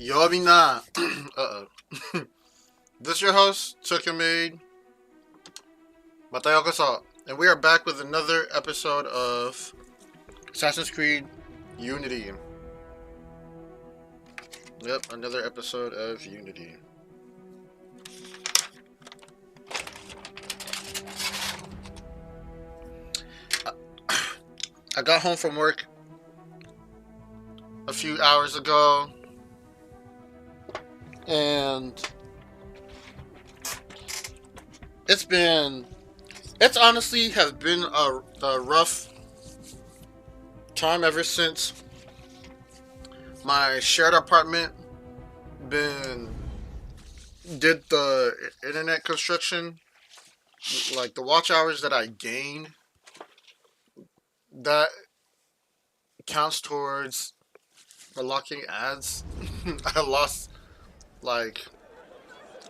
Yo, Mina. Uh-oh. This your host, Maid, Matayo Kasal, and we are back with another episode of Assassin's Creed Unity. Yep, another episode of Unity. I got home from work a few hours ago, and it's honestly has been a rough time ever since my shared apartment been did the internet construction. Like the watch hours that I gained, that counts towards unlocking ads. I lost like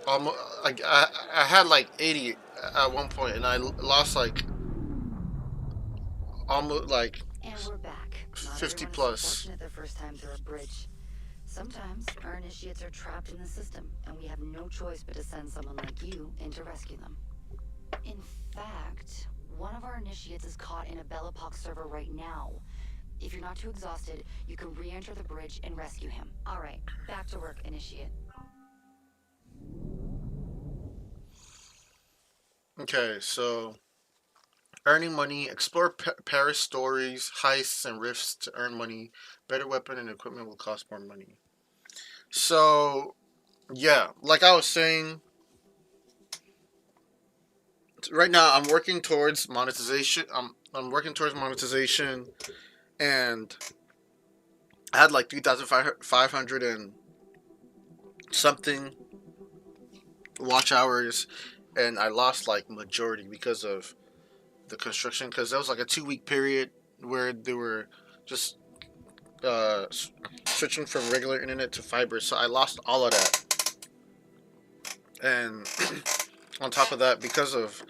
almost I had like 80 at one point, and I lost like almost like And we're back. Not 50 everyone is plus. fortunate their first time through a bridge. Sometimes our initiates are trapped in the system, and we have no choice but to send someone like you in to rescue them. In fact, one of our initiates is caught in a Belle Époque server right now. If you're not too exhausted, you can re-enter the bridge and rescue him. All right, back to work, initiate. Okay, so earning money, explore Paris stories, heists, and rifts to earn money. Better weapon and equipment will cost more money. So, yeah, like I was saying, right now I'm working towards monetization. I'm working towards monetization, and I had like 3,500 and something watch hours, and I lost like majority because of the construction. Because that was like a 2 week period where they were just switching from regular internet to fiber, so I lost all of that. And on top of that, because of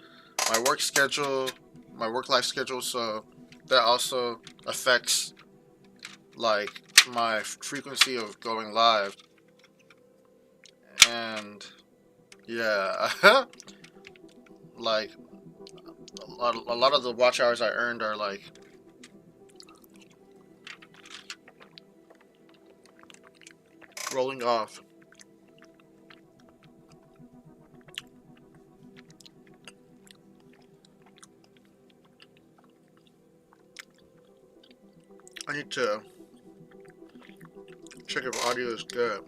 my work schedule, my work life schedule, so that also affects like my frequency of going live. And yeah, like a lot of the watch hours I earned are like rolling off. I need to check if audio is good.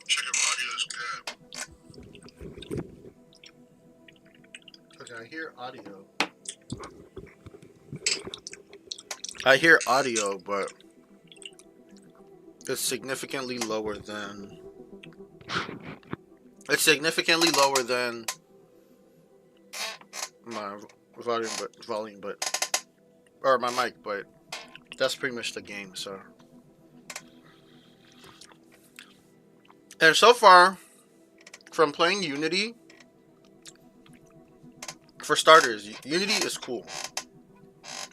Check if audio is good. Okay, I hear audio. I hear audio, but it's significantly lower than. It's significantly lower than my volume, but or my mic, but that's pretty much the game. So, and so far, from playing Unity, for starters, Unity is cool.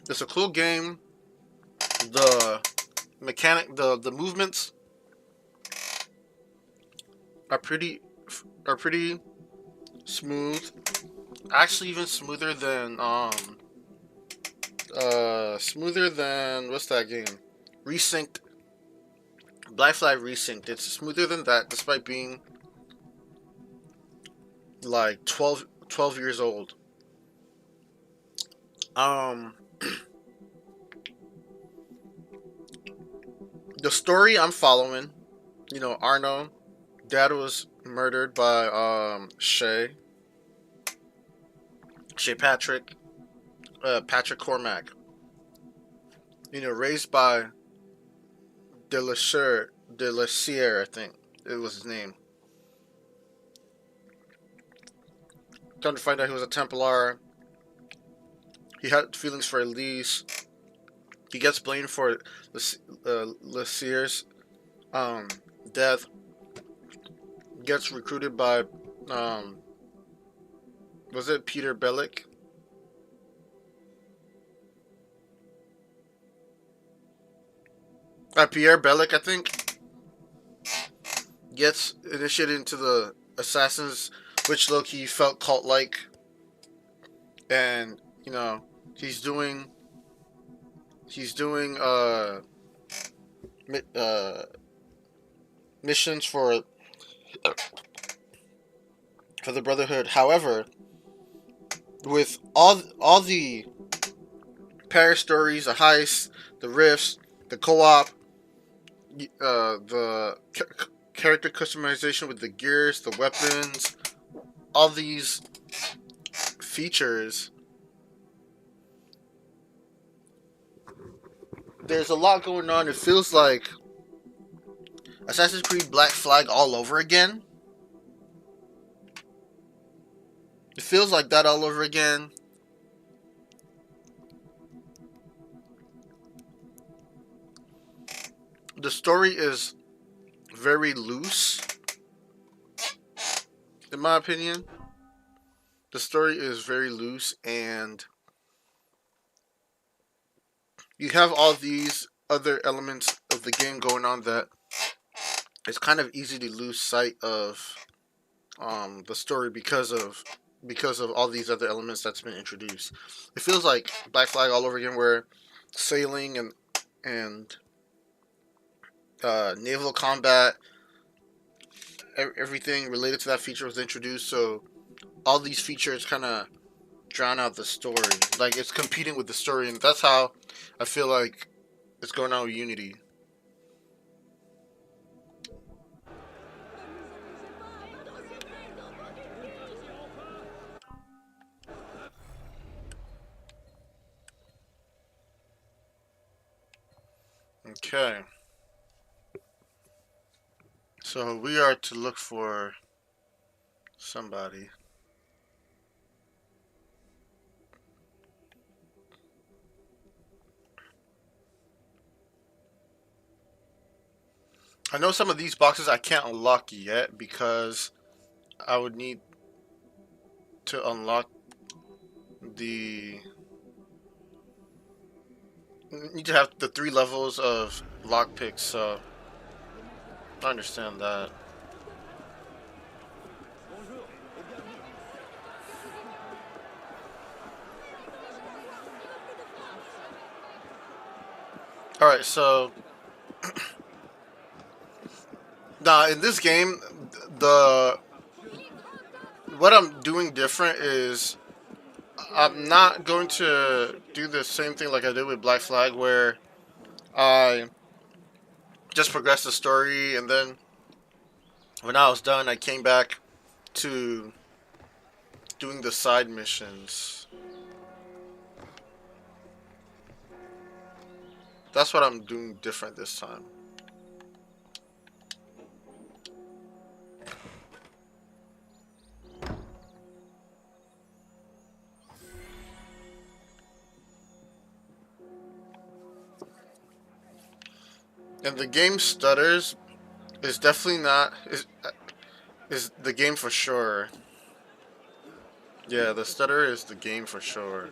It's a cool game. The the movements are pretty smooth. Actually, even smoother than what's that game? Resynced. Black Flag Resynced. It's smoother than that, despite being like 12 years old. The story I'm following, Arno, dad was murdered by Shay Patrick Cormac. Raised by De La Sierra, I think it was his name. Come to find out he was a Templar. He had feelings for Elise. he gets blamed for Lacier's death. Gets recruited by um, was it Peter Bellick? Pierre Bellick, I think, gets initiated into the assassins, which low-key felt cult-like, and you know he's doing missions for the Brotherhood. However, with all the Paris stories, the heists, the rifts, the co-op, the character customization with the gears, the weapons, all these features, there's a lot going on. It feels like Assassin's Creed Black Flag all over again. It feels like that all over again. The story is very loose, in my opinion. The story is very loose, and you have all these other elements of the game going on that it's kind of easy to lose sight of the story because of all these other elements that's been introduced. It feels like Black Flag all over again, where sailing and naval combat, everything related to that feature was introduced. So all these features kind of drown out the story. Like, it's competing with the story, and that's how I feel like it's going on with Unity. Okay. So we are to look for somebody. I know some of these boxes I can't unlock yet because I would need to unlock the... need to have the 3 levels of lockpicks, so I understand that. Alright, so now in this game, the what I'm doing different is I'm not going to do the same thing like I did with Black Flag, where I just progressed the story, and then when I was done, I came back to doing the side missions. That's what I'm doing different this time. And the game stutters is definitely not is the game for sure. Yeah, the stutter is the game for sure.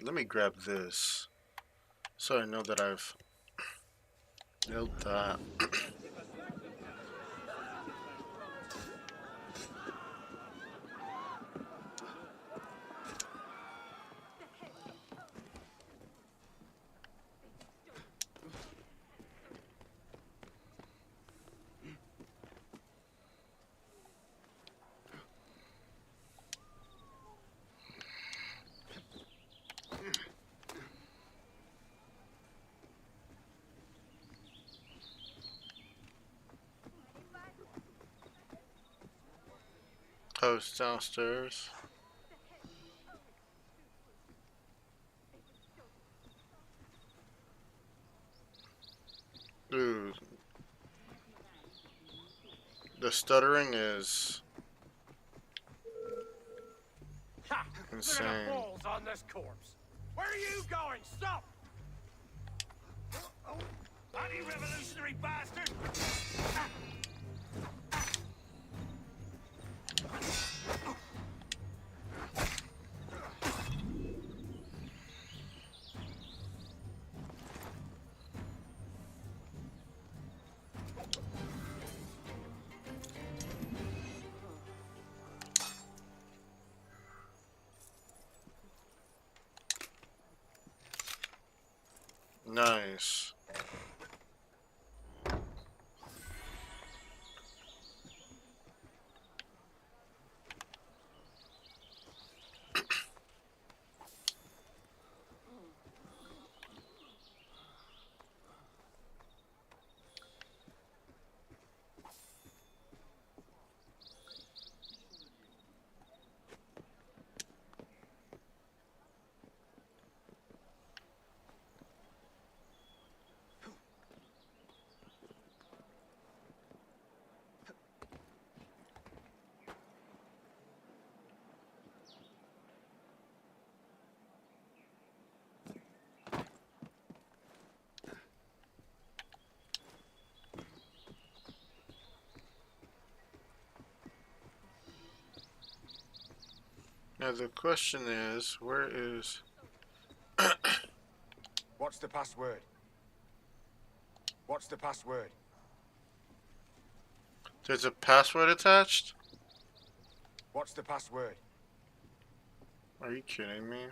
Let me grab this so I know that I've nailed that. Oh, it's downstairs. Ooh, the stuttering is Ha! Look at insane. the balls on this corpse. Where are you going? Stop! Oh, anti-revolutionary bastard! Nice. Now the question is, where is... What's the password? What's the password? There's a password attached? What's the password? Are you kidding me?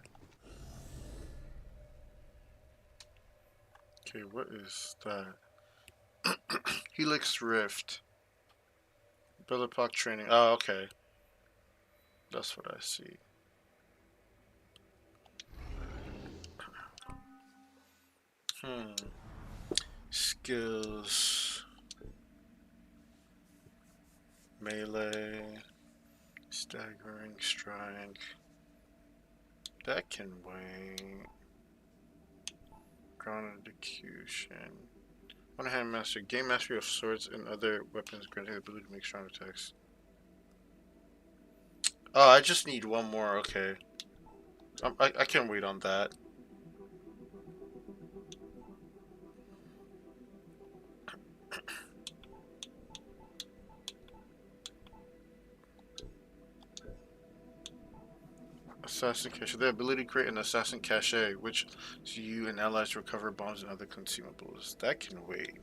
Okay, what is that? Helix Rift. Belle Époque training. Oh, okay. That's what I see. Skills. Melee. Staggering strike. That can wait. Ground execution. One hand master. Gain mastery of swords and other weapons, granting the ability to make strong attacks. Oh, I just need one more. Okay. I can wait on that. Assassin cache. The ability to create an assassin cache, which you and allies recover bombs and other consumables. That can wait.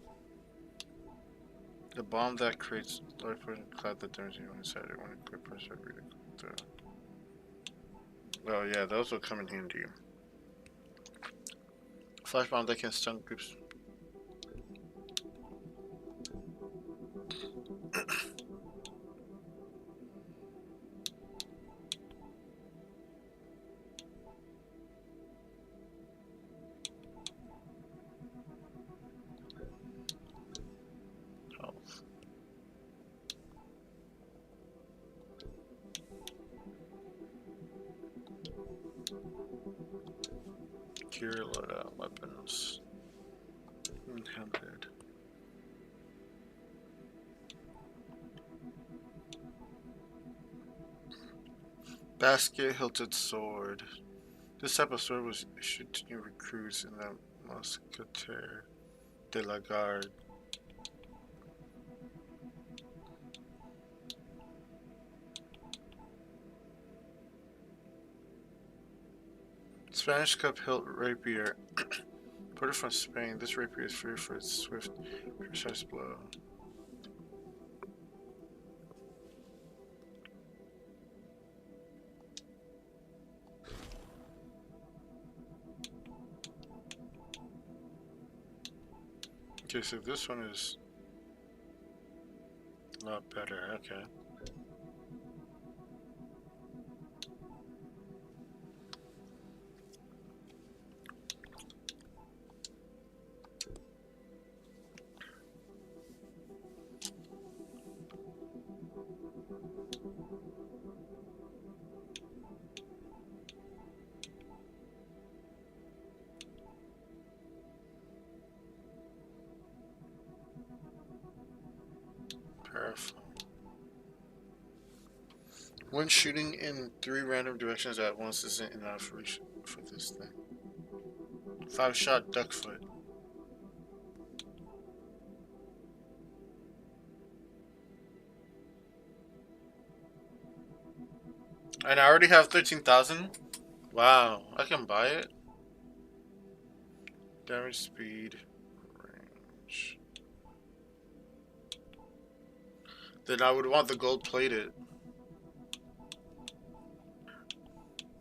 The bomb that creates large portion cloud that turns you inside it when a quick person read it. Oh yeah, those will come in handy. Flash bomb that can stun groups. Gear loadout weapons. Handed. Basket hilted sword. This type of sword was issued to new recruits in the Mousquetaire de la Garde. Spanish cup hilt rapier. Imported from Spain, this rapier is feared for its swift, precise blow. Okay, so this one is a lot better. Okay. powerful. When shooting in 3 random directions at once isn't enough for this thing. 5-shot duck foot. And I already have 13,000. Wow, I can buy it. Damage, speed, range. Then I would want the gold plated.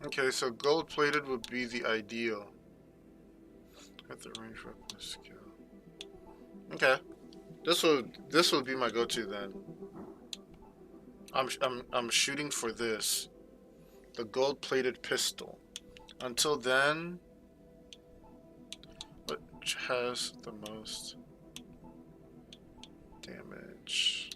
Okay, so gold plated would be the ideal. At the range weapon skill. Okay, this will be my go-to then. I'm shooting for this, the gold plated pistol. Until then, which has the most damage?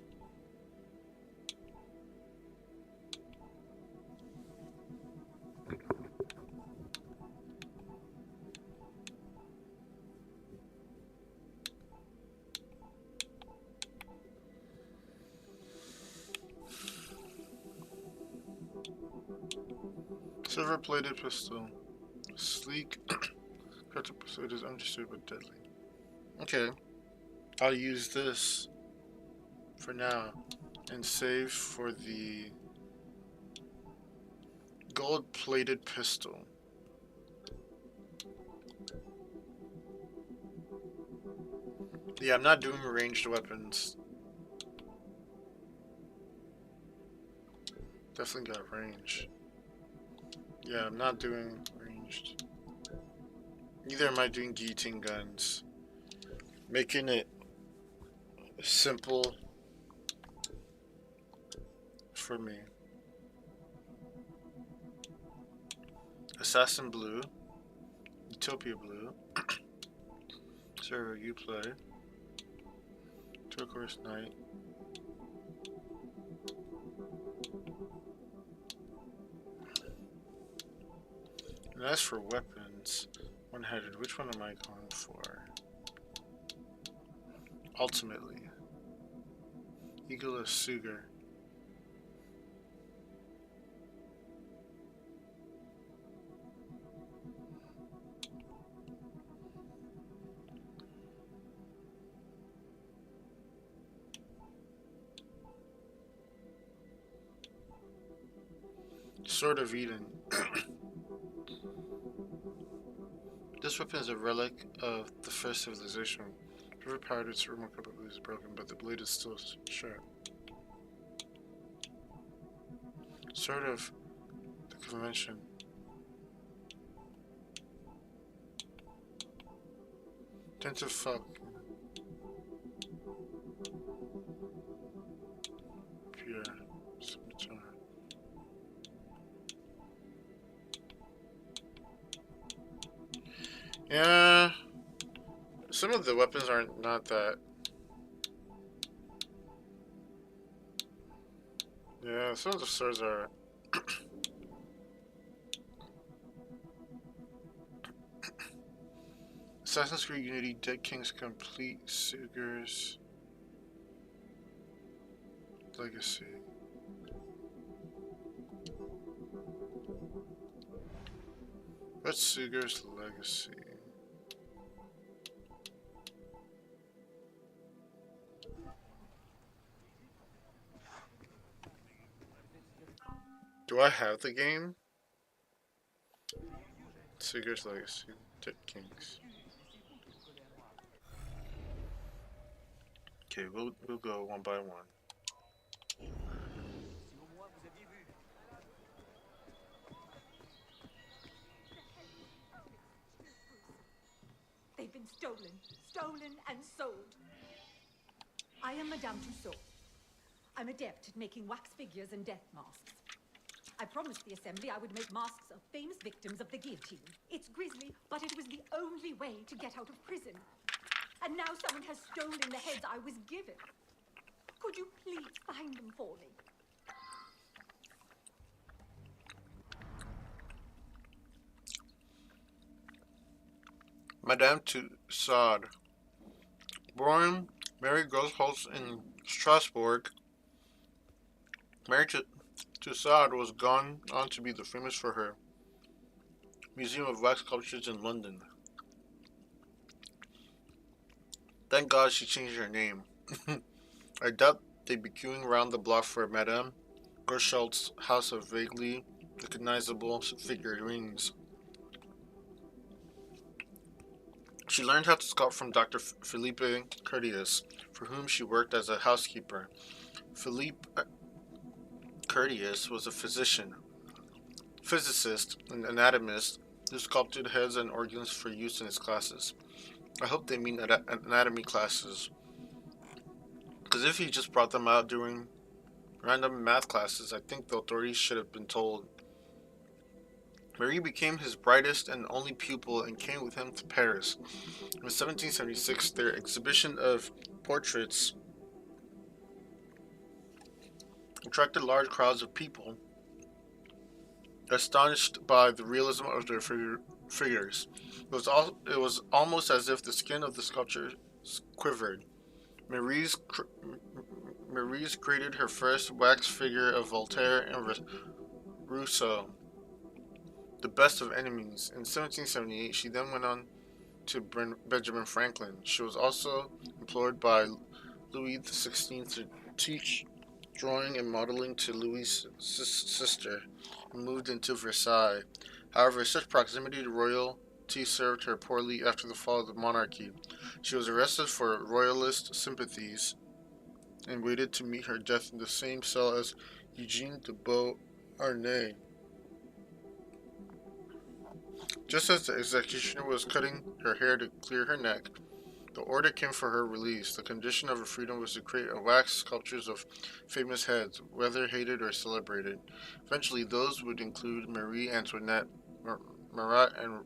Silver-plated pistol. Sleek. So it is understood but deadly. Okay. I'll use this for now and save for the gold-plated pistol. Yeah, I'm not doing ranged weapons. Definitely got range. Yeah, I'm not doing ranged. Neither am I doing guillotine guns. Making it simple for me. Assassin Blue. Utopia Blue. Server you play. Turquoise Knight. And as for weapons, one-headed, which one am I going for? Ultimately. Eagle of Sugar. Sword of Eden. This weapon is a relic of the first civilization. Overpowered, its remarkable blade is broken, but the blade is still sharp. Sword of the Convention. Attentive fuck. Pure. Scimitar. Yeah, some of the weapons are not that. Yeah, some of the swords are. Assassin's Creed Unity, Dead King's Complete, Sugar's Legacy. What's Sugar's Legacy? Do I have the game? Sugar's Legacy, Dead Kings. Okay, we'll go one by one. They've been stolen and sold. I am Madame Tussaud. I'm adept at making wax figures and death masks. I promised the assembly I would make masks of famous victims of the guillotine. It's grisly, but it was the only way to get out of prison. And now someone has stolen the heads I was given. Could you please find them for me? Madame Tussaud. Born Mary Grossholz in Strasbourg Married to Saad, was gone on to be the famous for her Museum of Wax Sculptures in London. Thank God she changed her name. I doubt they'd be queuing around the block for Madame Gerschald's house of vaguely recognizable figurines. She learned how to sculpt from Dr. Felipe Curtius, for whom she worked as a housekeeper. Philippe Curtius was a physicist, and anatomist who sculpted heads and organs for use in his classes. I hope they mean anatomy classes, because if he just brought them out during random math classes, I think the authorities should have been told. Marie became his brightest and only pupil and came with him to Paris. In 1776, their exhibition of portraits attracted large crowds of people, astonished by the realism of their figures. It was almost as if the skin of the sculpture quivered. Marie's created her first wax figure of Voltaire and Rousseau, the best of enemies. In 1778, she then went on to Benjamin Franklin. She was also employed by Louis XVI to teach drawing and modeling to Louis' sister, and moved into Versailles. However, such proximity to royalty served her poorly after the fall of the monarchy. She was arrested for royalist sympathies and waited to meet her death in the same cell as Eugène de Beauharnais. Just as the executioner was cutting her hair to clear her neck, the order came for her release. The condition of her freedom was to create wax sculptures of famous heads, whether hated or celebrated. Eventually, those would include Marie Antoinette, Marat, and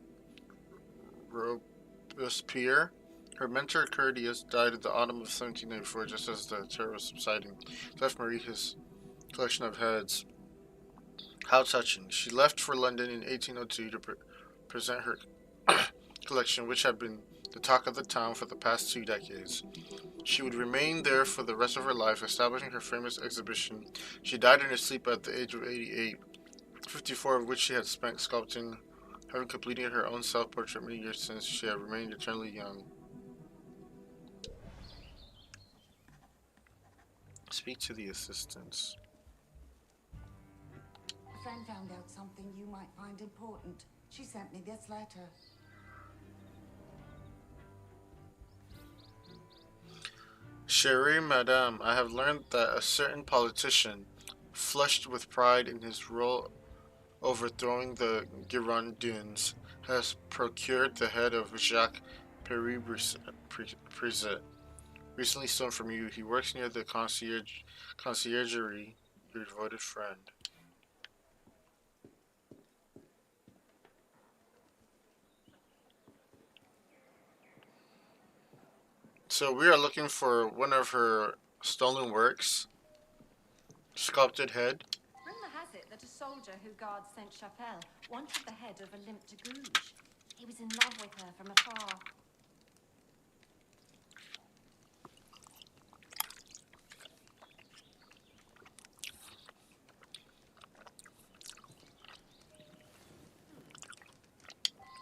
Robespierre. Her mentor, Curtius, died in the autumn of 1794, just as the terror was subsiding. He left Marie his collection of heads. How touching. She left for London in 1802 to present her collection, which had been the talk of the town for the past 2 decades. She would remain there for the rest of her life, establishing her famous exhibition. She died in her sleep at the age of 88, 54 of which she had spent sculpting, having completed her own self-portrait many years since. She had remained eternally young. Speak to the assistants. A friend found out something you might find important. She sent me this letter. Chérie Madame, I have learned that a certain politician, flushed with pride in his role overthrowing the Girondins, has procured the head of Jacques Péry-Brisset, recently stolen from you. He works near the conciergerie, your devoted friend. So we are looking for one of her stolen works, sculpted head. Rumor has it that a soldier who guards Sainte-Chapelle wanted the head of a limp de Gouges. He was in love with her from afar.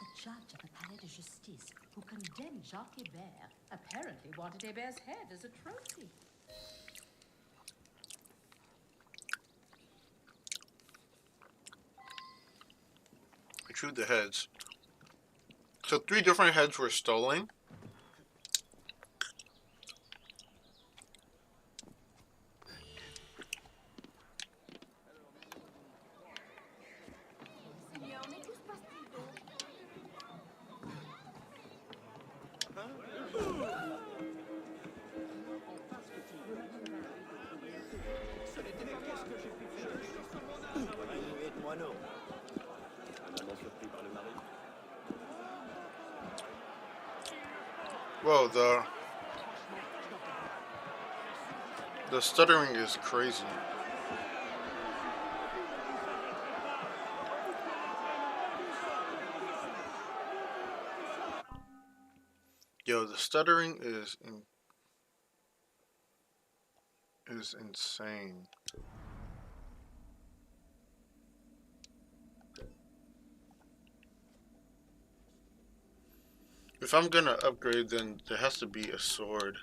The judge of the Palais de Justice who condemned Jacques Hébert apparently wanted Hébert's head as a trophy. I drew the heads. So 3 different heads were stolen. Whoa, the stuttering is crazy. Yo, the stuttering is insane. If I'm gonna upgrade, then there has to be a sword.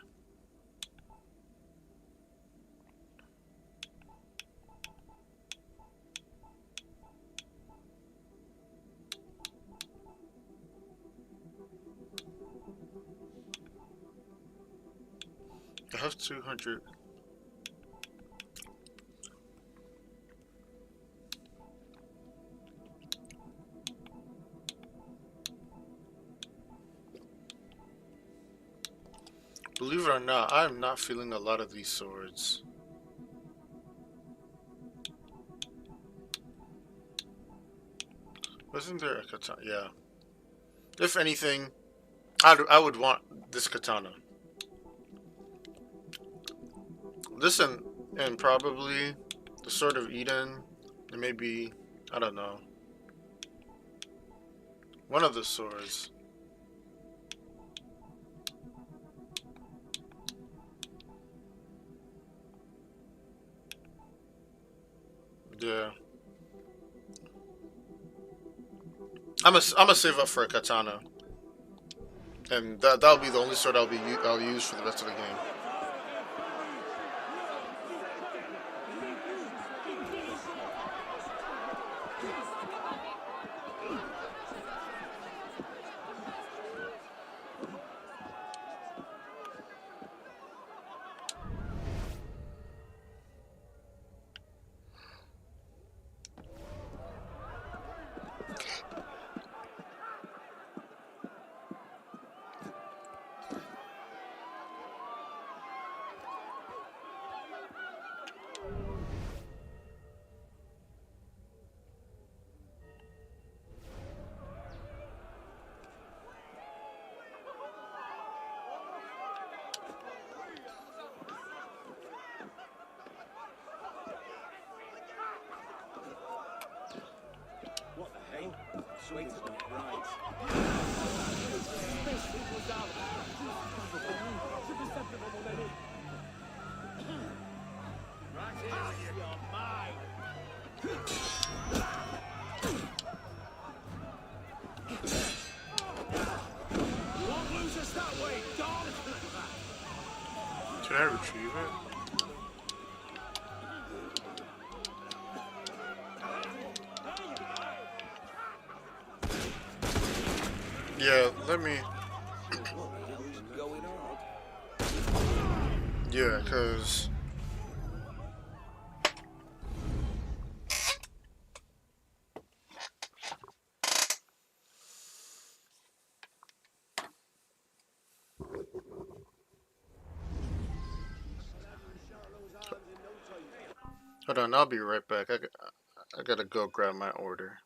I have 200. Believe it or not, I am not feeling a lot of these swords. Wasn't there a katana? Yeah. If anything, I would want this katana. This and probably the Sword of Eden. And maybe, I don't know. One of the swords. Yeah. I'm a save up for a katana. And that'll be the only sword I'll use for the rest of the game. What the hell? Swing's not right. Right here, you're mine. Won't lose us that way, dog. Can I retrieve it? Yeah, let me. Yeah, cause. Hold on, I'll be right back. I gotta go grab my order.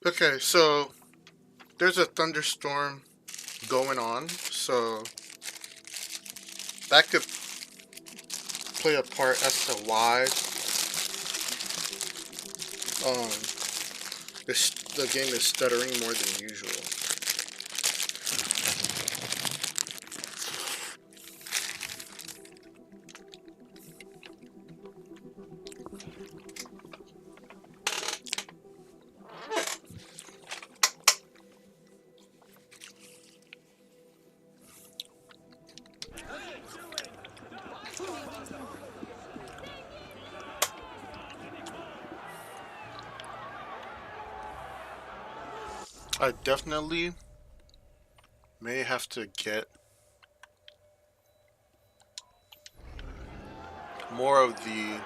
Okay, so there's a thunderstorm going on, so that could play a part as to why the game is stuttering more than usual. I definitely may have to get more of the...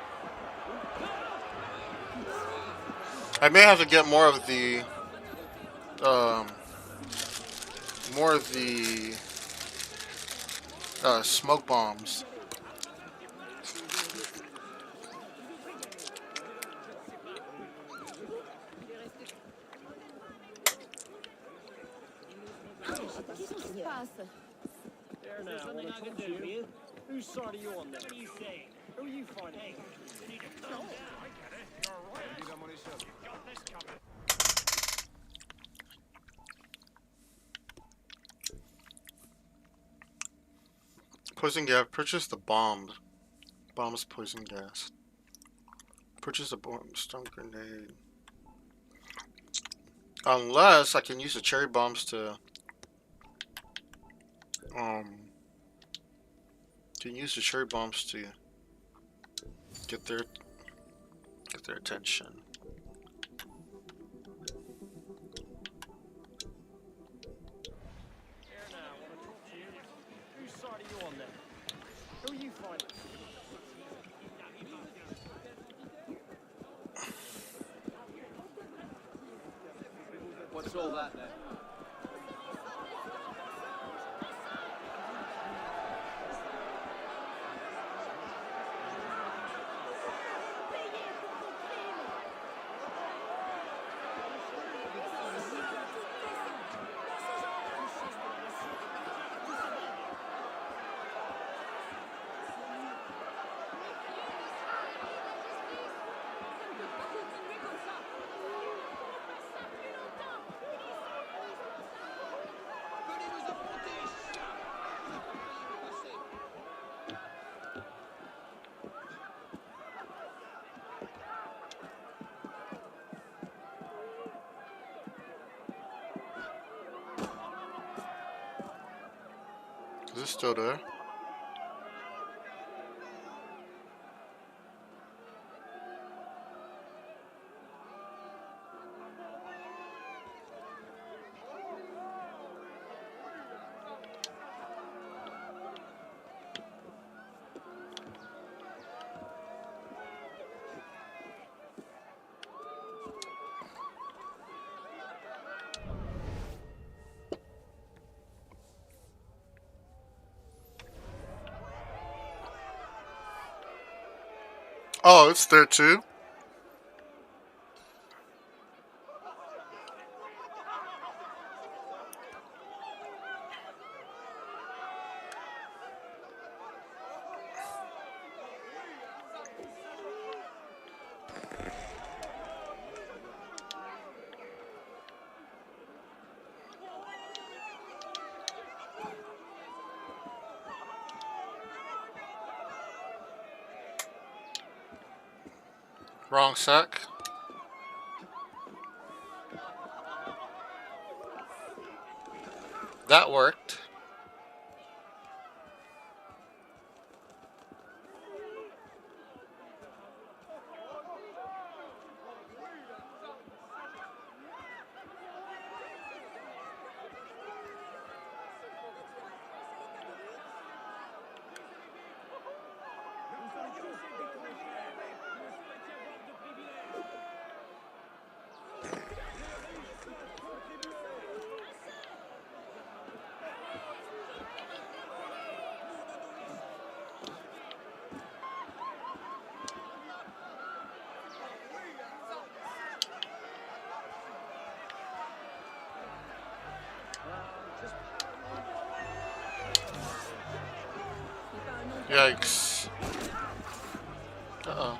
I may have to get more of the... smoke bombs. There now, I want to talk to you. Whose side are you on then? What are you saying? Who are you finding? Hey, you need to calm down. I get it. You're right. You got this covered. Poison gas. Purchase the bombs. Bombs, poison gas. Purchase a bomb, stun grenade. Unless I can use the cherry bombs to get their attention. Here now, I want to talk to you. Whose side are you on then? Who are you finding? What's all that then? Is it still there? Oh, it's there too? Wrong sec. That worked. Yikes. Uh-oh.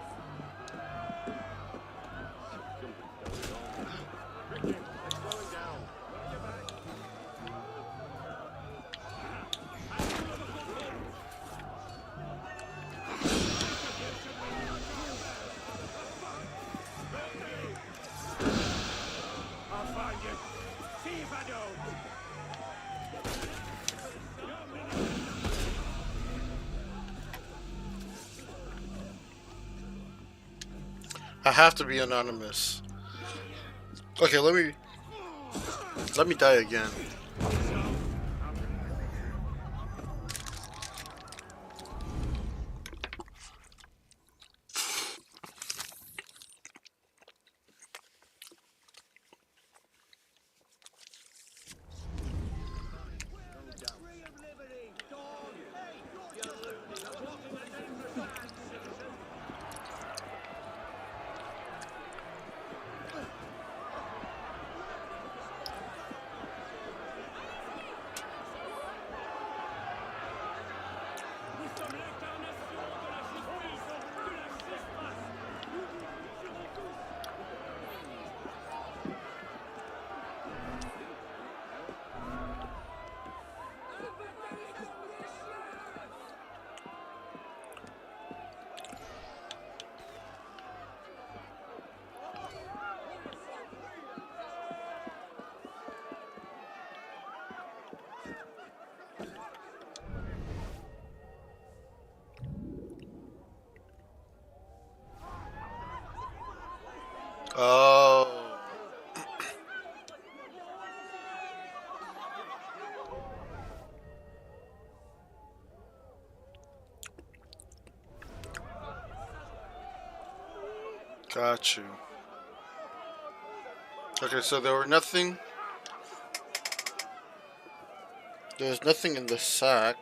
I'll find you. See if I don't. I have to be anonymous. Okay, let me die again. Oh. Got you. Okay, so there was nothing in the sack.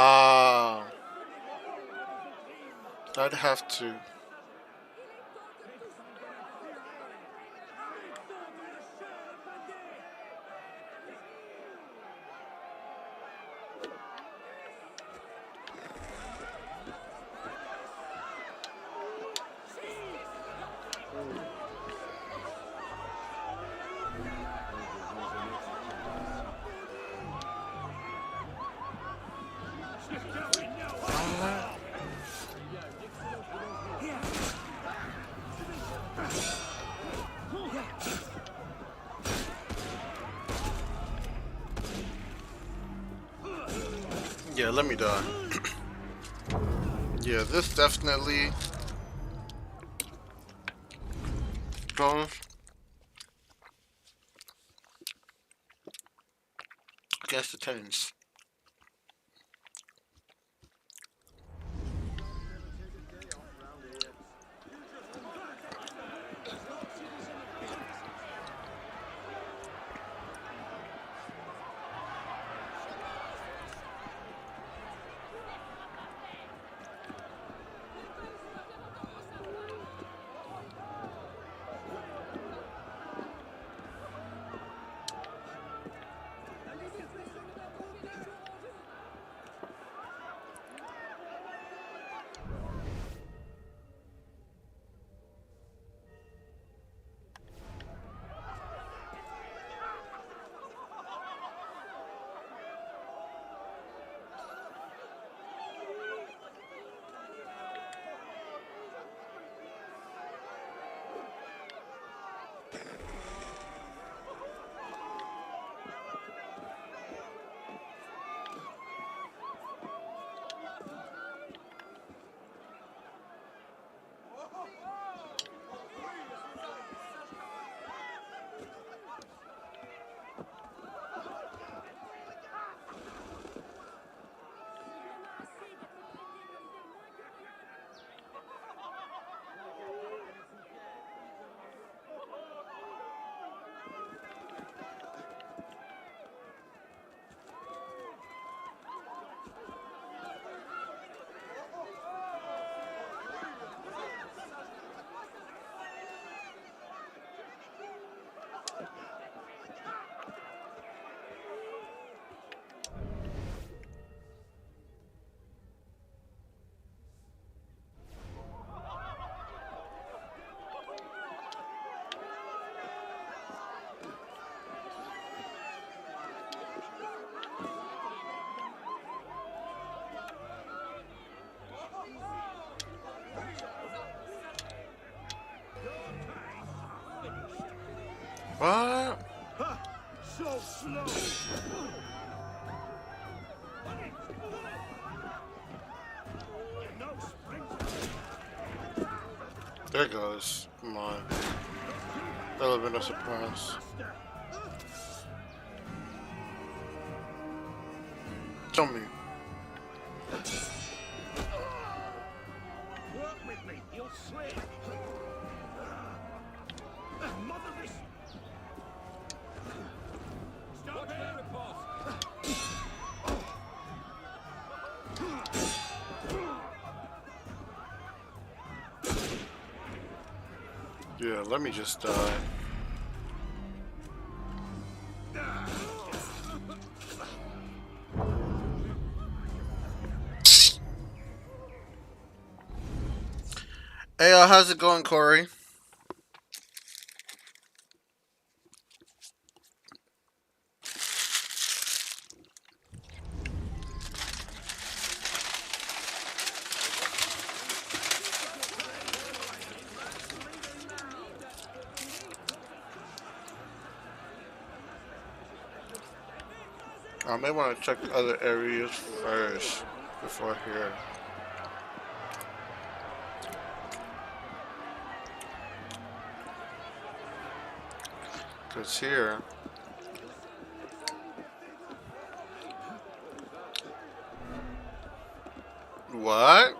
Ah, I'd have to. Yeah, let me die. Yeah, this definitely goes against the tenants. What? So slow. No sprint. There it goes. Come on. That would have been a surprise. Show me. Work with me. You'll slip. Mother this. Stop it. Yeah, let me just die. Hey, how's it going, Corey? I may want to check other areas first before here. Cause here, what?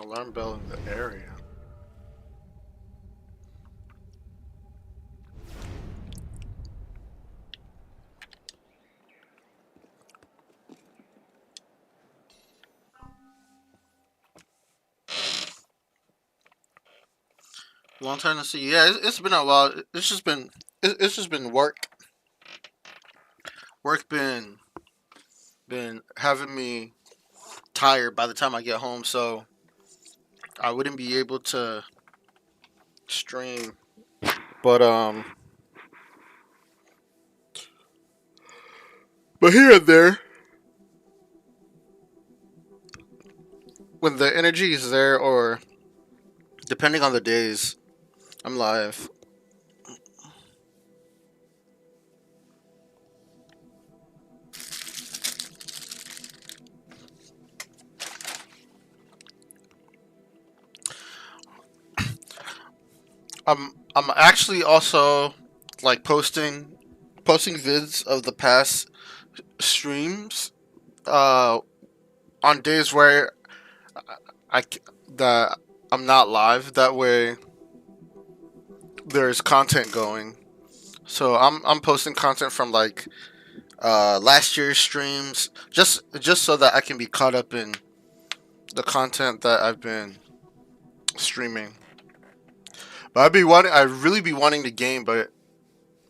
Alarm bell in the area. Long time to see. Yeah, it's been a while. It's just been work. Work been having me tired by the time I get home, so I wouldn't be able to stream. But here and there, when the energy is there, or depending on the days, I'm live. I'm actually also like posting vids of the past streams on days where I that I'm not live. That way there's content going. So I'm posting content from like last year's streams, just so that I can be caught up in the content that I've been streaming. But I really be wanting the game, but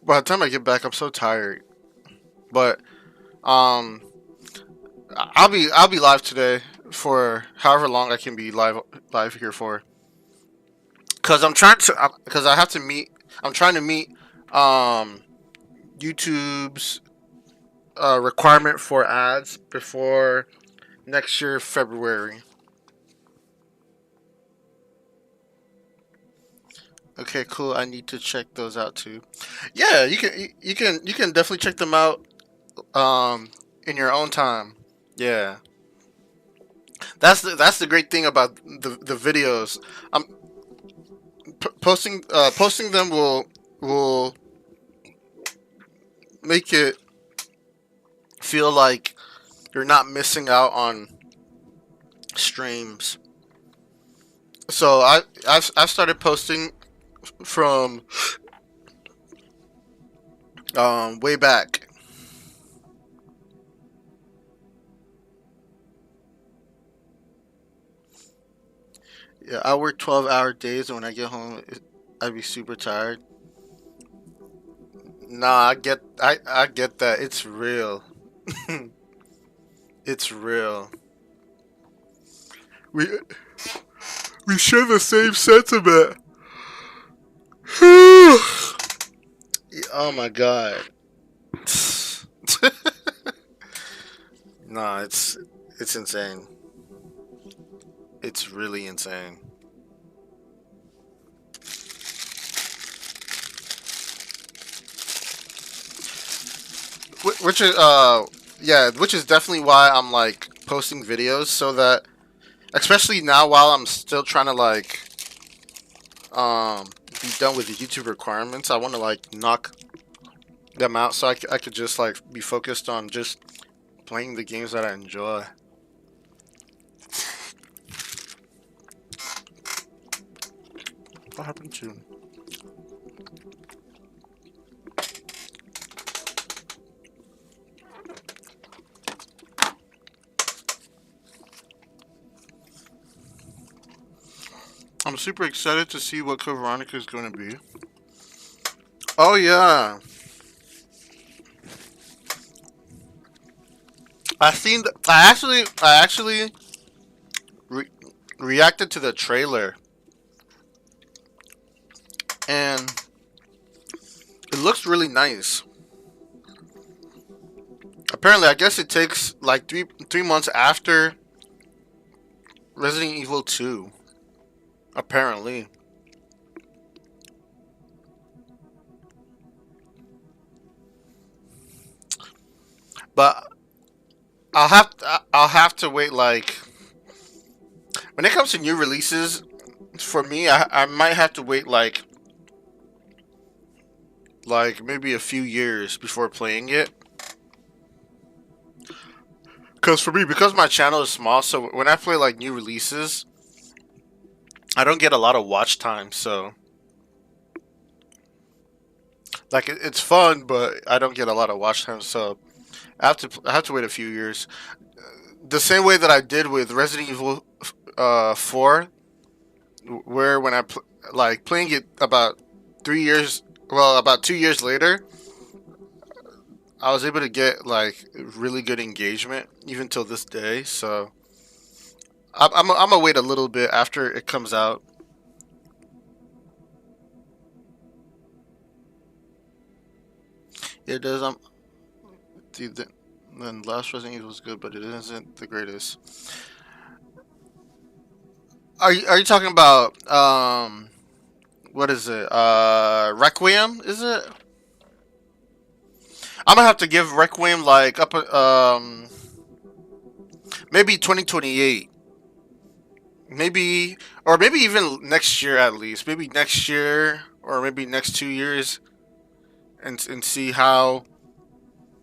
by the time I get back, I'm so tired. But um, I'll be live today for however long I can be live here for. Cause cause I have to meet. I'm trying to meet YouTube's requirement for ads before next year February. Okay, cool. I need to check those out too. Yeah, you can definitely check them out in your own time. Yeah. That's the great thing about the videos. Um posting them will make it feel like you're not missing out on streams. So I've started posting from way back. Yeah, I work 12-hour days, and when I get home, I'd be super tired. Nah, I get that. It's real. It's real. We We share the same sentiment. Oh my god. Nah, it's insane. It's really insane. Which is yeah, which is definitely why I'm like posting videos, so that especially now while I'm still trying to like be done with the YouTube requirements, I want to like knock them out so I could just like be focused on just playing the games that I enjoy. What happened to? I'm super excited to see what Code Veronica is going to be. Oh yeah, I actually reacted to the trailer, and it looks really nice. Apparently, I guess it takes like three months after Resident Evil 2. Apparently. But I'll have to wait, like when it comes to new releases for me, I might have to wait like maybe a few years before playing it. Cause for me, because my channel is small, so when I play like new releases, I don't get a lot of watch time, so like it's fun, but I don't get a lot of watch time, so I have to wait a few years. The same way that I did with Resident Evil 4, where when like playing it about 3 years, well, about 2 years later, I was able to get like really good engagement even till this day. So I'm gonna wait a little bit after it comes out. It does. Dude, then last Resident Evil was good, but it isn't the greatest. Are you talking about what is it? Requiem, is it? I'm gonna have to give Requiem like up maybe 2028. Maybe, or maybe even next year at least. Maybe next year or maybe next 2 years, and see how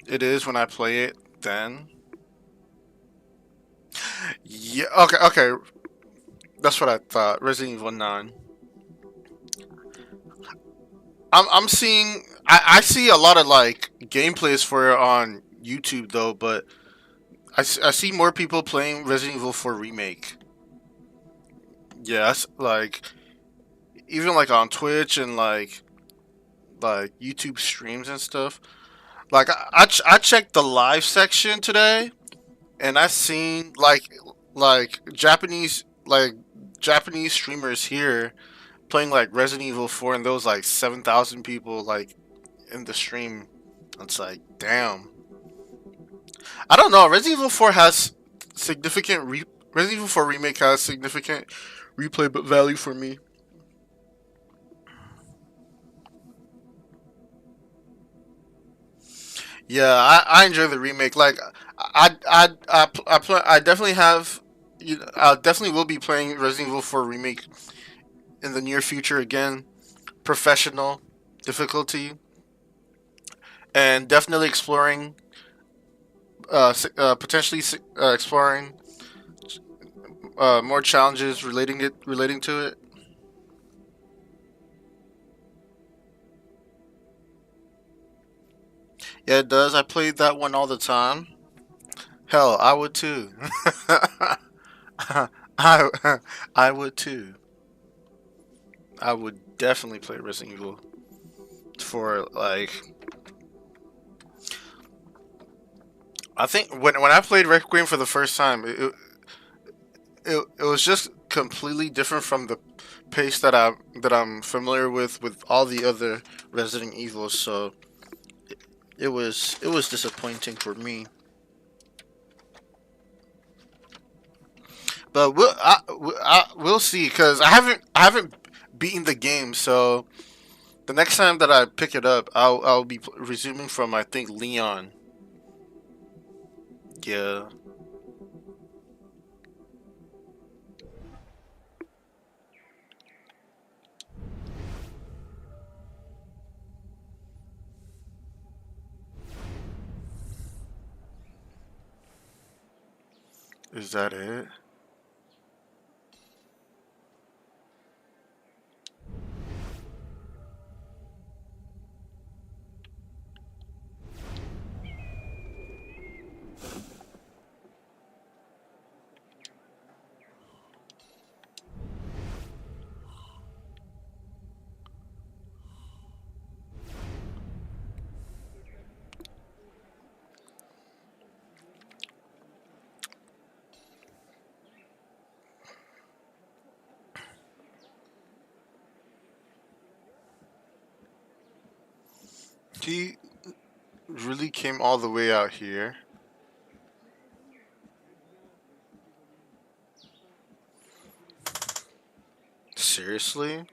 it is when I play it then. Yeah, okay. That's what I thought. Resident Evil 9. I'm seeing I see a lot of like gameplays for it on YouTube though, but I see more people playing Resident Evil 4 Remake. Yes, like even like on Twitch and like YouTube streams and stuff. Like I checked the live section today, and I seen like Japanese streamers here playing like Resident Evil 4, and there was like 7,000 people like in the stream. It's like, damn. I don't know. Resident Evil 4 has Resident Evil 4 Remake has significant replay value for me. Yeah, I enjoy the remake. Like, I definitely have. I definitely will be playing Resident Evil 4 Remake in the near future again. Professional difficulty, and definitely exploring, potentially exploring more challenges relating to it. Yeah, it does. I played that one all the time. Hell, I would too. I would too. I would definitely play Resident Evil for like. I think when I played Requiem for the first time, it was just completely different from the pace that I'm familiar with all the other Resident Evils. So it was disappointing for me. But we'll see, because I haven't beaten the game. So the next time that I pick it up, I'll be resuming from, I think, Leon. Yeah. Is that it? He really came all the way out here. Seriously?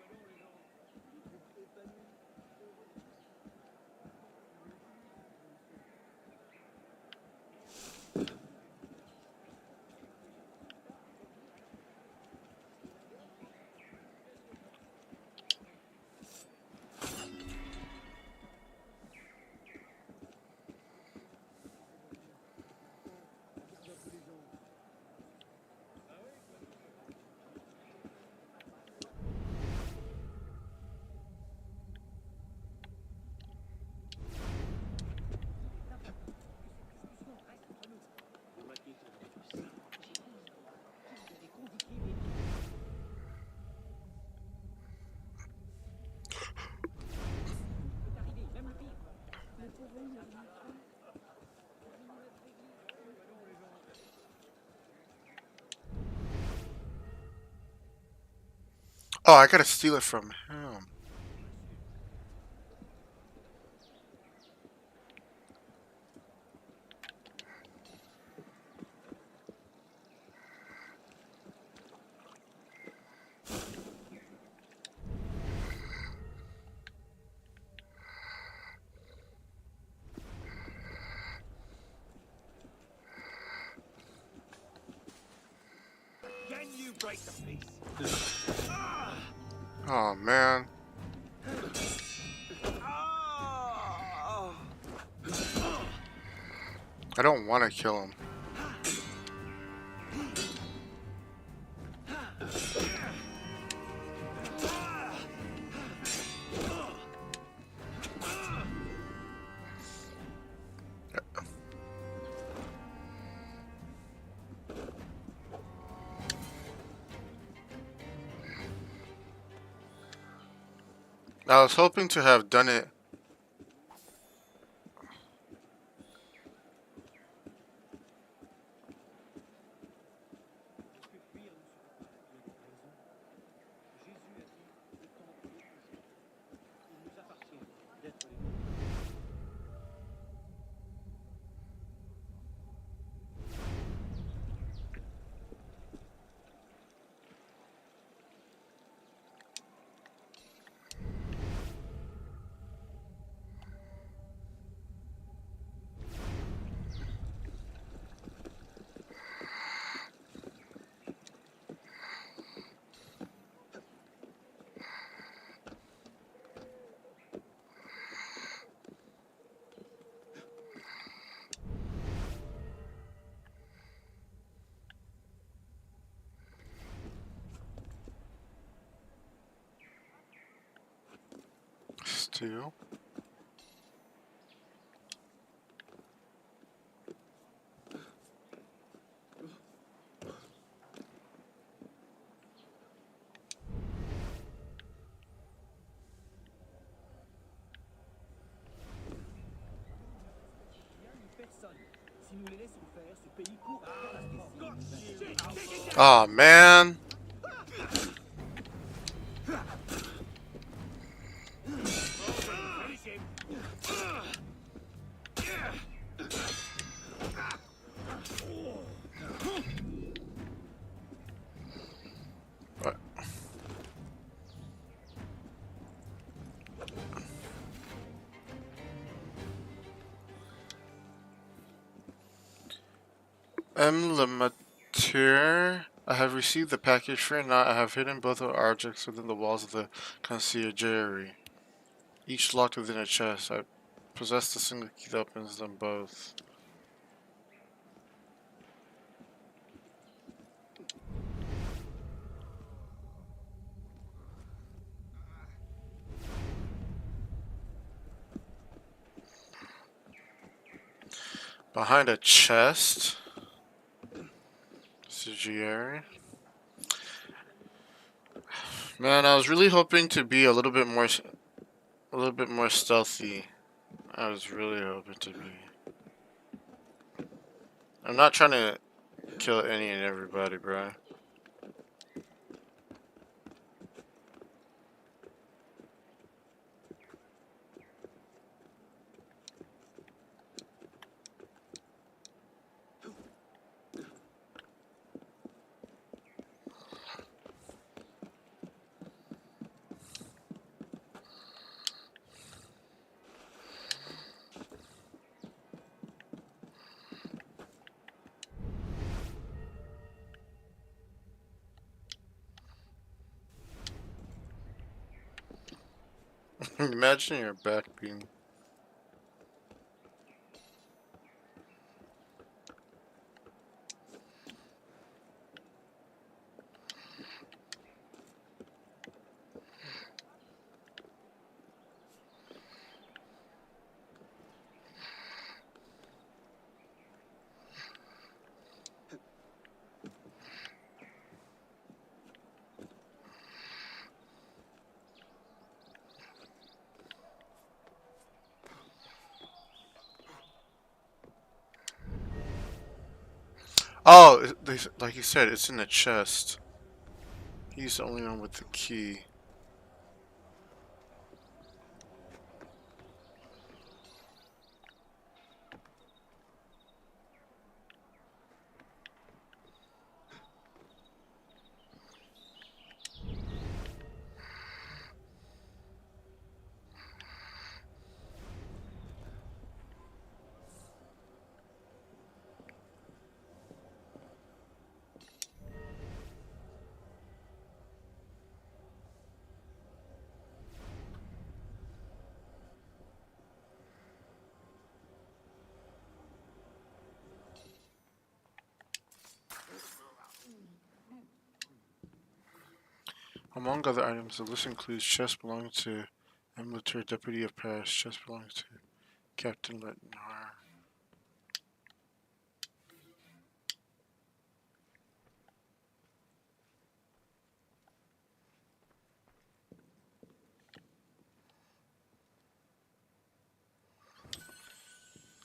Oh, I gotta steal it from him. Can you break the peace? Oh man. I don't want to kill him. I was hoping to have done it. Steal. Si nous les laissons faire, ce pays court après la spécie. Oh man. M. Lemature. I have received the package. Fear not, I have hidden both of our objects within the walls of the conciergerie. Each locked within a chest. I possess the single key that opens them both. Behind a chest. Conciergerie. Man, I was really hoping to be a little bit more stealthy. I was really hoping to be. I'm not trying to kill any and everybody, bro. Imagine your back being. Oh, like you said, it's in the chest. He's the only one with the key. Among other items, the list includes chest belonging to Emulator, Deputy of Paris, chest belonging to Captain Letnar.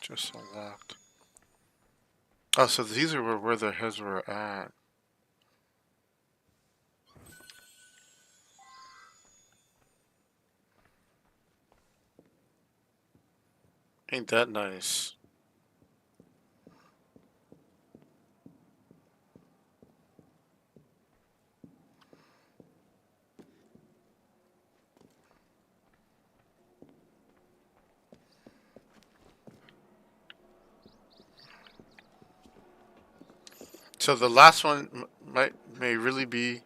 Just unlocked. Oh, so these are where their heads were at. Ain't that nice? So the last one may really be.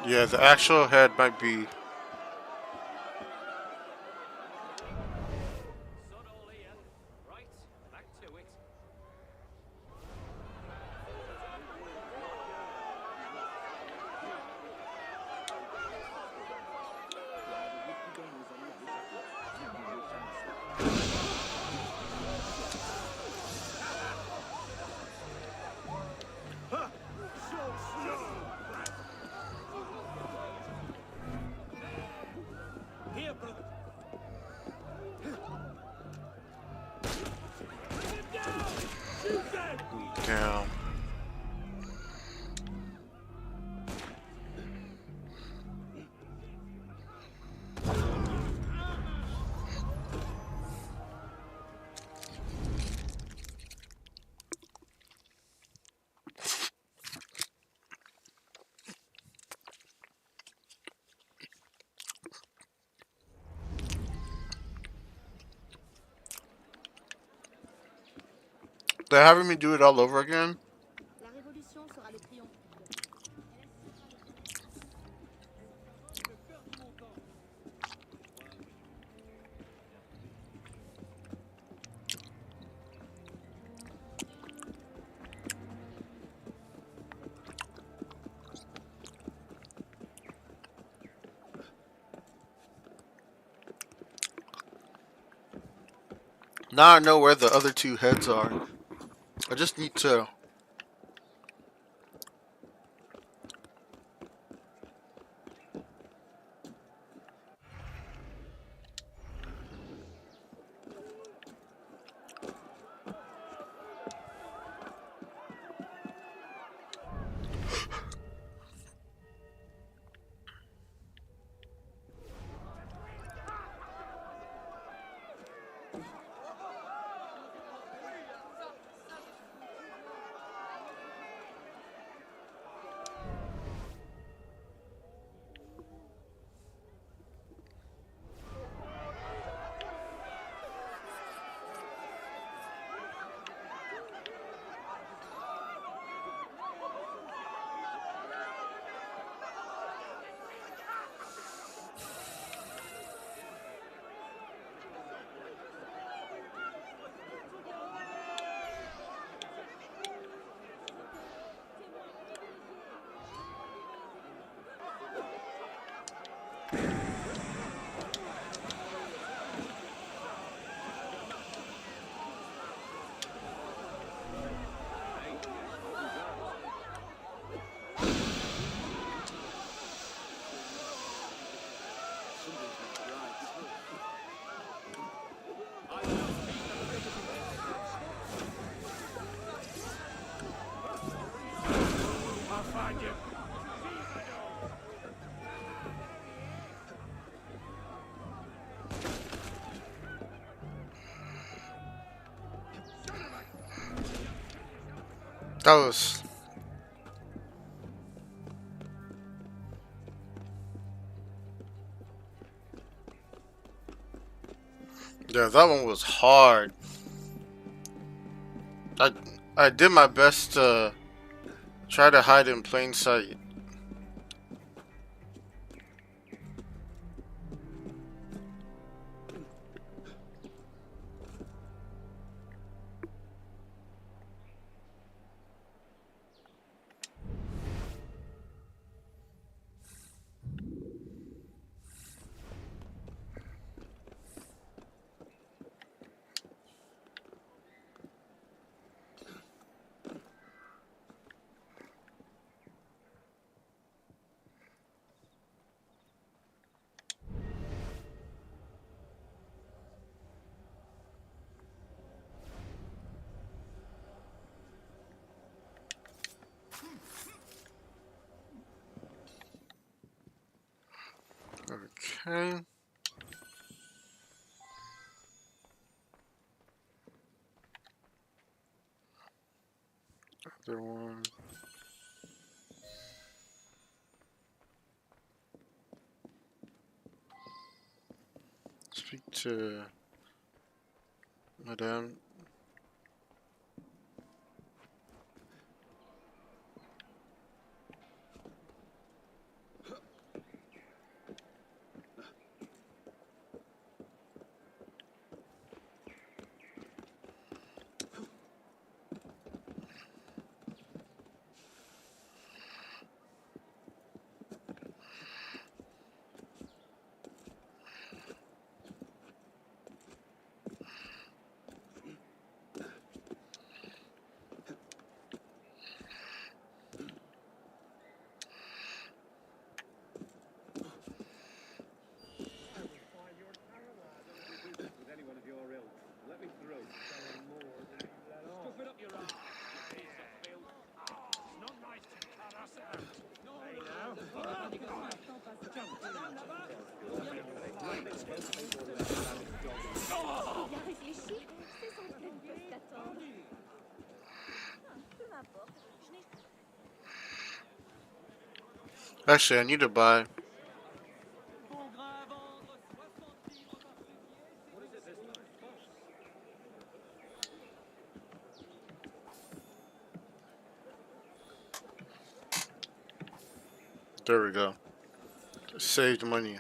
Yeah, the actual head might be. Sod all here. Right, back to it. Here, brother. Damn. They're having me do it all over again? La révolution sera le triomphe. Now I know where the other two heads are. I just need to... That was... Yeah, that one was hard. I did my best to try to hide in plain sight. Okay. Other one. Speak to Madame. Actually, I need to buy. There we go. Saved money.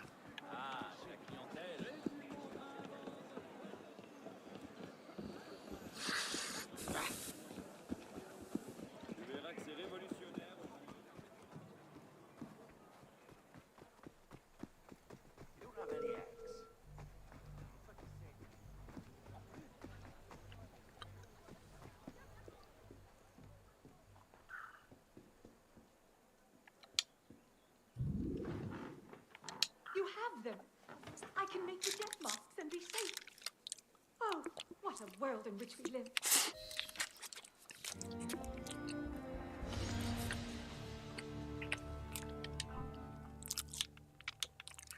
You have them. I can make the death masks and be safe. Oh, what a world in which we live.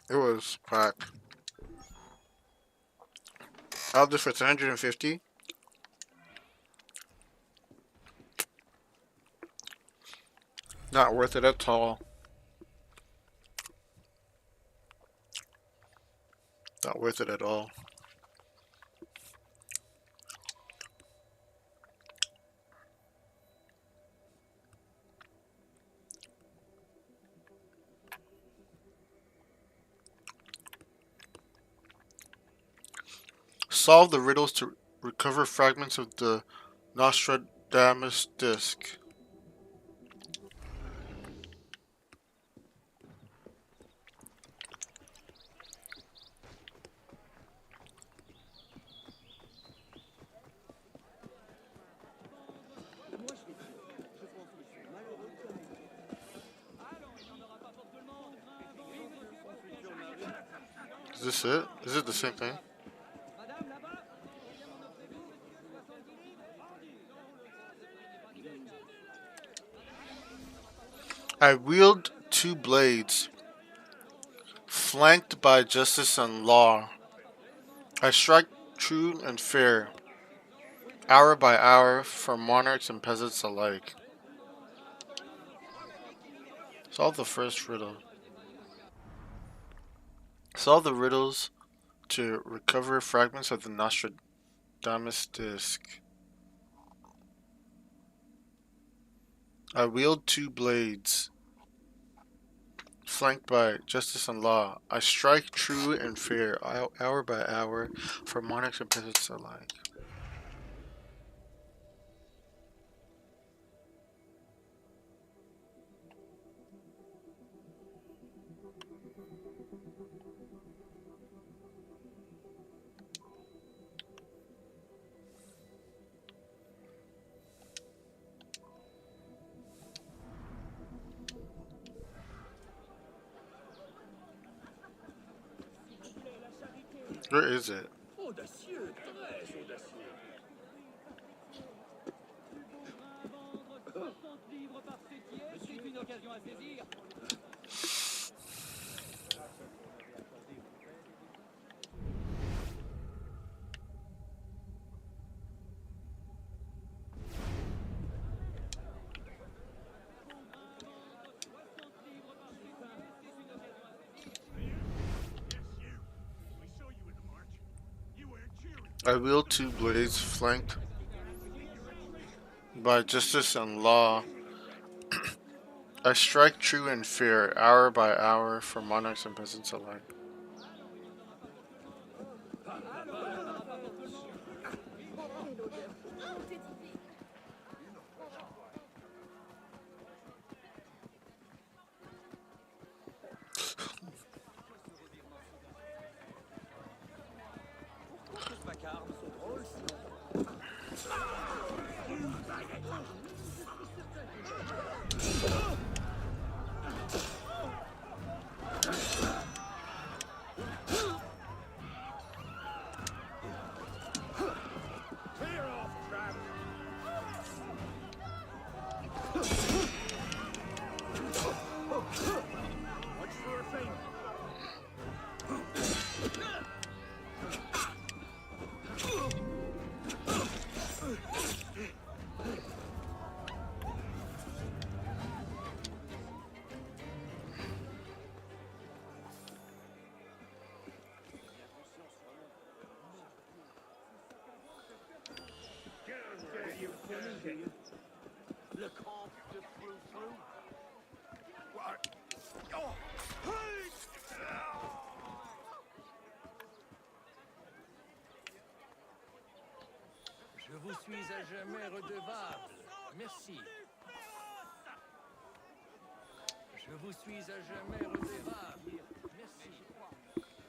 It was packed. I'll do for 350. Not worth it at all. Not worth it at all. Solve the riddles to recover fragments of the Nostradamus disc. Is this it? Is it the same thing? I wield two blades, flanked by justice and law. I strike true and fair, hour by hour, for monarchs and peasants alike. Solve the first riddle. Solve the riddles to recover fragments of the Nostradamus disc. I wield two blades, flanked by justice and law. I strike true and fair, hour by hour, for monarchs and peasants alike. Where is it? Audacieux, très audacieux. 60 livres par fêtier, c'est une occasion à saisir. I wield two blades, flanked by justice and law. I strike true and fair, hour by hour, for monarchs and peasants alike. Le camp de frou-frou. What? Oh! Hey! Je vous suis à jamais redevable. Merci. Je vous suis à jamais redevable. Merci.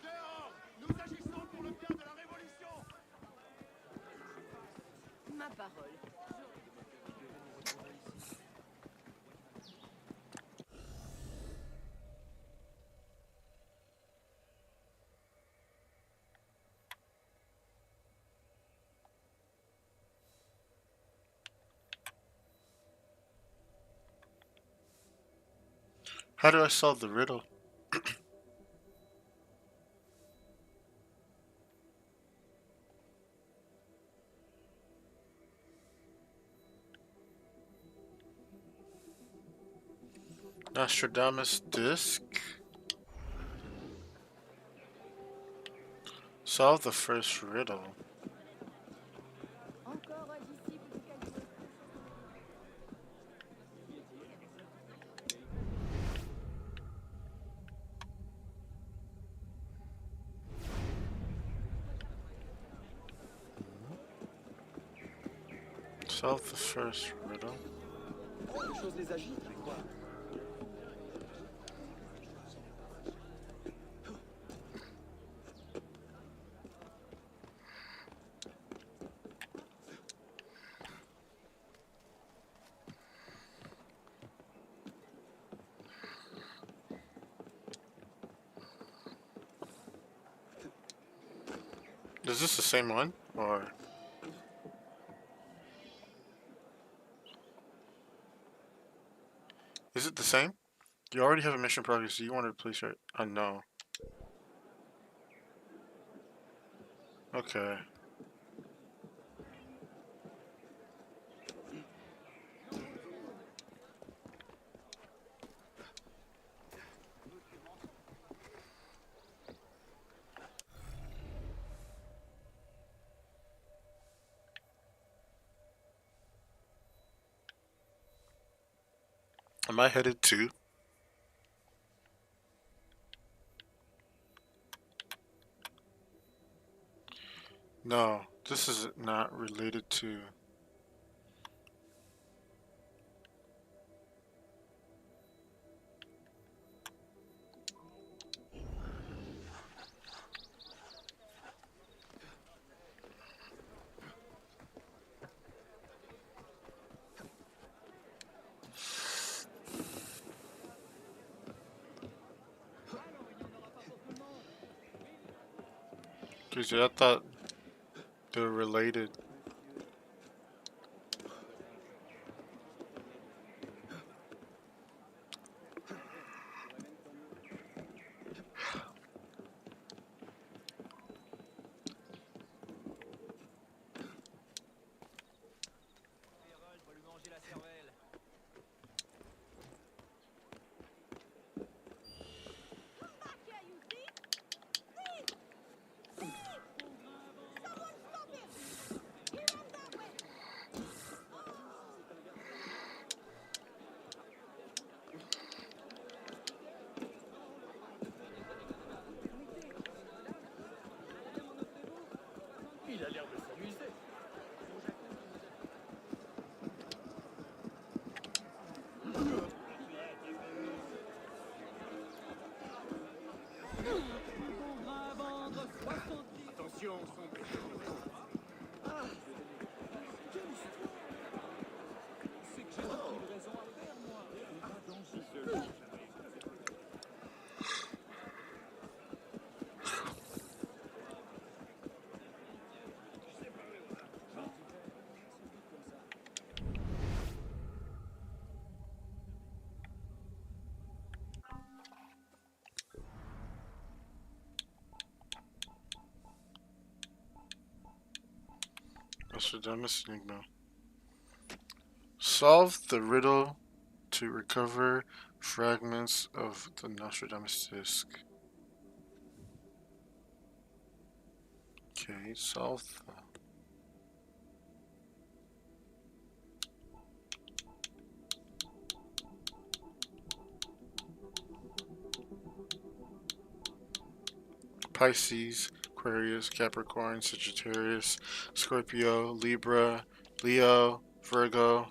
Dehors! Nous agissons pour le bien de la Révolution! Ma parole. How do I solve the riddle? Nostradamus disc. Solve the first riddle. Encore un disciple du calibre. Solve the first riddle. Les choses les agitent, mais quoi? Is this the same one? Or... Is it the same? You already have a mission progress. Do you want to replace it? No. Okay. Am I headed to? No, this is not related to. Because I thought they were related. Il a l'air de s'amuser. Attention, son péché. Ah, quelle histoire! C'est que j'ai aucune raison à faire, moi. Ah, donc je sais. Nostradamus Enigma. Solve the riddle to recover fragments of the Nostradamus disc. Okay, solve the... Pisces, Aquarius, Capricorn, Sagittarius, Scorpio, Libra, Leo, Virgo.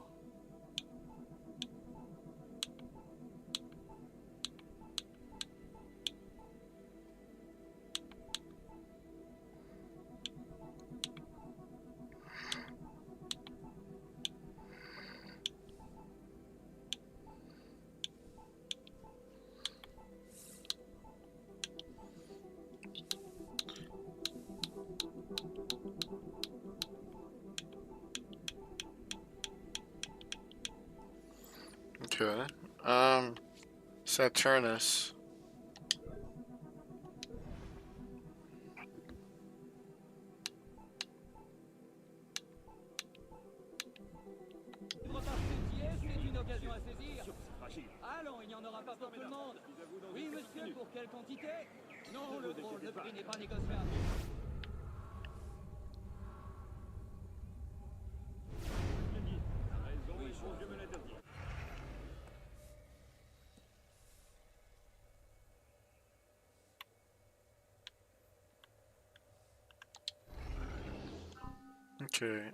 Okay. Saturnus. Votre pièce est une occasion à saisir. Allons, il n'y en aura pas pour tout le monde. Oui, monsieur, pour quelle quantité? Non, le drôle, le prix n'est pas négociable. Oui, je me l'interdis. Okay,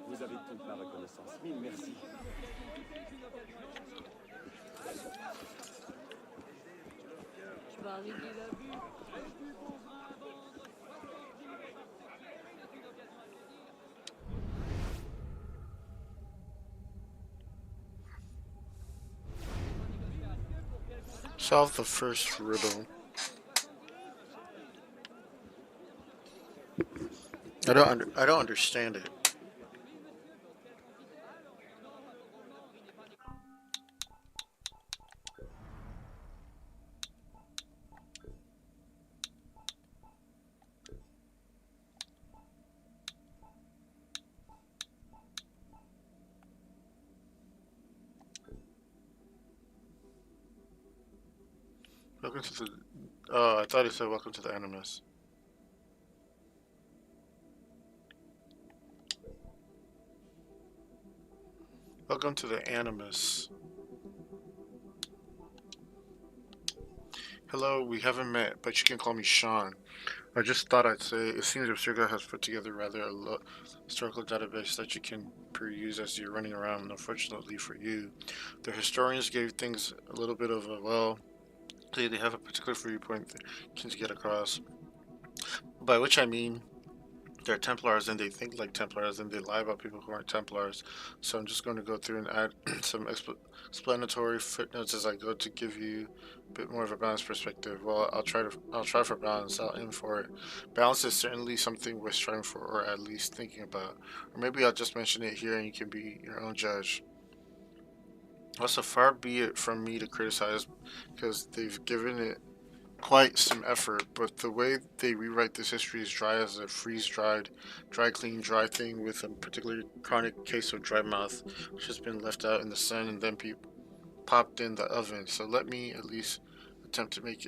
Vous avez toute ma reconnaissance. Mille merci. Je parie qu'il a bu. solve the first riddle. I don't understand it. Welcome to the. Oh, I thought it said welcome to the Animus. Welcome to the Animus. Hello, we haven't met, but you can call me Sean. I just thought I'd say, it seems Obscura has put together rather a historical database that you can peruse as you're running around, and unfortunately for you, the historians gave things a little bit of a, well, they have a particular viewpoint they can get across. By which I mean, they're Templars and they think like Templars and they lie about people who aren't Templars. So I'm just going to go through and add some explanatory footnotes as I go to give you a bit more of a balanced perspective. Well, I'll try for balance. I'll aim for it. Balance is certainly something worth striving for, or at least thinking about. Or maybe I'll just mention it here and you can be your own judge. Also, far be it from me to criticize, because they've given it quite some effort, but the way they rewrite this history is dry as a freeze-dried, dry-clean, dry thing with a particularly chronic case of dry mouth, which has been left out in the sun and then popped in the oven. So let me at least attempt to make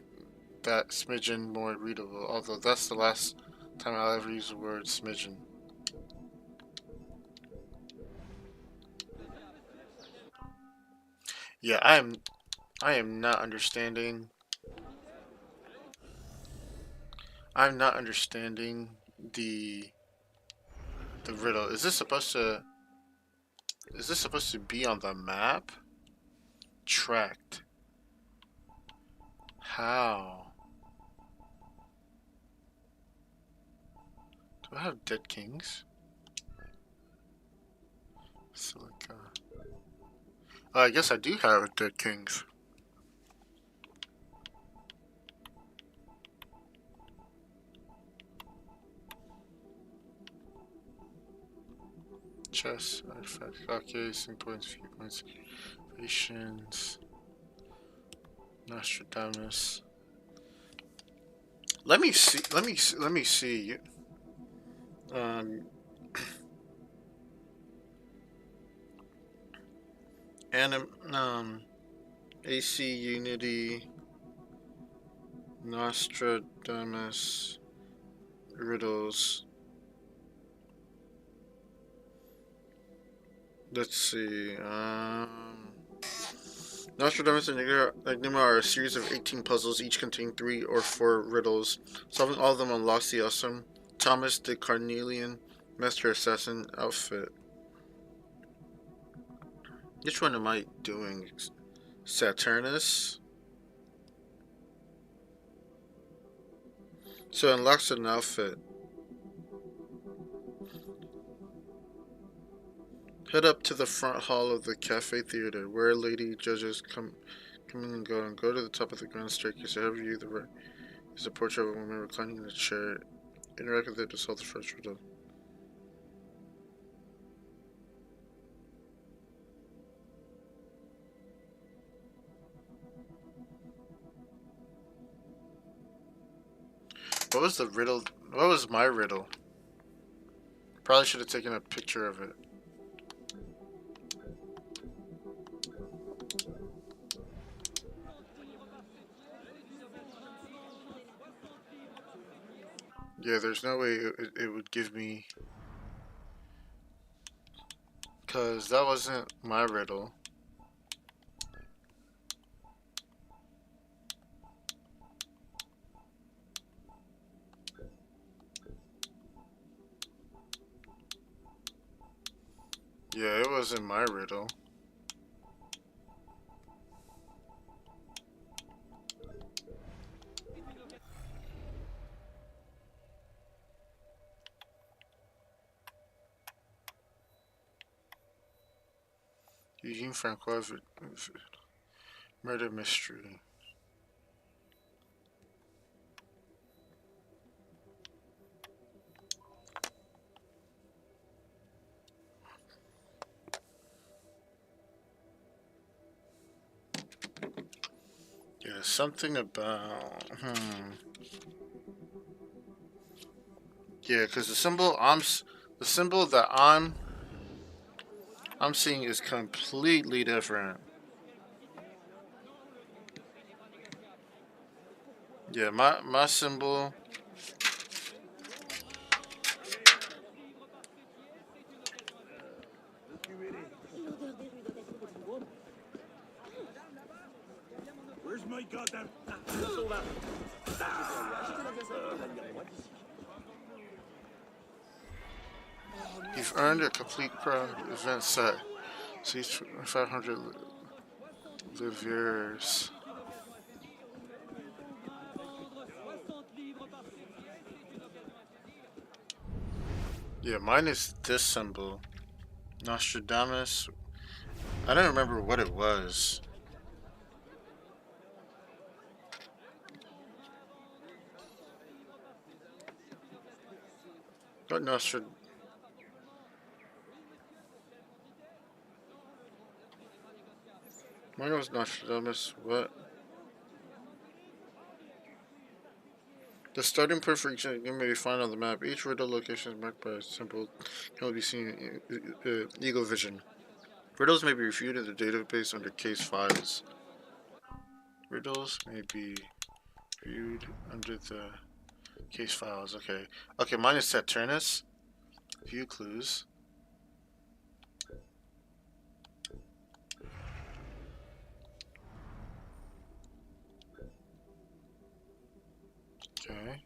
that smidgen more readable, although that's the last time I'll ever use the word smidgen. Yeah, I am not understanding. I'm not understanding the riddle. Is this supposed to be on the map? Tracked. How? Do I have dead kings? Silica. I guess I do have dead kings. chess, artifact, okay, sync points, view points, patience, Nostradamus. Let me see. Let me see. AC Unity, Nostradamus, riddles. Let's see. Nostradamus and Enigma are a series of 18 puzzles, each containing 3 or 4 riddles. Solving all of them unlocks the awesome Thomas the Carnelian Master Assassin outfit. Which one am I doing? Saturnus? So it unlocks an outfit. Head up to the front hall of the Cafe Theater, where lady judges come in and go to the top of the grand staircase. Ahead of you, the right is a portrait of a woman reclining in a chair. Interact with it to solve the first riddle. What was the riddle? What was my riddle? Probably should have taken a picture of it. Yeah, there's no way it would give me, because that wasn't my riddle. Yeah, it wasn't my riddle. Eugene Francois murder mystery. Yeah, something about Yeah, because the symbol that I'm seeing is completely different. Yeah, my symbol. Where's my goddamn... You've earned a complete crowd event set. See 500 liviers. Yeah, mine is this symbol. Nostradamus. I don't remember what it was. What Nostradamus? Mine was Nostradamus. What? The starting point for each game may be found on the map. Each riddle location is marked by a symbol can only be seen in Eagle Vision. Riddles may be reviewed in the database under case files. Riddles may be viewed under the case files. Okay. Okay, mine is Saturnus. View clues. Okay.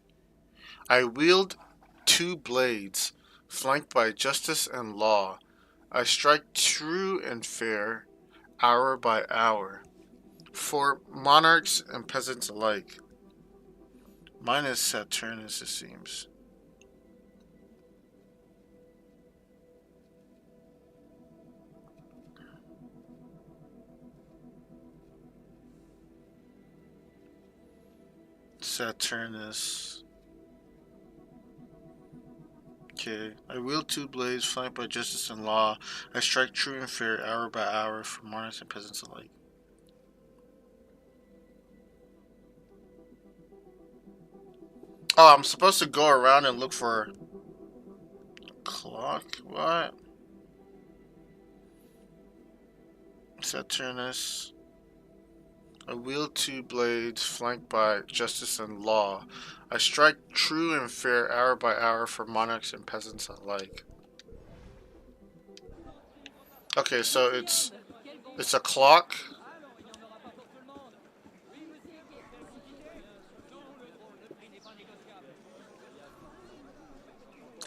I wield 2 blades, flanked by justice and law. I strike true and fair, hour by hour, for monarchs and peasants alike. Mine is Saturnus, it seems. Saturnus. Okay. I wield two blades, flanked by justice and law. I strike true and fair, hour by hour, for monarchs and peasants alike. Oh, I'm supposed to go around and look for a clock? What? Saturnus. I wield two blades, flanked by justice and law. I strike true and fair, hour by hour, for monarchs and peasants alike. Okay, so it's a clock.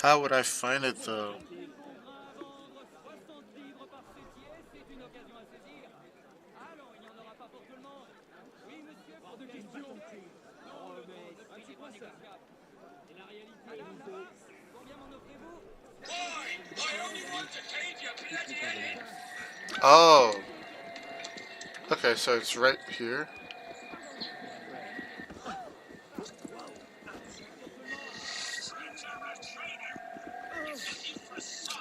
How would I find it though? Oh. Okay, so it's right here.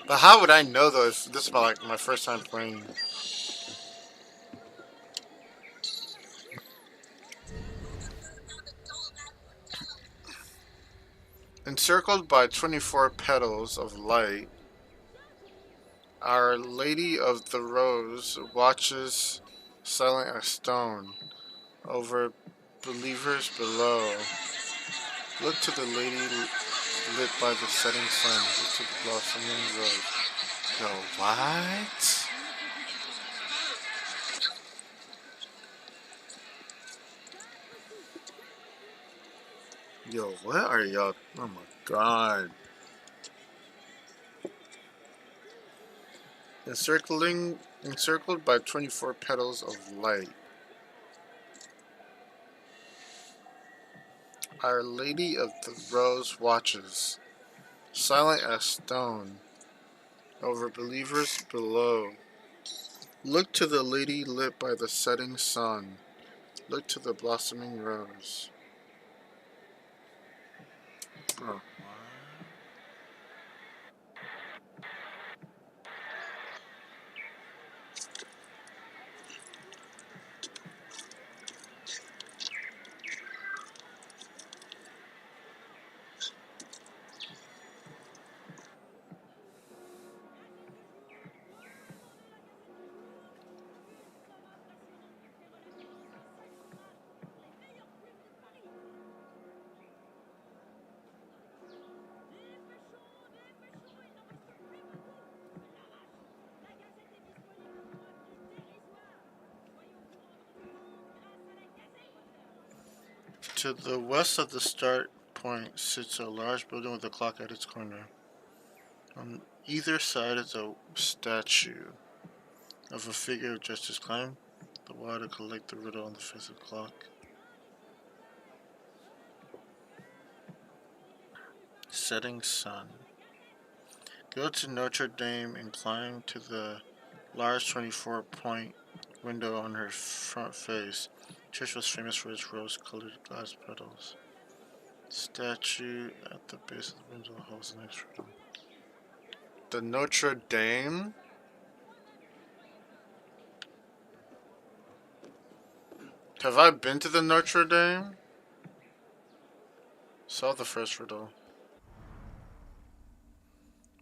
But how would I know though if this is like my first time playing? Encircled by 24 petals of light, Our Lady of the Rose watches silent as stone over believers below. Look to the lady lit by the setting sun. Look to the blossoming rose. Yo, what? Yo, what are y'all? Oh my god. Encircled by 24 petals of light. Our Lady of the Rose watches, silent as stone, over believers below. Look to the lady lit by the setting sun. Look to the blossoming rose. Bro. To the west of the start point sits a large building with a clock at its corner. On either side is a statue of a figure dressed as climb the wall to collect the riddle on the face of the clock. Setting sun. Go to Notre Dame and climb to the large 24-point window on her front face. The church was famous for its rose-colored glass petals. Statue at the base of the window holds an extra riddle. The Notre Dame? Have I been to the Notre Dame? Saw the first riddle.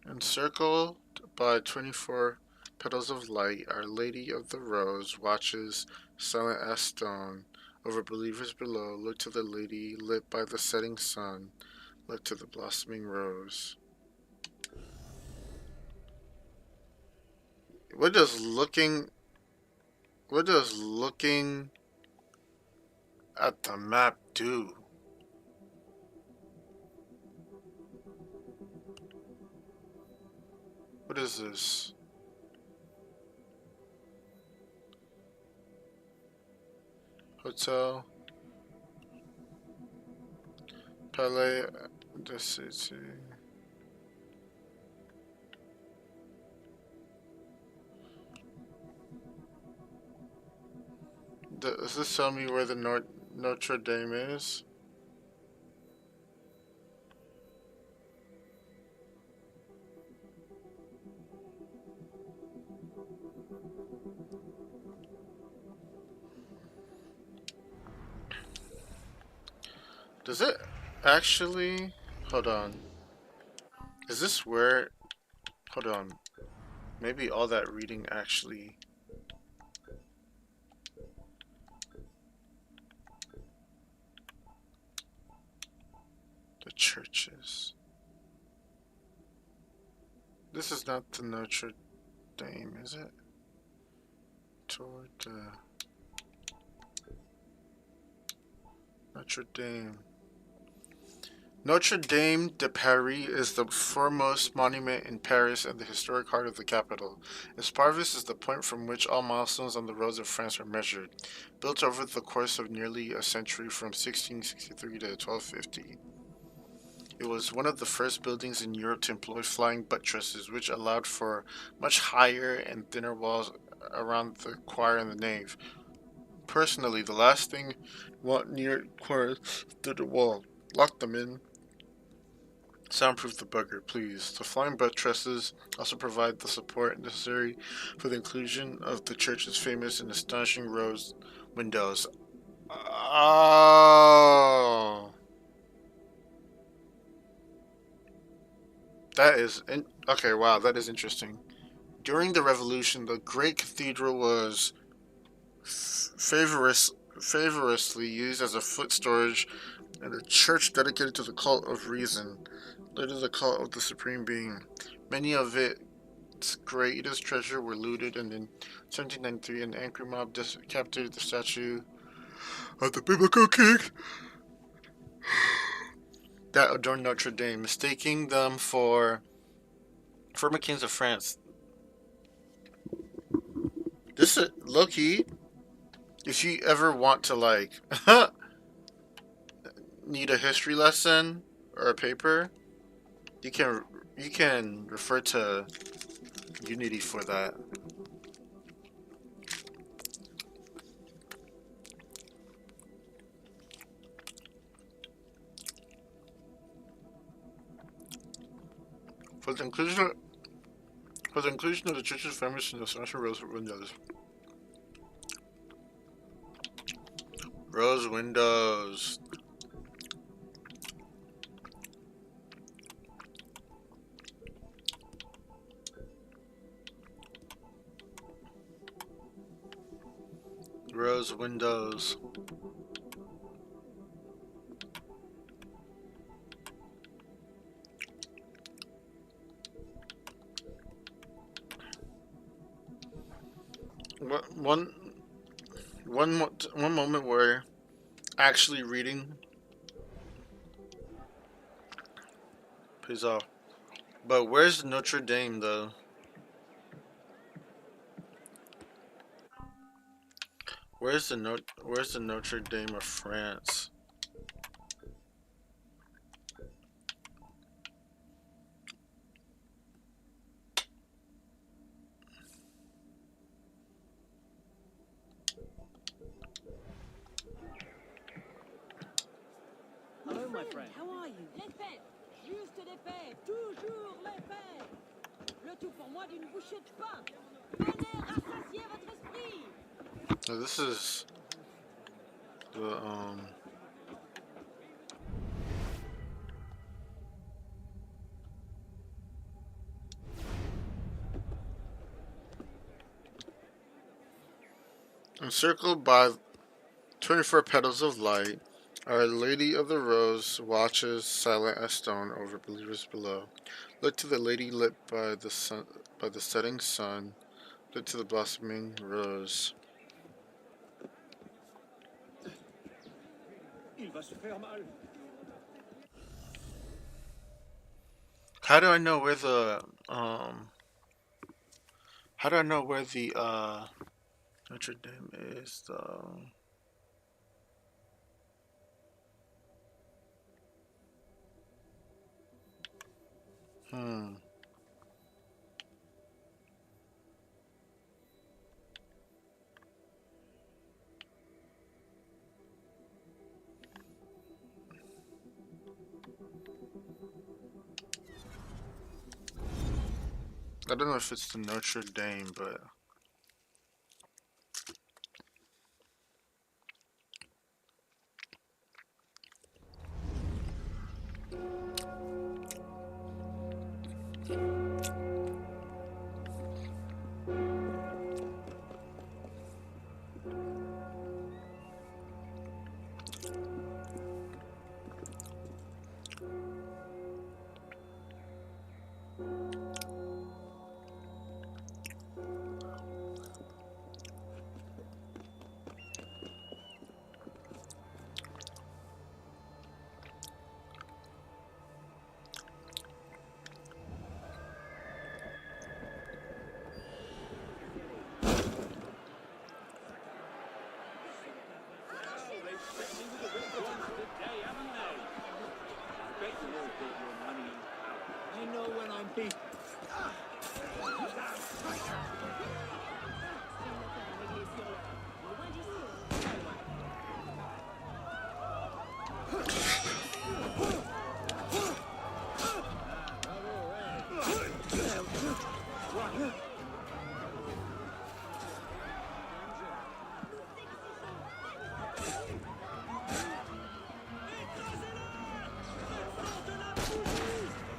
Encircled by 24 petals of light, Our Lady of the Rose watches silent as stone over believers below. Look to the lady lit by the setting sun. Look to the blossoming rose. What does looking at the map do? What is this? Hotel. Palais de City. Does this tell me where the Notre Dame is? Does it actually? Hold on. Is this where? Hold on. Maybe all that reading actually. The churches. This is not the Notre Dame, is it? Toward the Notre Dame. Notre Dame de Paris is the foremost monument in Paris and the historic heart of the capital. Its parvis is the point from which all milestones on the roads of France are measured. Built over the course of nearly a century from 1663 to 1250. It was one of the first buildings in Europe to employ flying buttresses, which allowed for much higher and thinner walls around the choir and the nave. Personally, the last thing you want near choirs to the wall. Lock them in. Soundproof the bugger, please. The flying buttresses also provide the support necessary for the inclusion of the church's famous and astonishing rose windows. Oh. That is okay. Wow, that is interesting. During the Revolution, the great cathedral was favorously used as a foot storage and a church dedicated to the cult of reason, later the cult of the supreme being. Many of its greatest treasure were looted, and in 1793, an angry mob decapitated the statue of the biblical king that adorned Notre Dame, mistaking them for former kings of France. This is low-key. If you ever want to like need a history lesson or a paper, you can refer to Unity for that. For the inclusion of the church's famous and astonishing rose windows. Rose windows. Rose windows. One moment where actually reading pays off. But where's Notre Dame though? Where's the Notre Dame of France? Hello, my friend. How are you? Les fêtes, juste des fêtes, toujours les fêtes. Le tout pour moi d'une bouchée de pain. Venez rassasier votre esprit. So this is the encircled by 24 petals of light, Our Lady of the Rose watches silent as stone over believers below. Look to the lady lit by the sun, by the setting sun. Look to the blossoming rose. Il va se faire mal. How do I know where the Notre Dame is though? I don't know if it's the Notre Dame, but I know when I'm beat.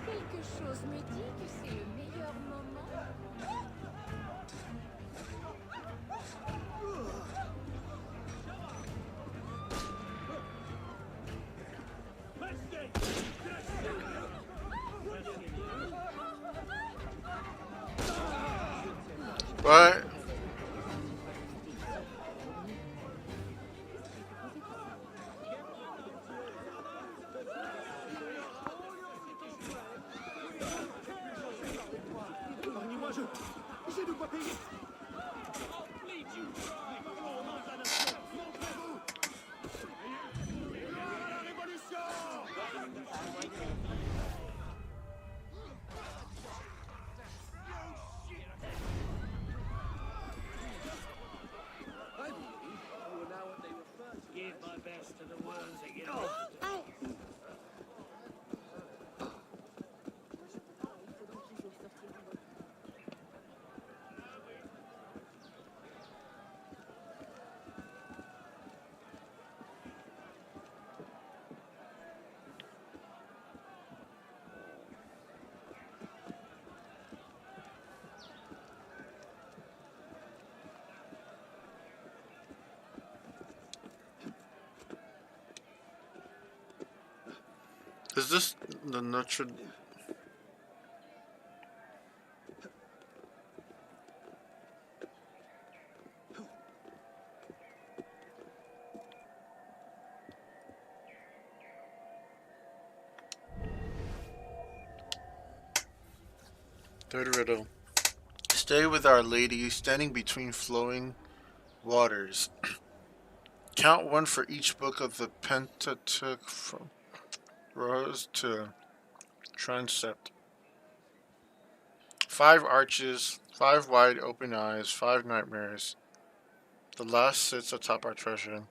Quelque chose me dit que c'est le meilleur moment. But Épargnez-moi, j'ai de quoi payer. La révolution! Give my best to the worms that get lost. is this the Notre? Third riddle. Stay with Our Lady, standing between flowing waters. Count one for each book of the Pentateuch from Rose to Transept. 5 arches, 5 wide open eyes, 5 nightmares. The last sits atop our treasure,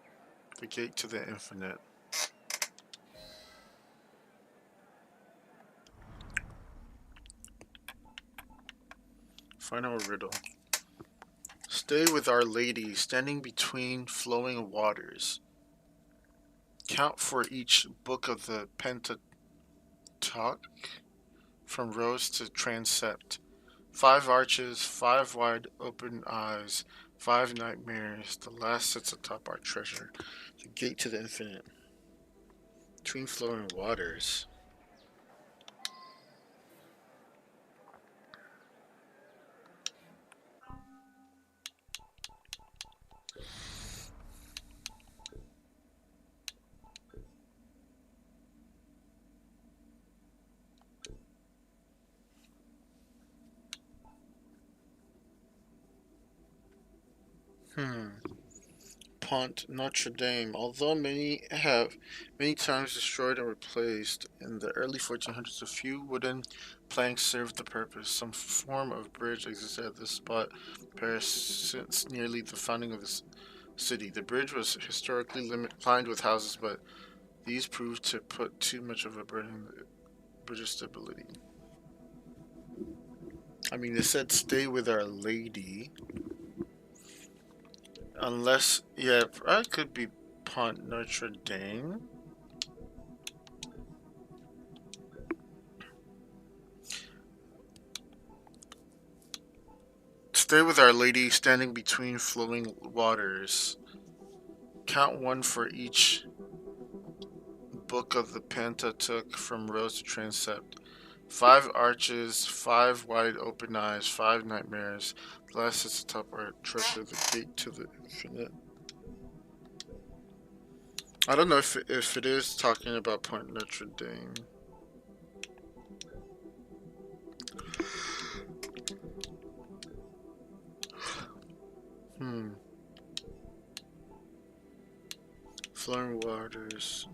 the gate to the infinite. Final riddle. Stay with Our Lady, standing between flowing waters. Count for each book of the Pentateuch, from Rose to Transept. 5 arches, 5 wide open eyes, 5 nightmares. The last sits atop our treasure, the gate to the infinite. Between flowing waters. Pont Notre Dame. Although many times destroyed and replaced in the early 1400s, a few wooden planks served the purpose. Some form of bridge existed at this spot, Paris, since nearly the founding of the city. The bridge was historically lined with houses, but these proved to put too much of a burden on the bridge's stability. I mean, they said stay with Our Lady. Unless, yeah, it could be Pont Notre Dame. Stay with Our Lady, standing between flowing waters. Count one for each book of the Pentateuch, from rose to transept. 5 arches, 5 wide open eyes, 5 nightmares. The last is the top are treasure, the gate to the infinite. I don't know if it is talking about Point Notre Dame. Flowing waters.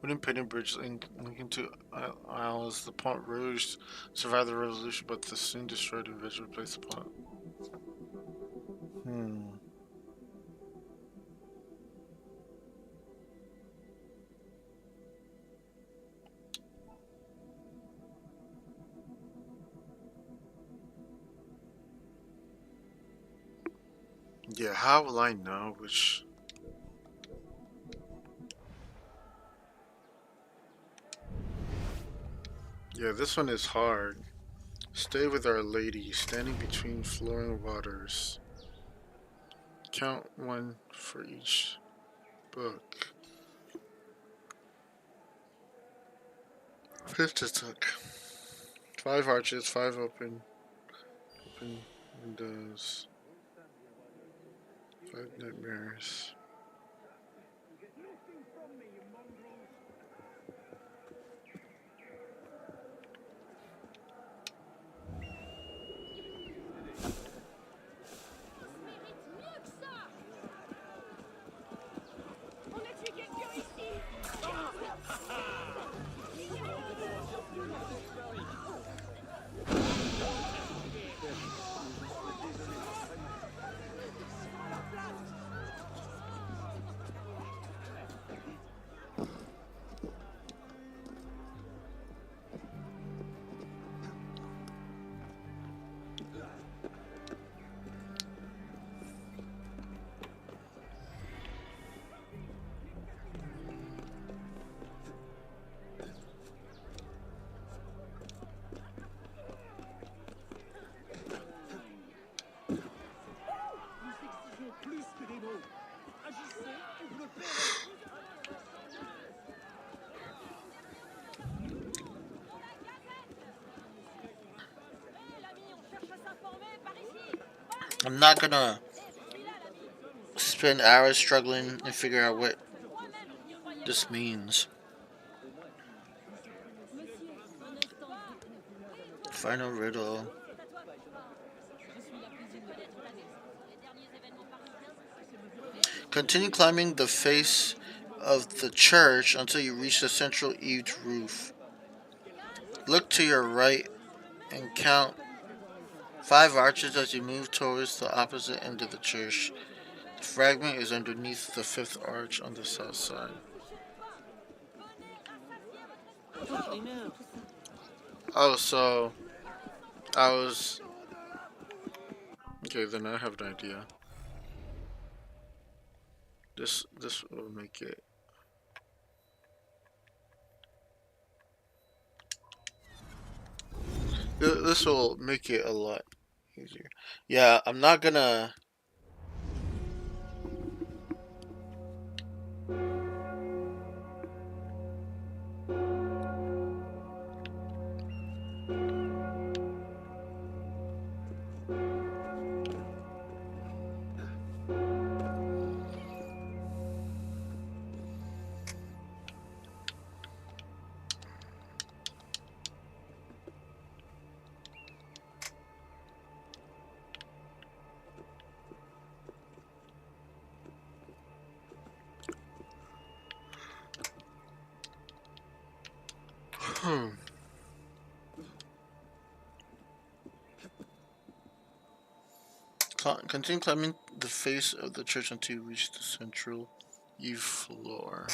Wooden painted bridge linking to isles. The Pont Rouge survived the revolution, but the soon destroyed and eventually replaced the pont. Yeah, how will I know which? Yeah, this one is hard. Stay with Our Lady, standing between flowing waters. Count one for each book. Pentateuch. 5 arches, 5 open windows. 5 nightmares. I'm not gonna spend hours struggling and figure out what this means. Final riddle. Continue climbing the face of the church until you reach the central eaved roof. Look to your right and count 5 arches as you move towards the opposite end of the church. The fragment is underneath the 5th arch on the south side. Oh, so I was... Okay, then I have an idea. This will make it... This will make it a lot easier. Yeah, I'm not gonna... Continue climbing the face of the church until you reach the central eave floor.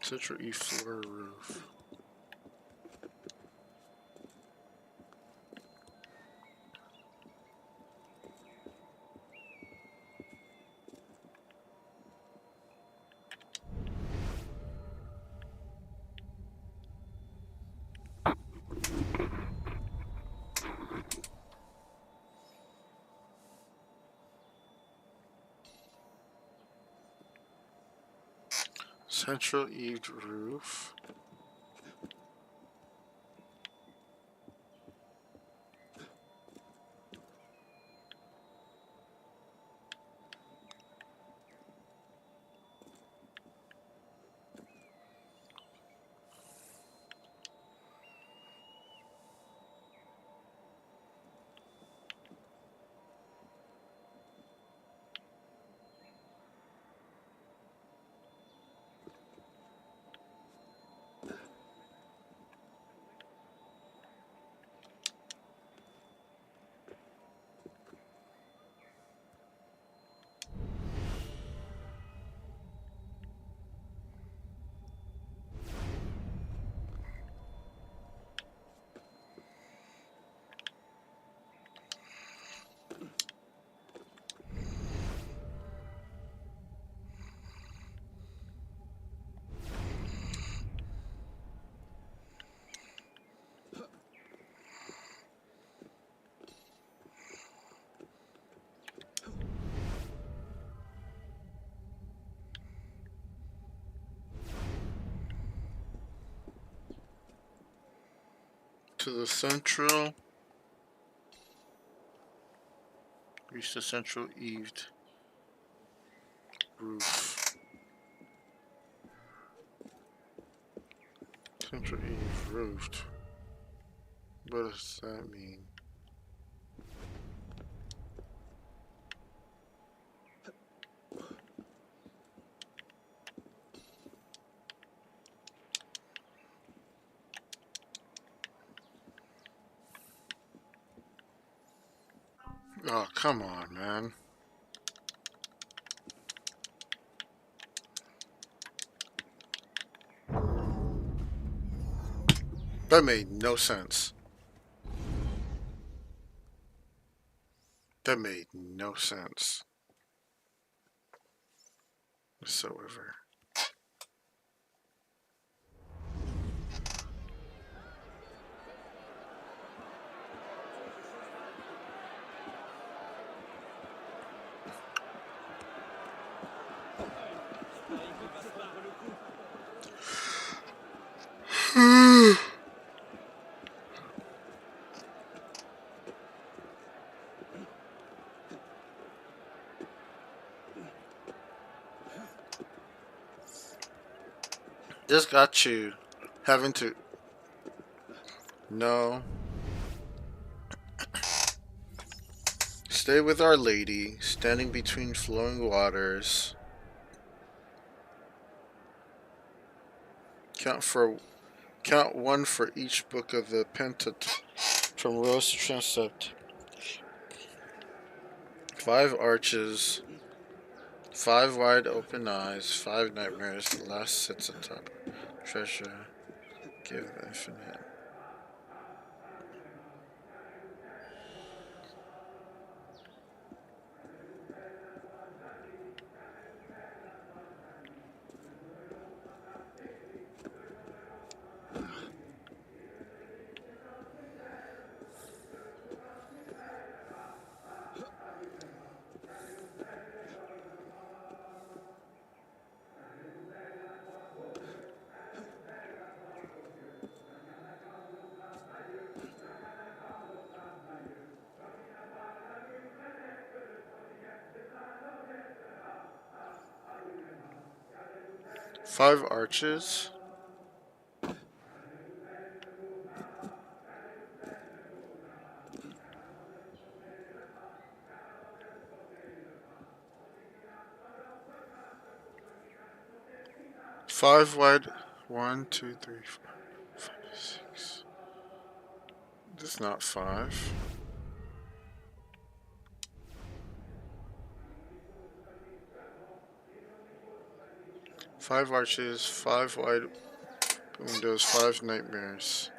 Central E floor roof. Central eaved roof. To the central. Reach the central eaved roof. Central eaved roofed. What does that mean? Oh, come on, man. That made no sense. That made no sense whatsoever. This got you having to no. Stay with Our Lady, standing between flowing waters. Count one for each book of the Pentateuch, from rose to transept. 5 arches, 5 wide open eyes, 5 nightmares. The last sits atop. Treasure, give infinite. Five arches. Five wide. 1, 2, 3, 4, 5, 6. That's not 5. 5 arches, 5 wide windows, 5 nightmares.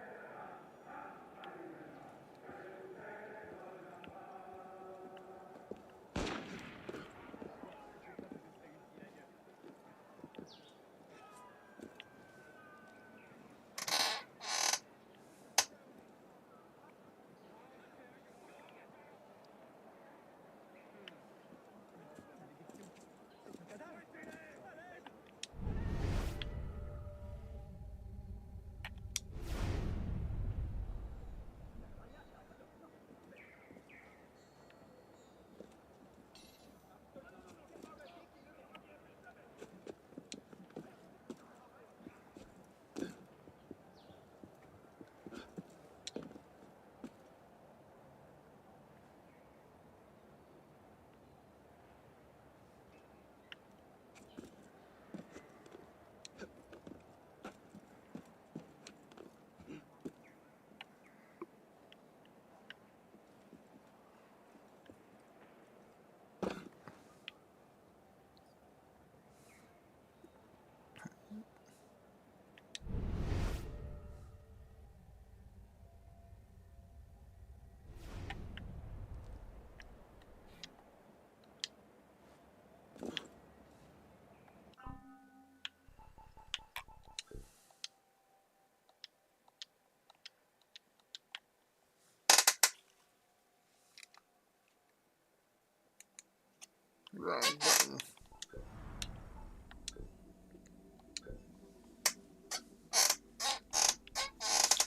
Wrong button.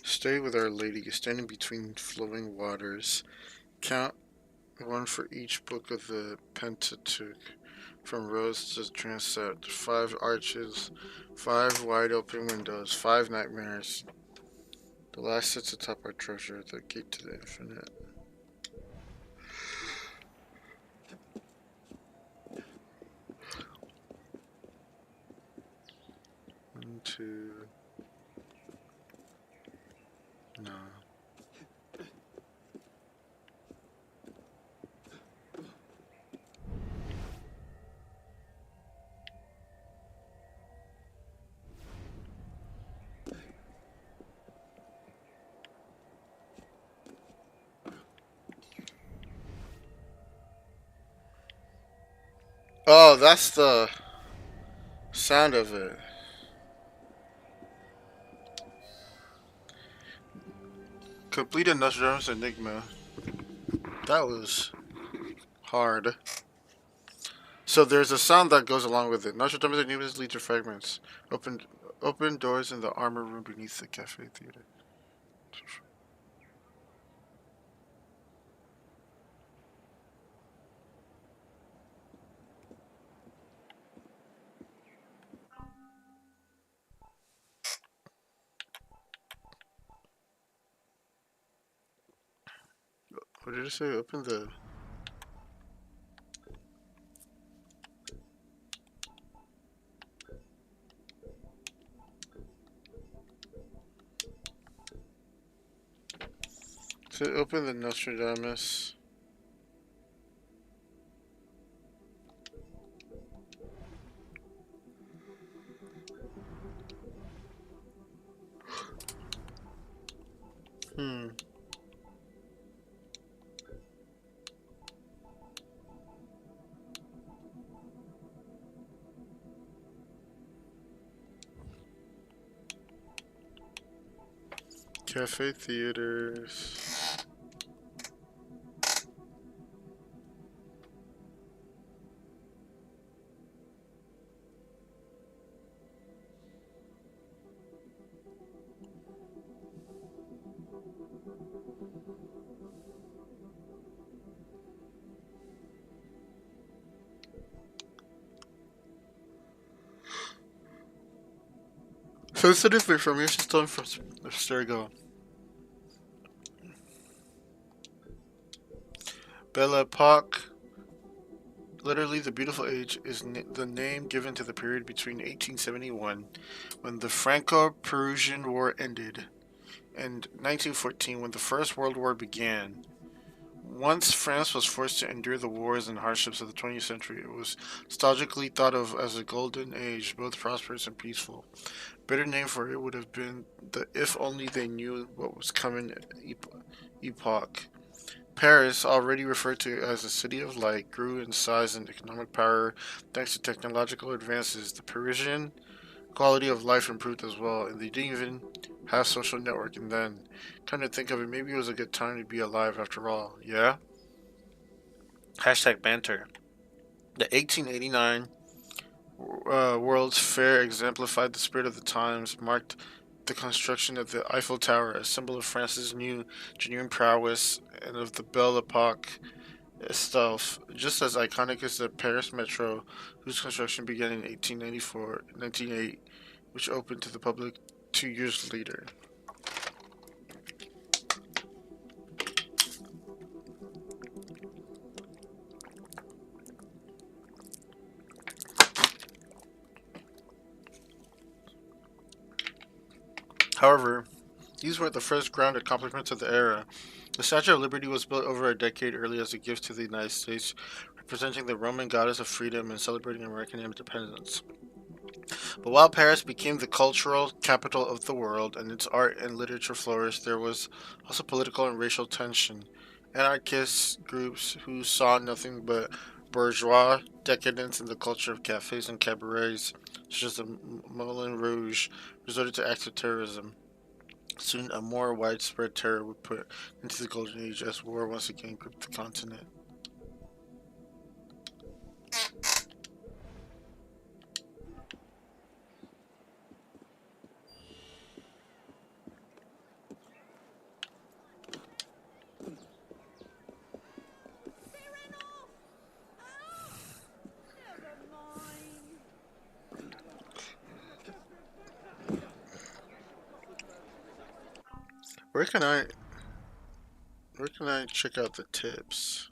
Stay with Our Lady, standing between flowing waters. Count 1 for each book of the Pentateuch, from rose to transept. 5 arches, 5 wide open windows, 5 nightmares. The last sits atop our treasure, the gate to the infinite. One, two. No. Oh, that's the sound of it. Complete a Nostradamus Enigma. That was hard. So there's a sound that goes along with it. Nostradamus Enigma leads to fragments. Open doors in the armor room beneath the cafe theater. What did it say? Open the... So open the Nostradamus. Cafe theaters. Sensitive information stolen from Stergo. Belle Époque, literally the beautiful age, is the name given to the period between 1871, when the Franco-Prussian War ended, and 1914, when the First World War began. Once France was forced to endure the wars and hardships of the 20th century, it was nostalgically thought of as a golden age, both prosperous and peaceful. Better name for it would have been the "if only they knew what was coming" epoch. Paris, already referred to as the City of Light, grew in size and economic power thanks to technological advances. The Parisian quality of life improved as well, and they didn't even have social networking then. Come to think of it, maybe it was a good time to be alive after all. Yeah? Hashtag banter. The 1889 World's Fair exemplified the spirit of the times, marked the construction of the Eiffel Tower, a symbol of France's new engineering prowess, and of the Belle Époque itself, just as iconic as the Paris Metro, whose construction began in 1894, 1908, which opened to the public 2 years later. However, these weren't the first ground accomplishments of the era. The Statue of Liberty was built over a decade early as a gift to the United States, representing the Roman goddess of freedom and celebrating American independence. But while Paris became the cultural capital of the world and its art and literature flourished, there was also political and racial tension. Anarchist groups who saw nothing but bourgeois decadence in the culture of cafes and cabarets, such as the Moulin Rouge, resorted to acts of terrorism. Soon, a more widespread terror would put into the Golden Age as war once again gripped the continent. Where can I check out the tips?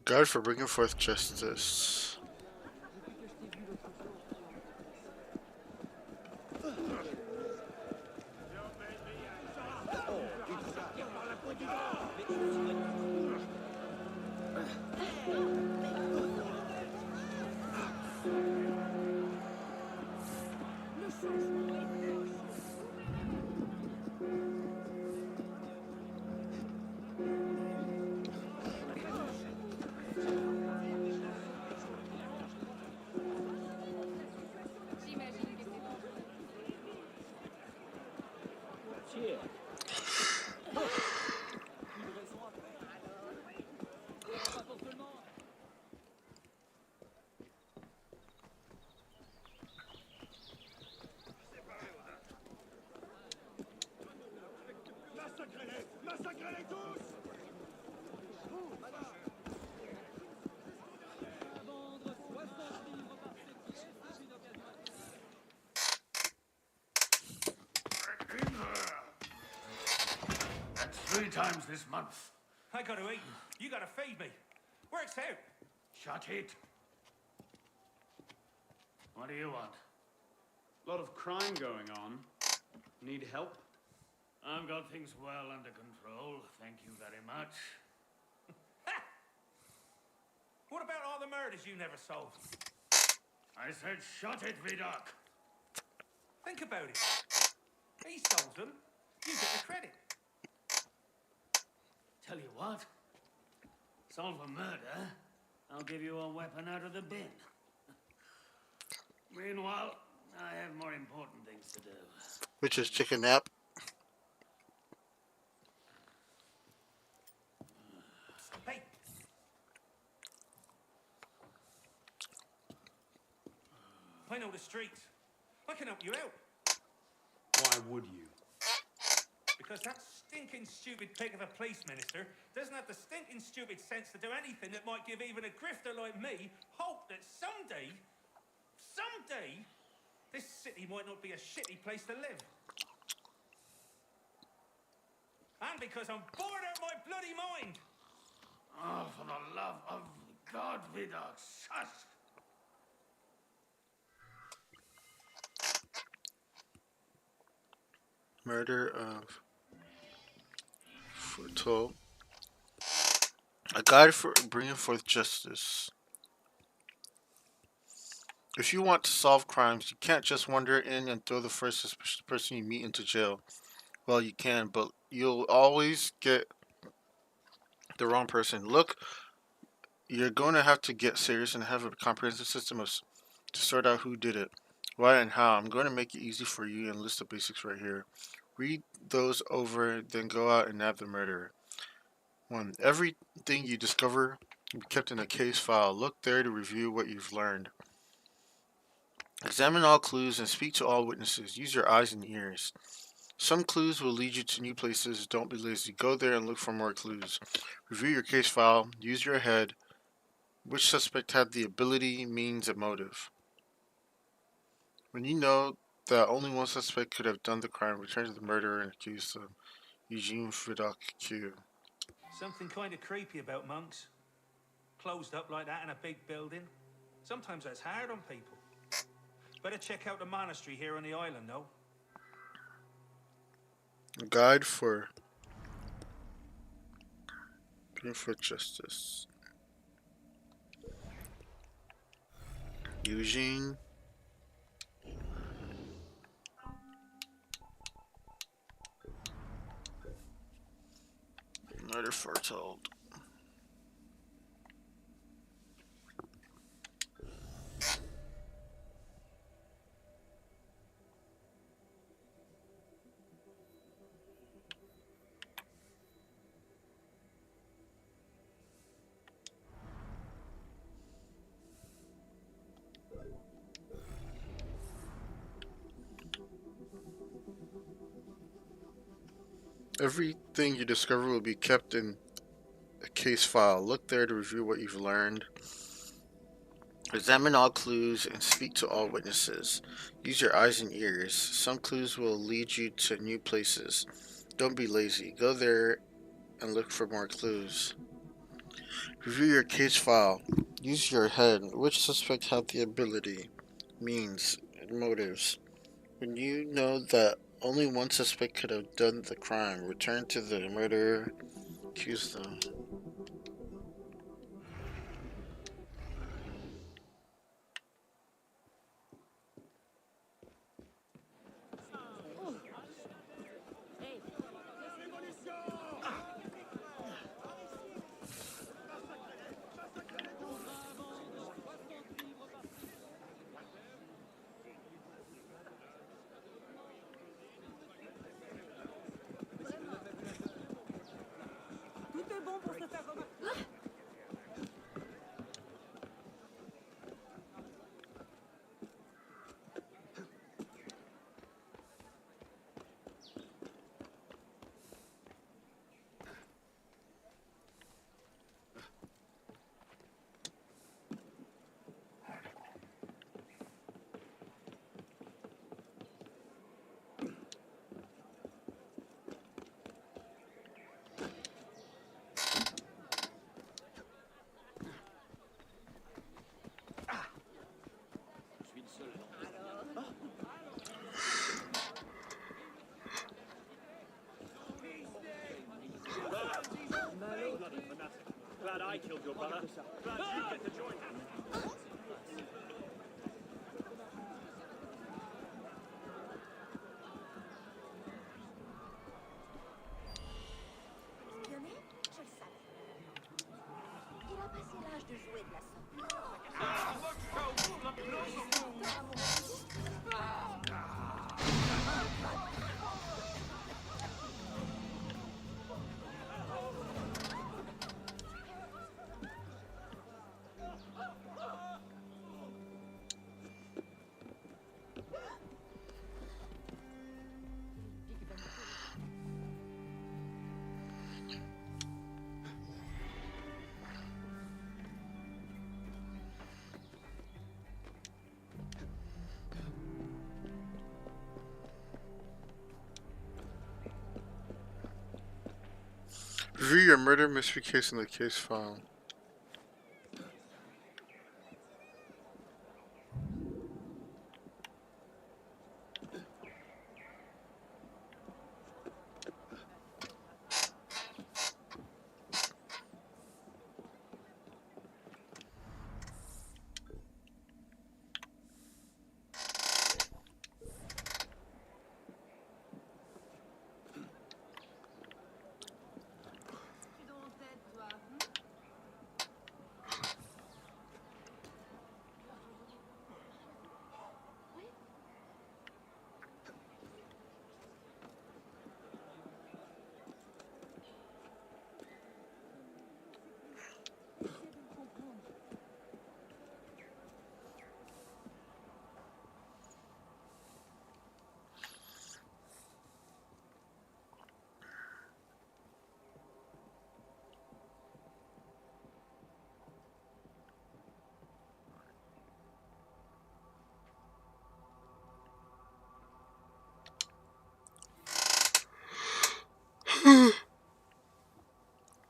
Guide for bringing forth justice. That's 3 times this month. I gotta eat. You gotta feed me. Works out. Shut it. What do you want? A lot of crime going on. Need help? I've got things well under control. Thank you very much. What about all the murders you never solved? I said shut it, Vidocq. Think about it. He solves them. You get the credit. Tell you what. Solve a murder, I'll give you a weapon out of the bin. Meanwhile, I have more important things to do. Which is take a nap. Hey. I know the streets. I can help you out. Why would you? Because that's stinking stupid pig of a police minister doesn't have the stinking stupid sense to do anything that might give even a grifter like me hope that someday, this city might not be a shitty place to live. And because I'm bored out of my bloody mind. Oh, for the love of God, Vidal, shush! Murder of Foretold. A guide for bringing forth justice. If you want to solve crimes, you can't just wander in and throw the first suspicious person you meet into jail. Well, you can, but you'll always get the wrong person. Look, you're going to have to get serious and have a comprehensive system to sort out who did it, why, and how. I'm going to make it easy for you and list the basics right here. Read those over, then go out and nab the murderer. 1. Everything you discover will be kept in a case file. Look there to review what you've learned. Examine all clues and speak to all witnesses. Use your eyes and ears. Some clues will lead you to new places. Don't be lazy. Go there and look for more clues. Review your case file. Use your head. Which suspect had the ability, means, and motive? When you know that only one suspect could have done the crime, return to the murderer and accuse them. Eugene Fridoc Q. Something kind of creepy about monks. Closed up like that in a big building. Sometimes that's hard on people. Better check out the monastery here on the island, though. A guide for justice. Eugene. Murder foretold. Everything you discover will be kept in a case file. Look there to review what you've learned. Examine all clues and speak to all witnesses. Use your eyes and ears. Some clues will lead you to new places. Don't be lazy. Go there and look for more clues. Review your case file. Use your head. Which suspect had the ability, means, and motives? When you know that only one suspect could have done the crime, return to the murderer, accuse them. Glad I killed your brother. Glad you get to join him. Espionner? Je le savais. Il a passé l'âge de jouer de la sorte. Review your murder mystery case in the case file.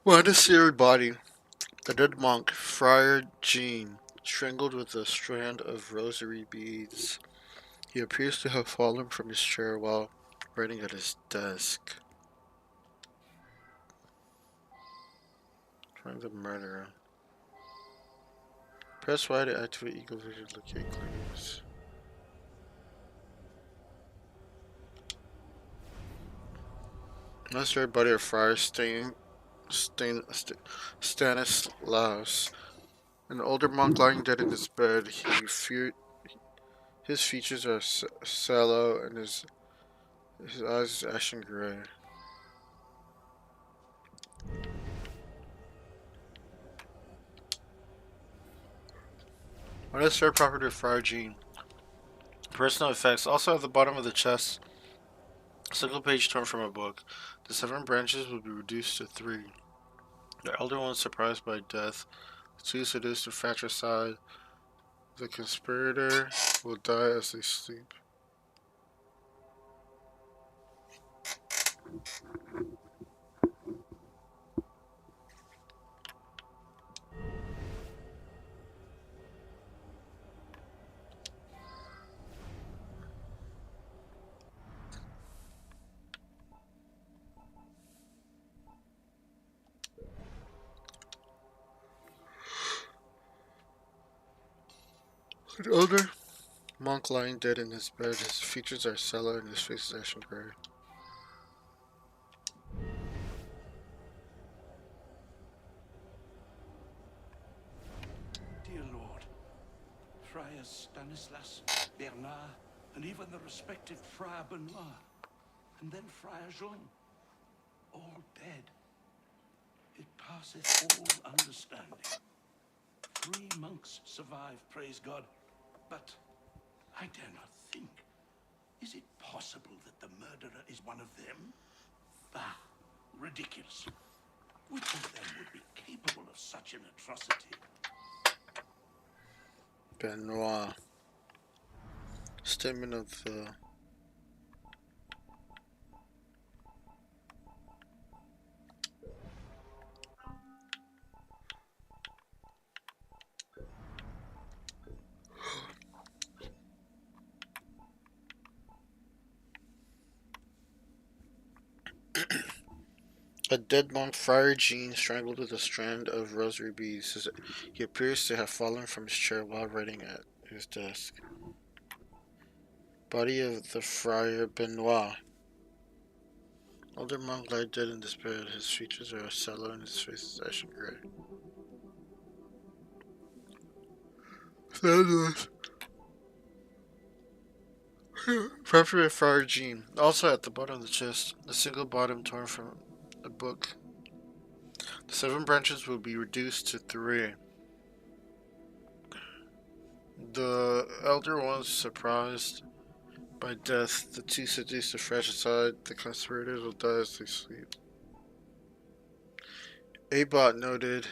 Undiscovered body. The dead monk, Friar Jean, strangled with a strand of rosary beads. He appears to have fallen from his chair while writing at his desk. Find the murderer. Press Y to activate Eagle Vision locate clues. Undiscovered body of Friar Stanislaus. An older monk lying dead in his bed. His features are sallow and his eyes are ashen gray. Undiscovered property of Friar Jean. Personal effects. Also at the bottom of the chest, a single page torn from a book. The 7 branches will be reduced to 3. The elder one surprised by death. The 2 seduced to fratricide. The conspirator will die as they sleep. An older monk lying dead in his bed. His features are sallow and his face is ashen gray. Dear Lord, Friar Stanislas, Bernard, and even the respected Friar Benoit, and then Friar Jean, all dead. It passeth all understanding. 3 monks survive, praise God, but I dare not think. Is it possible that the murderer is one of them? Ah, ridiculous. Which of them would be capable of such an atrocity? Benoit. Statement of the... A dead monk, Friar Jean, strangled with a strand of rosary beads. He appears to have fallen from his chair while writing at his desk. Body of the Friar Benoit. Older monk lied dead in his bed. His features are sallow and his face is ashen gray. Property of Friar Jean. Also at the bottom of the chest, a single bottom torn from a book. The 7 branches will be reduced to 3. The elder ones surprised by death. The 2 seduced to fratricide. The conspirators will die as they sleep. Abot noted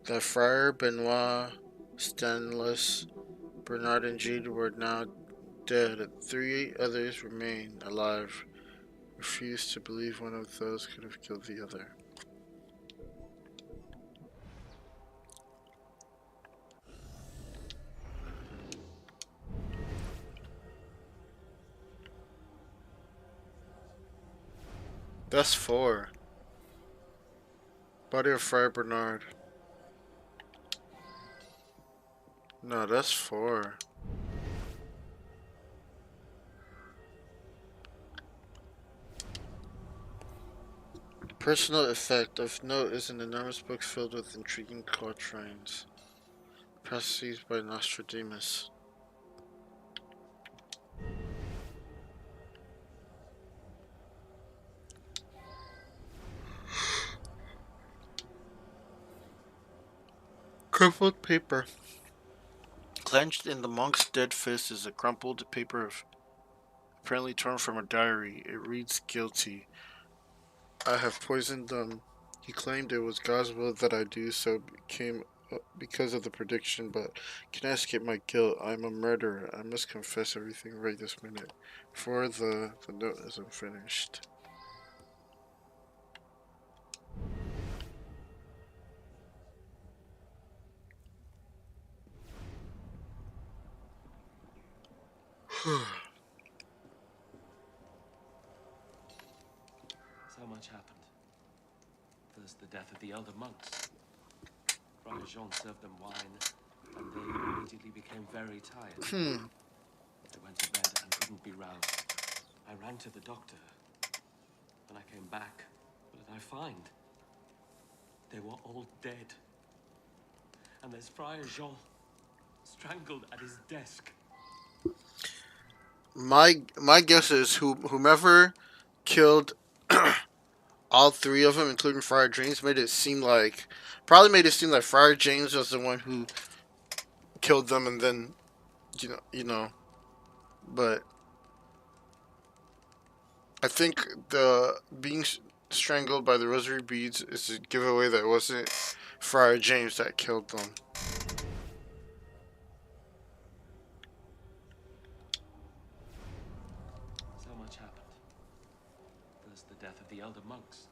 that Friar Benoit, Stanislas, Bernard, and Jean were now dead. 3 others remain alive. Refused to believe one of those could have killed the other. That's 4. Body of Friar Bernard. No, that's 4. Personal effect of note is an enormous book filled with intriguing quatrains. Prophecies by Nostradamus. Crumpled paper. Clenched in the monk's dead fist is a crumpled paper apparently torn from a diary. It reads guilty. I have poisoned them. He claimed it was God's will that I do so because of the prediction, but can I escape my guilt? I'm a murderer. I must confess everything right this minute, before the note isn't finished. So much happened. First, the death of the elder monks. Friar Jean served them wine, and they immediately became very tired. They went to bed and couldn't be roused. I ran to the doctor. When I came back, what did I find? They were all dead. And there's Friar Jean, strangled at his desk. My guess is whomever killed all 3 of them, including Friar James, probably made it seem like Friar James was the one who killed them, and then but I think the being strangled by the rosary beads is a giveaway that it wasn't Friar James that killed them. So much happened. First, the death of the elder monks.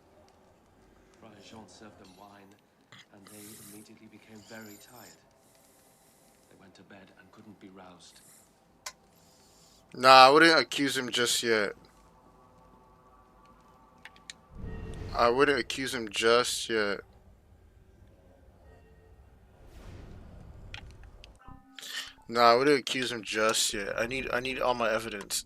Friar Jean served them wine, and they immediately became very tired. They went to bed and couldn't be roused. Nah, I wouldn't accuse him just yet. I wouldn't accuse him just yet. Nah, I wouldn't accuse him just yet. I need all my evidence.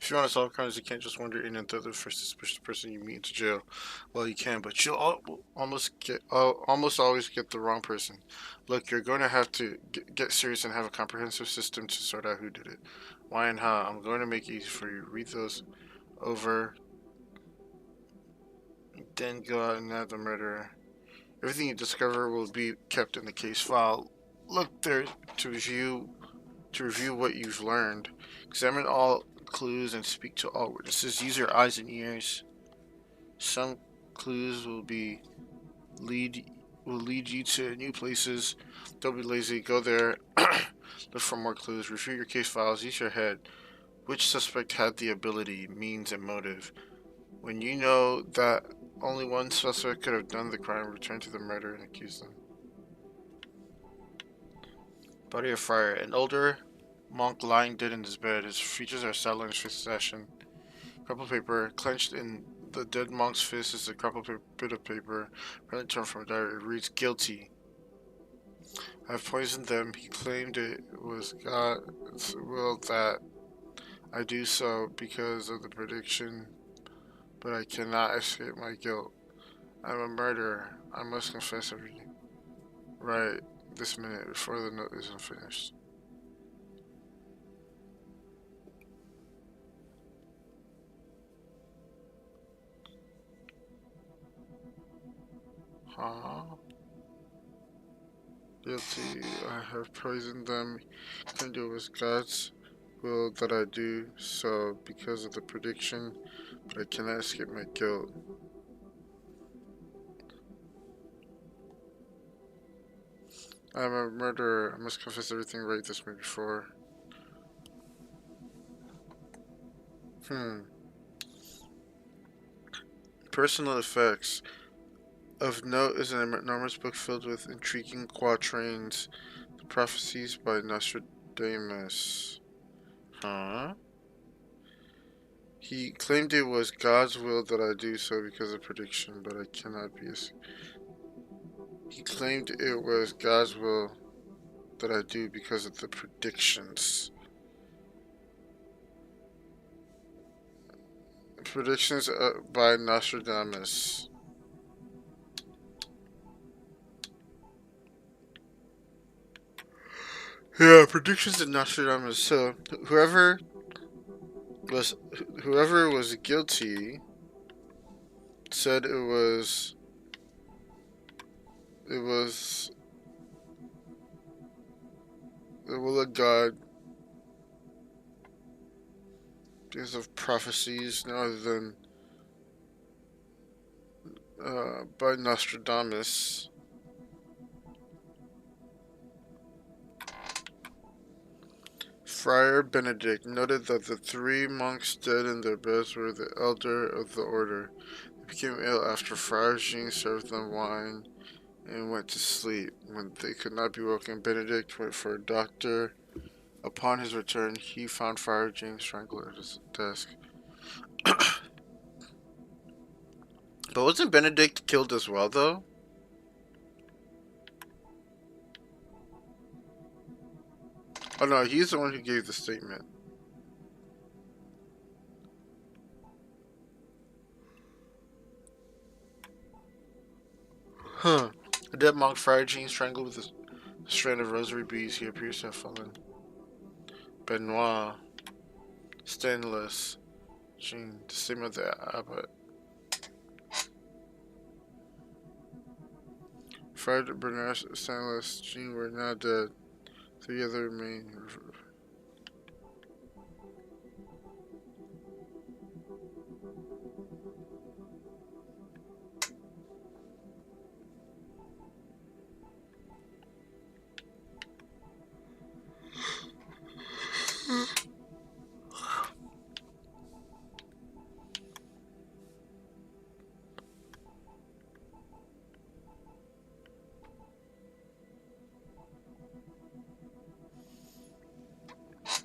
If you want to solve crimes, you can't just wander in and throw the first suspicious person you meet into jail. Well, you can, but you'll almost always get the wrong person. Look, you're going to have to get serious and have a comprehensive system to sort out who did it, why and how. I'm going to make it easy for you. Read those over, then go out and add the murderer. Everything you discover will be kept in the case file. Look there to review what you've learned. Examine all clues and speak to all witnesses. Use your eyes and ears. Some clues will lead you to new places. Don't be lazy. Go there. Look for more clues. Review your case files. Use your head. Which suspect had the ability, means, and motive? When you know that only one suspect could have done the crime, return to the murder and accuse them. Body of Friar. An older monk lying dead in his bed. His features are sallow and his face is ashen. Crumpled paper. Clenched in the dead monk's fist is a crumpled bit of paper, apparently torn from a diary. It reads guilty. I have poisoned them. He claimed it was God's will that I do so because of the prediction, but I cannot escape my guilt. I'm a murderer. I must confess everything right this minute before the note isn't finished. Guilty. I have poisoned them. Claimed it was God's will that I do so because of the prediction, but I cannot escape my guilt. I'm a murderer. I must confess everything right this minute before. Personal effects. Of note is an enormous book filled with intriguing quatrains, the prophecies by Nostradamus. Huh? He claimed it was God's will that I do so because of prediction, but I cannot be. He claimed it was God's will that I do because of the predictions. Predictions by Nostradamus. Yeah, predictions of Nostradamus. So whoever was guilty said it was the will of God because of prophecies, no other than by Nostradamus. Friar Benedict noted that the 3 monks dead in their beds were the elder of the order. They became ill after Friar Jean served them wine and went to sleep. When they could not be woken, Benedict went for a doctor. Upon his return, he found Friar Jean strangled at his desk. But wasn't Benedict killed as well, though? Oh no, he's the one who gave the statement. Huh. A dead monk, Friar Jean, strangled with a strand of rosary beads. He appears to have fallen. Benoit. Stainless. Jean. The same of the abbot. Friar Bernard, Stainless, Jean were now dead. 3 other remain.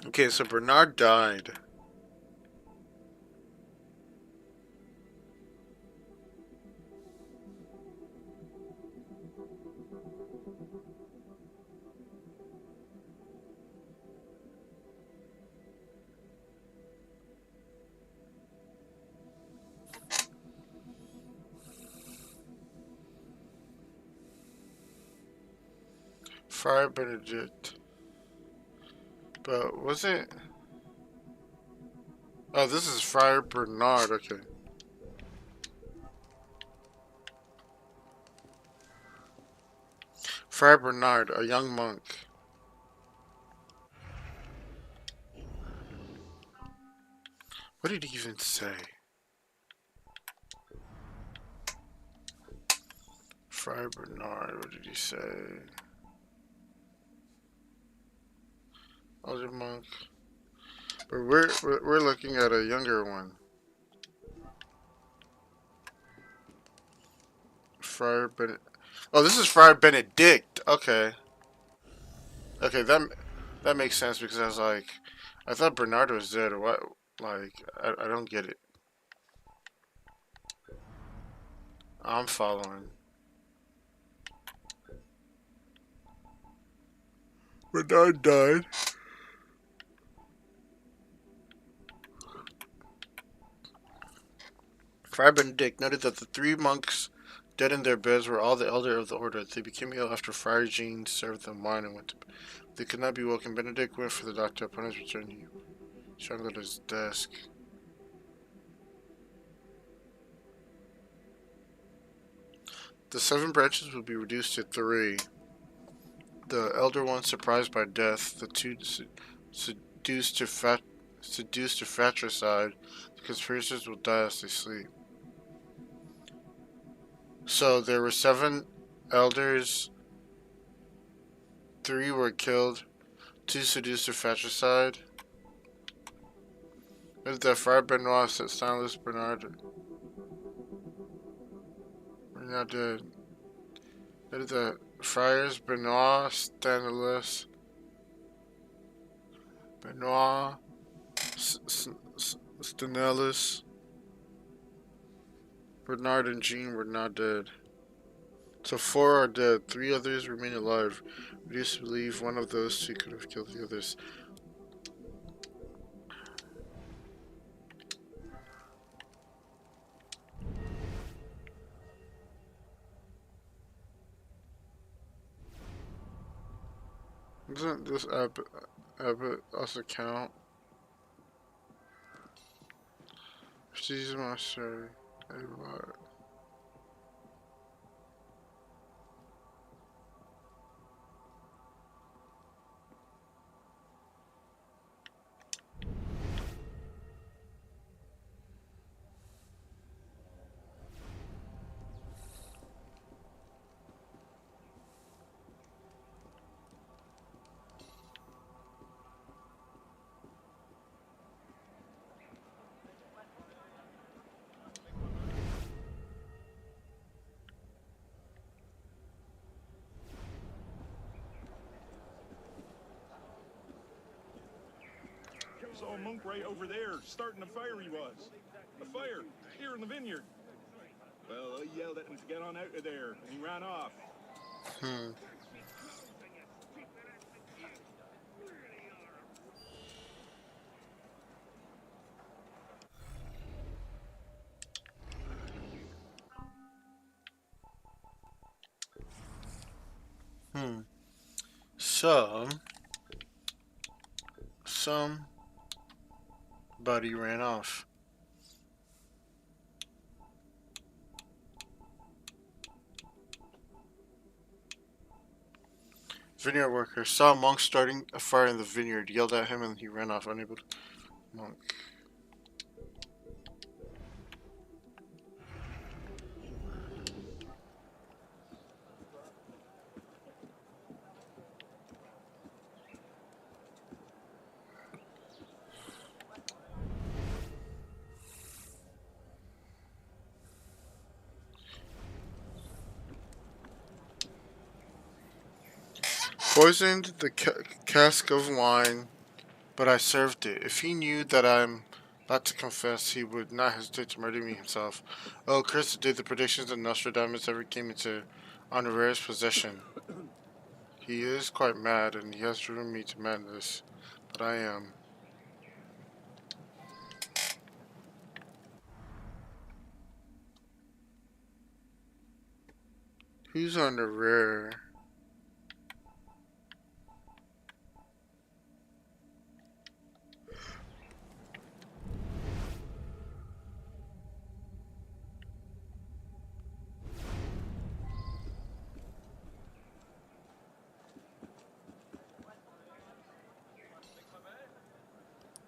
Okay, so Bernard died. Friar Benedict. But was it? Oh, this is Friar Bernard, okay. Friar Bernard, a young monk. What did he even say? Friar Bernard, what did he say? Older monk. But we're looking at a younger one. Friar Benedict. Oh, this is Friar Benedict. Okay. Okay, that makes sense because I was like, I thought Bernard was dead or what? Like, I don't get it. I'm following. Bernard died. Friar Benedict noted that the 3 monks dead in their beds were all the elder of the order. They became ill after Friar Jean served them wine and went to bed. They could not be woken. Benedict went for the doctor. Upon his return, he strangled at his desk. The 7 branches would be reduced to 3. The elder one surprised by death, the 2 seduced to fratricide. The conspirators will die as they sleep. So there were 7 elders, 3 were killed, 2 seduced to fratricide. Is that Friar Benoit, Stainless Bernard? We're not dead. That is the friars Benoit, Stanislas, Benoit, Stanislas, Bernard, and Jean were not dead. So 4 are dead. 3 others remain alive. We used to believe one of those 2 could have killed the others. Doesn't this Abbott also count? Prestige Master. What? Saw a monk right over there, starting a fire he was. A fire, here in the vineyard. Well, I yelled at him to get on out of there, and he ran off. So, somebody ran off. Vineyard worker saw a monk starting a fire in the vineyard, yelled at him, and he ran off, unable to. Monk. Poisoned the cask of wine, but I served it. If he knew that I'm about to confess, he would not hesitate to murder me himself. Oh, curse the day the predictions of Nostradamus ever came into Honorary's possession. He is quite mad, and he has driven me to madness, but I am. Who's on the rare?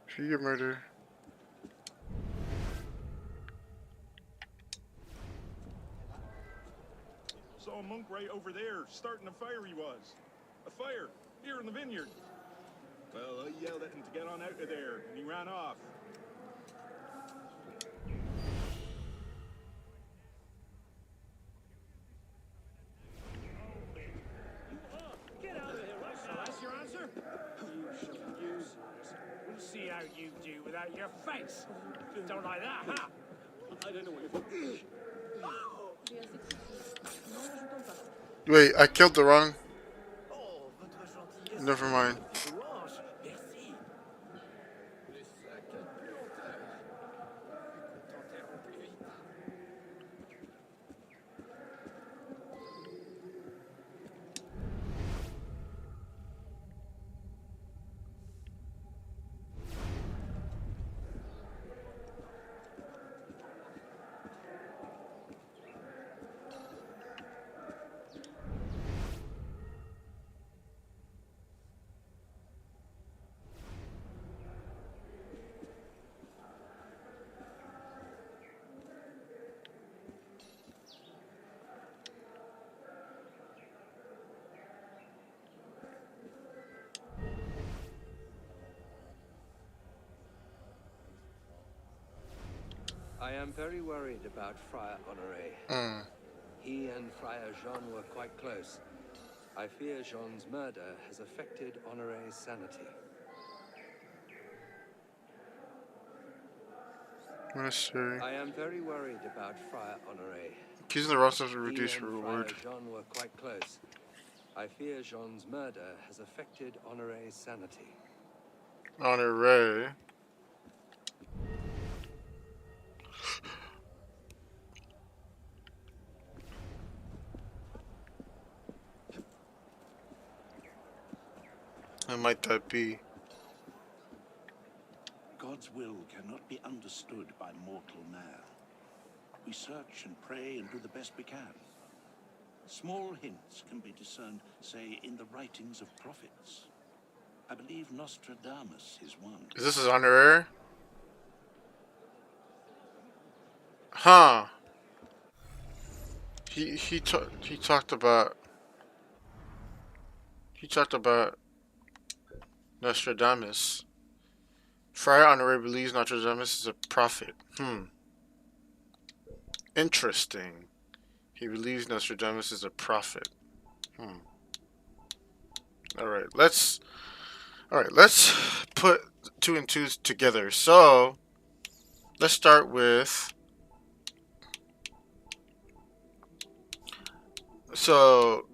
Should you murder? Saw a monk right over there, starting a fire he was. A fire, here in the vineyard. Well, I yelled at him to get on out of there, and he ran off. Get out of here, right? So that's your answer? You shall use. We'll see how you do without your face. Don't like that, huh? I don't know what you're. Wait, I killed the wrong. Never mind. I am very worried about Friar Honoré. He and Friar Jean were quite close. I fear Jean's murder has affected Honoré's sanity. Monastery. I am very worried about Friar Honoré. Accusing the wrong stuff to He reduce and reward. Friar Jean were quite close. I fear Jean's murder has affected Honoré's sanity. Honoré. How might that be? God's will cannot be understood by mortal man. We search and pray and do the best we can. Small hints can be discerned, say, in the writings of prophets. I believe Nostradamus is one. Is this his honorary? Huh. He talked about Nostradamus. Friar Honoré believes Nostradamus is a prophet. Interesting. He believes Nostradamus is a prophet. Alright, let's put 2 and 2 together. So let's start with, so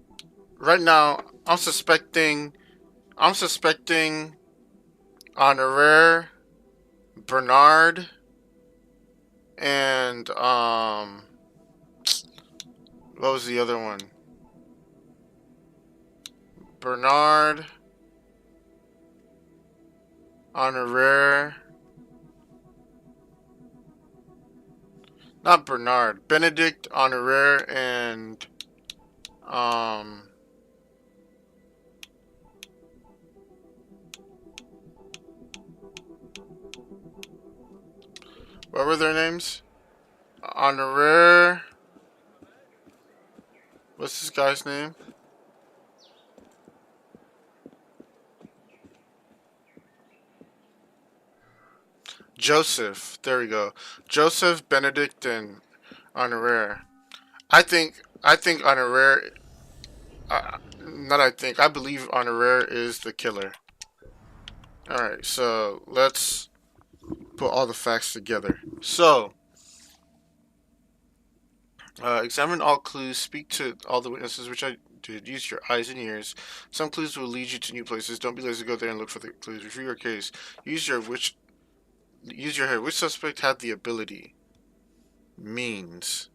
right now I'm suspecting Honoré, Bernard, and what was the other one? Bernard, Honoré, not Bernard, Benedict, Honoré, and what were their names? Honoré. What's this guy's name? Joseph. There we go. Joseph, Benedict, and Honoré. I Honoré. I believe Honoré is the killer. Alright, so let's put all the facts together. So, examine all clues, speak to all the witnesses, which I did. Use your eyes and ears. Some clues will lead you to new places. Don't be lazy, go there and look for the clues. Review your case. Use your head. Which suspect had the ability? Means.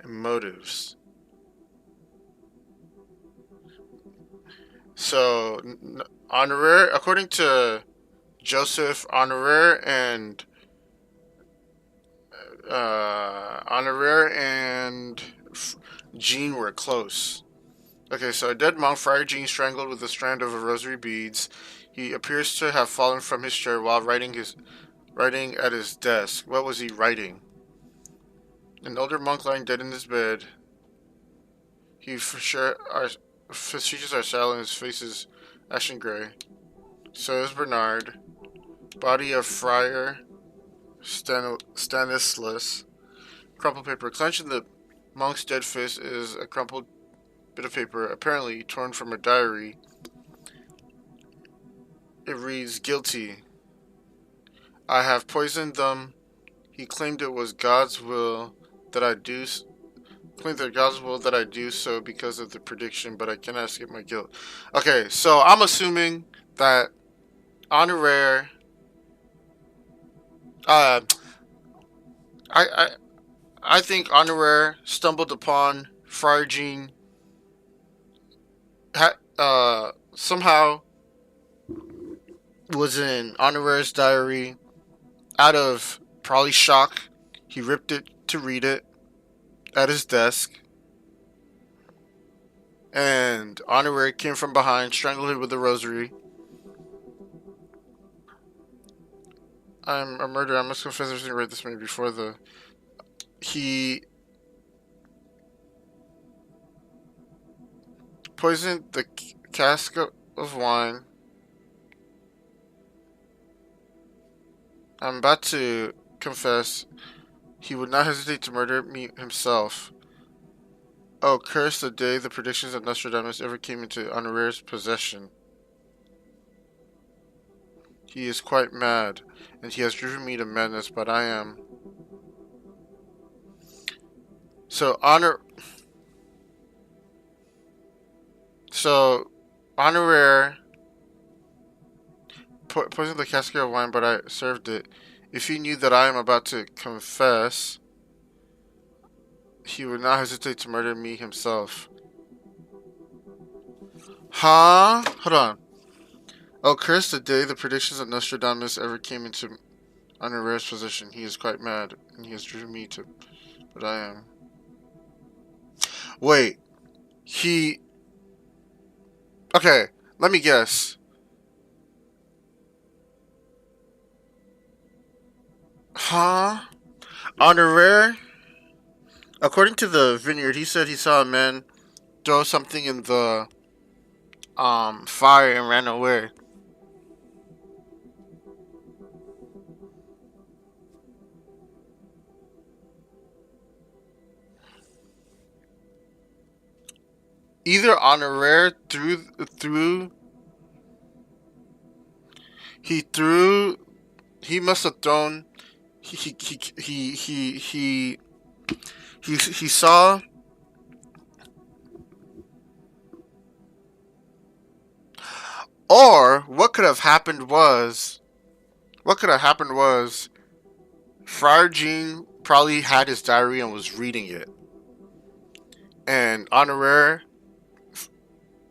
And motives. So, Honoré, according to Joseph, Honoré and Jean were close. Okay, so a dead monk, Friar Jean, strangled with a strand of rosary beads. He appears to have fallen from his chair while writing at his desk. What was he writing? An older monk lying dead in his bed. His features are sallow and his face is ashen gray. So is Bernard. Body of Friar Stanislas. Crumpled paper. Clenched in the monk's dead fist is a crumpled bit of paper, apparently torn from a diary. It reads, "Guilty. I have poisoned them. He claimed it was God's will that I do so because of the prediction, but I cannot escape my guilt." Okay, so I'm assuming that Honoré, I think Honoré stumbled upon Friar Jean, somehow was in Honoré's diary. Out of probably shock, he ripped it to read it at his desk. And Honoré came from behind, strangled him with a rosary. I'm a murderer. I must confess everything. Read this maybe before the... He poisoned the cask of wine. I'm about to confess. He would not hesitate to murder me himself. Oh, curse the day the predictions of Nostradamus ever came into Honorare's possession. He is quite mad, and he has driven me to madness, but I am... So, Honorare poisoned the casket of wine, but I served it. If he knew that I am about to confess, he would not hesitate to murder me himself. Huh? Hold on. Oh, curse the day the predictions of Nostradamus ever came into Honorare's possession. He is quite mad, and he has driven me to... But I am... Wait. He... Okay, let me guess. Huh? Honorare? According to the vineyard, he said he saw a man throw something in the fire and ran away. Either Honorare he must have thrown he saw or what could have happened was Friar Jean probably had his diary and was reading it, and Honorare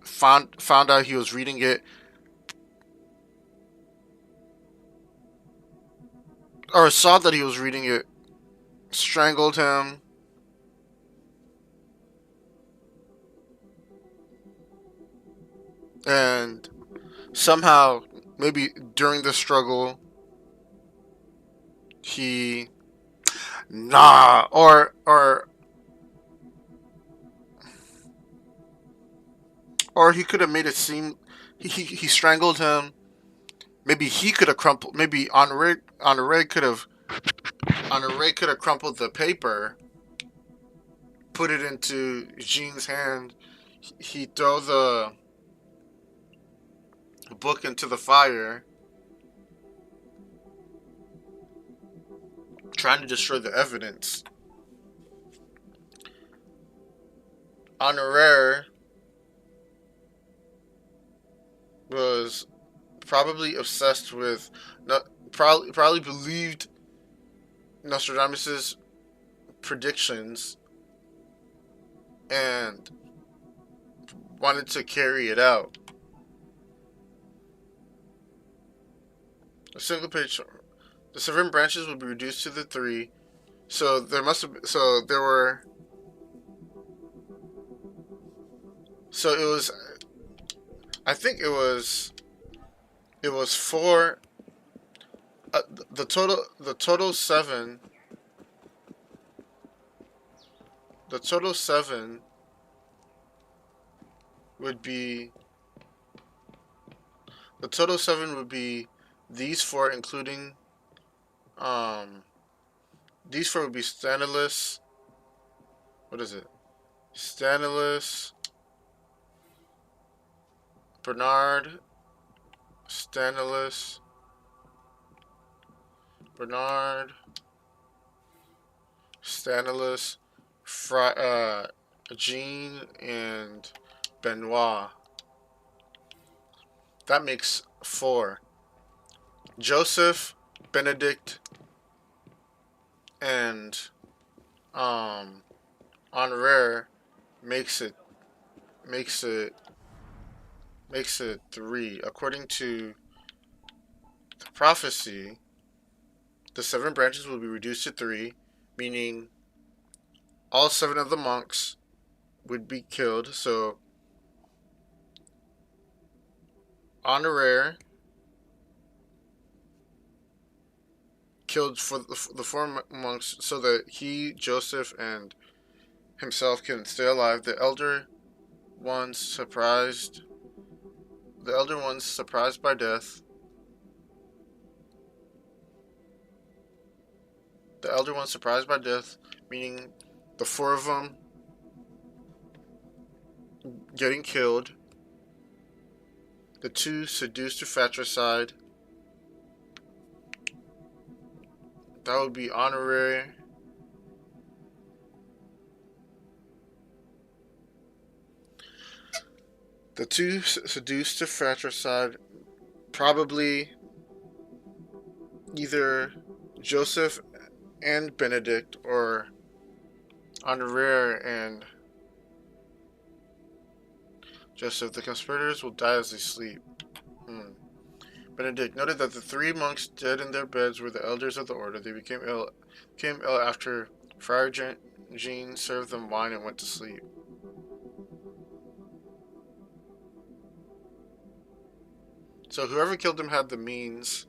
found out he was reading it, or saw that he was reading it, strangled him, and somehow, maybe during the struggle, he or he could have made it seem he strangled him. Maybe he could have crumpled. Maybe Honorare could have crumpled the paper, put it into Jean's hand. He throw the book into the fire, trying to destroy the evidence. Honorare was probably obsessed with, probably believed Nostradamus's predictions and wanted to carry it out. A single page. The 7 branches will be reduced to the 3. So there must have. So there were. So it was. I think it was 4. The total 7. The total 7 would be. The total 7 would be these 4, including. These 4 would be Stanislaus. What is it? Stanislaus. Bernard. Stanislaus. Bernard. Stanislaus. Jean and Benoit. That makes 4. Joseph, Benedict, and Honorare makes it 3. According to the prophecy, the 7 branches will be reduced to 3, meaning all 7 of the monks would be killed. So Honorare killed for the 4 monks so that he, Joseph, and himself can stay alive. The elder ones surprised by death. The elder one surprised by death, meaning the 4 of them getting killed. The 2 seduced to fratricide. That would be honorary. The 2 seduced to fratricide. Probably either Joseph and Benedict, or honorary and Joseph. The conspirators will die as they sleep. Benedict noted that the 3 monks dead in their beds were the elders of the order. They became ill after Friar Jean served them wine and went to sleep. So whoever killed them had the means.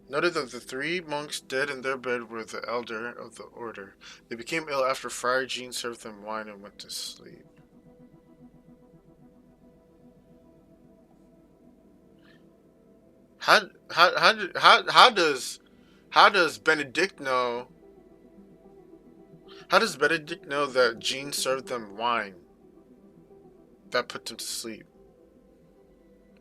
Noted that the 3 monks dead in their bed were the elder of the order. They became ill after Friar Jean served them wine and went to sleep. How does Benedict know? How does Benedict know that Jean served them wine that put them to sleep?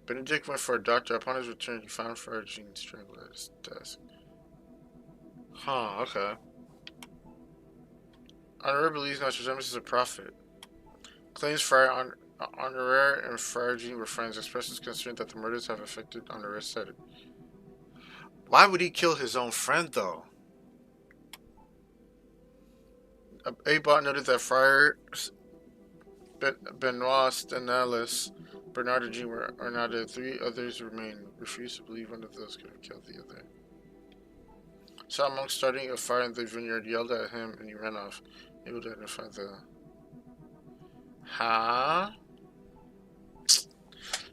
Benedict went for a doctor. Upon his return, he found Friar Jean strangled at his desk. Huh, okay. Honorary believes Nostradamus is a prophet. Claims Friar Honorary and Friar Jean were friends. Expresses concern that the murders have affected Honorary's setting. Why would he kill his own friend, though? Abot noted that Friar Benoit Stenalis, Bernard and Jean were not. 3 others remain. Refused to believe one of those could have killed the other. Saw a monk starting a fire in the vineyard, yelled at him, and he ran off. Able to identify the... Huh?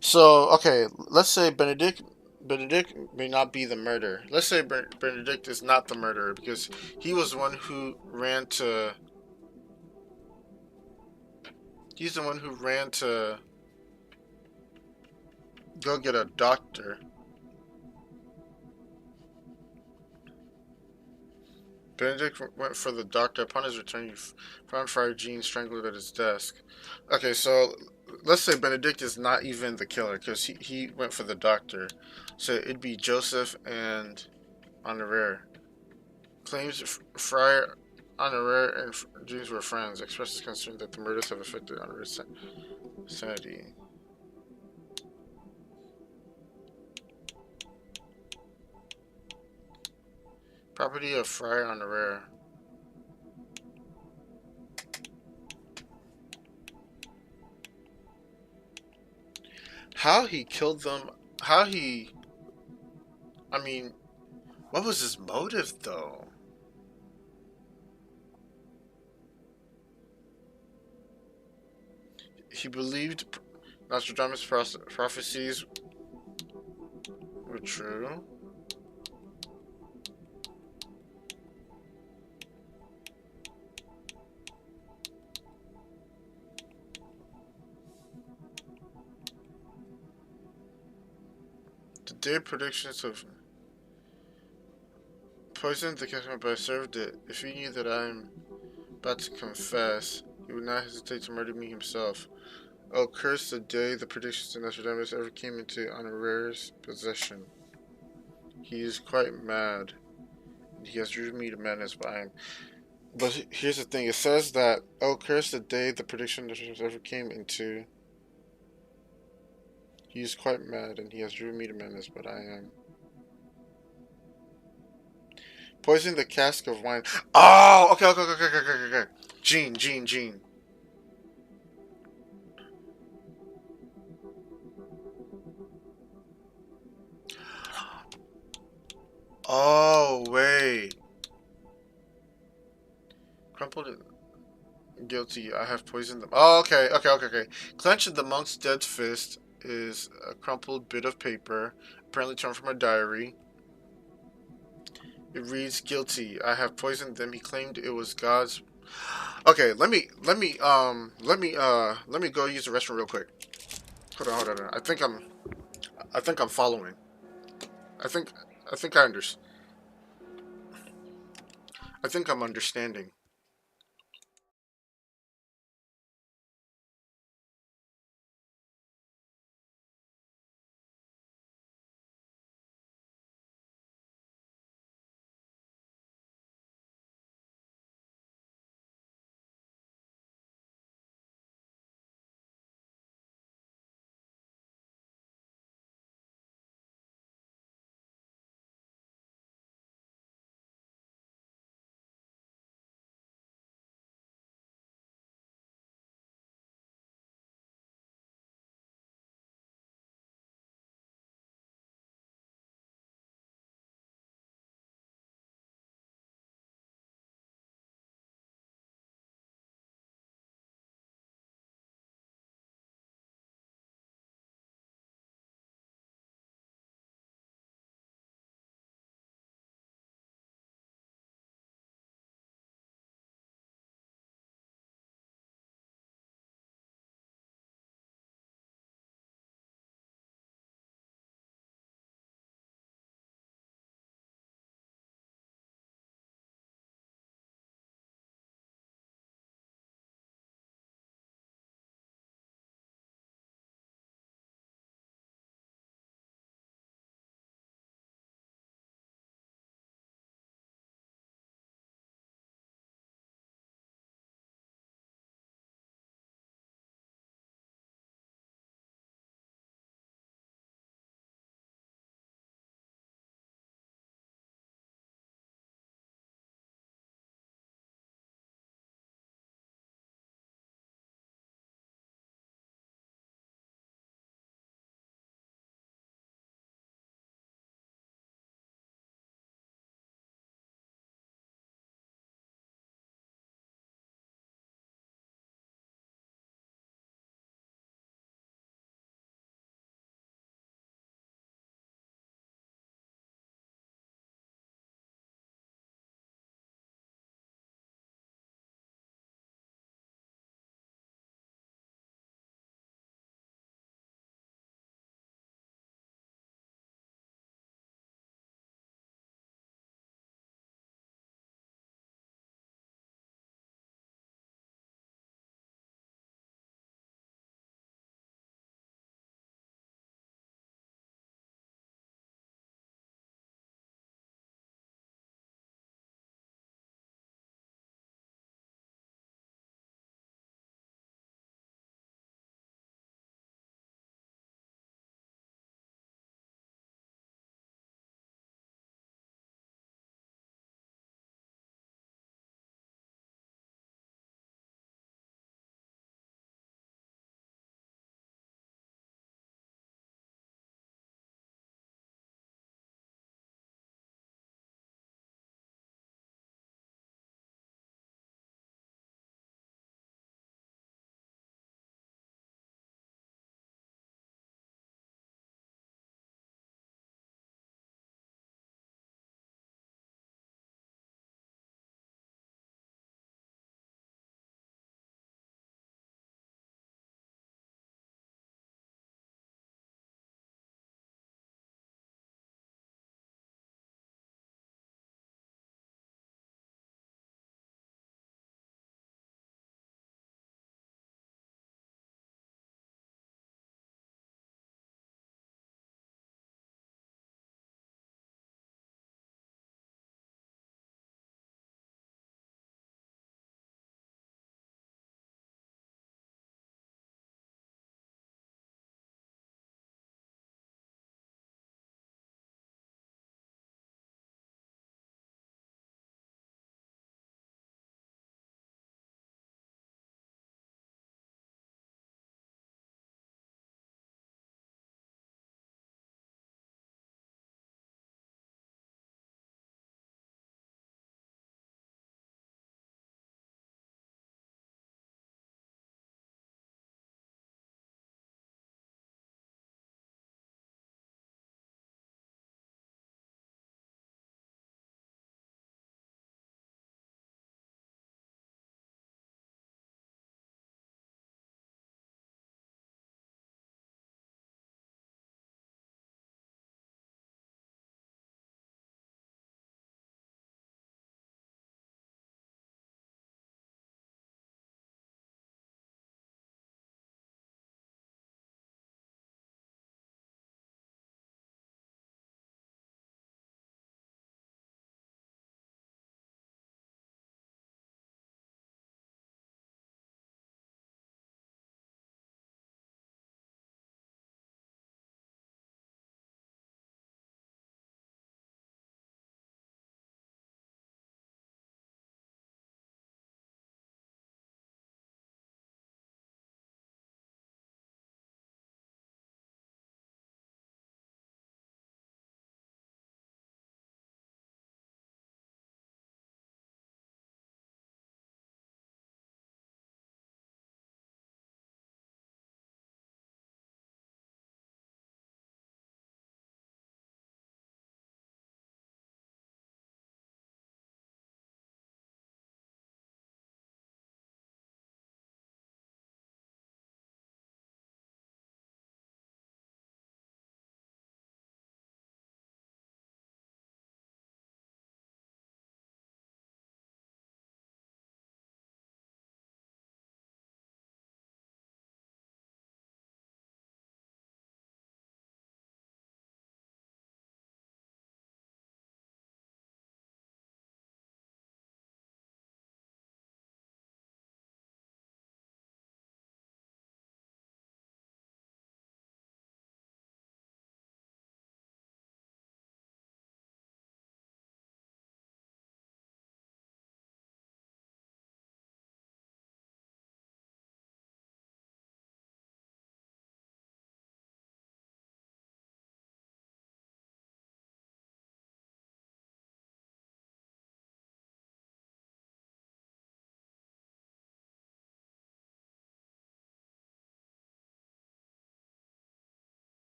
So, okay, let's say Benedict may not be the murderer. Let's say Benedict is not the murderer, because he was the one who ran to... He's the one who ran to go get a doctor. Benedict went for the doctor. Upon his return, he found Friar Jean strangled at his desk. Okay, so let's say Benedict is not even the killer, because he went for the doctor. So it'd be Joseph and Honorary. Claims Friar Honorary and Jean were friends. Expresses concern that the murders have affected Honorary's sanity. Property of Friar Honorary. How he killed them, I mean, what was his motive, though? He believed Nostradamus' prophecies were true. The day predictions of poisoned the customer, but I served it. If he knew that I am about to confess, he would not hesitate to murder me himself. Oh, curse the day the predictions of Nostradamus ever came into Honorary's possession. He is quite mad. He has driven me to madness by him. But here's the thing. It says that, oh, curse the day the prediction of Nostradamus ever came into. He is quite mad, and he has driven me to madness, but I am. Poisoning the cask of wine. Oh, okay. Jean. Oh, wait. Crumpled it. Guilty. I have poisoned them. Oh, okay. Clenched in the monk's dead fist is a crumpled bit of paper, apparently torn from a diary. It reads, guilty. I have poisoned them. He claimed it was God's. Okay, let me go use the restroom real quick. Hold on. I think I'm following. I think I understand. I think I'm understanding.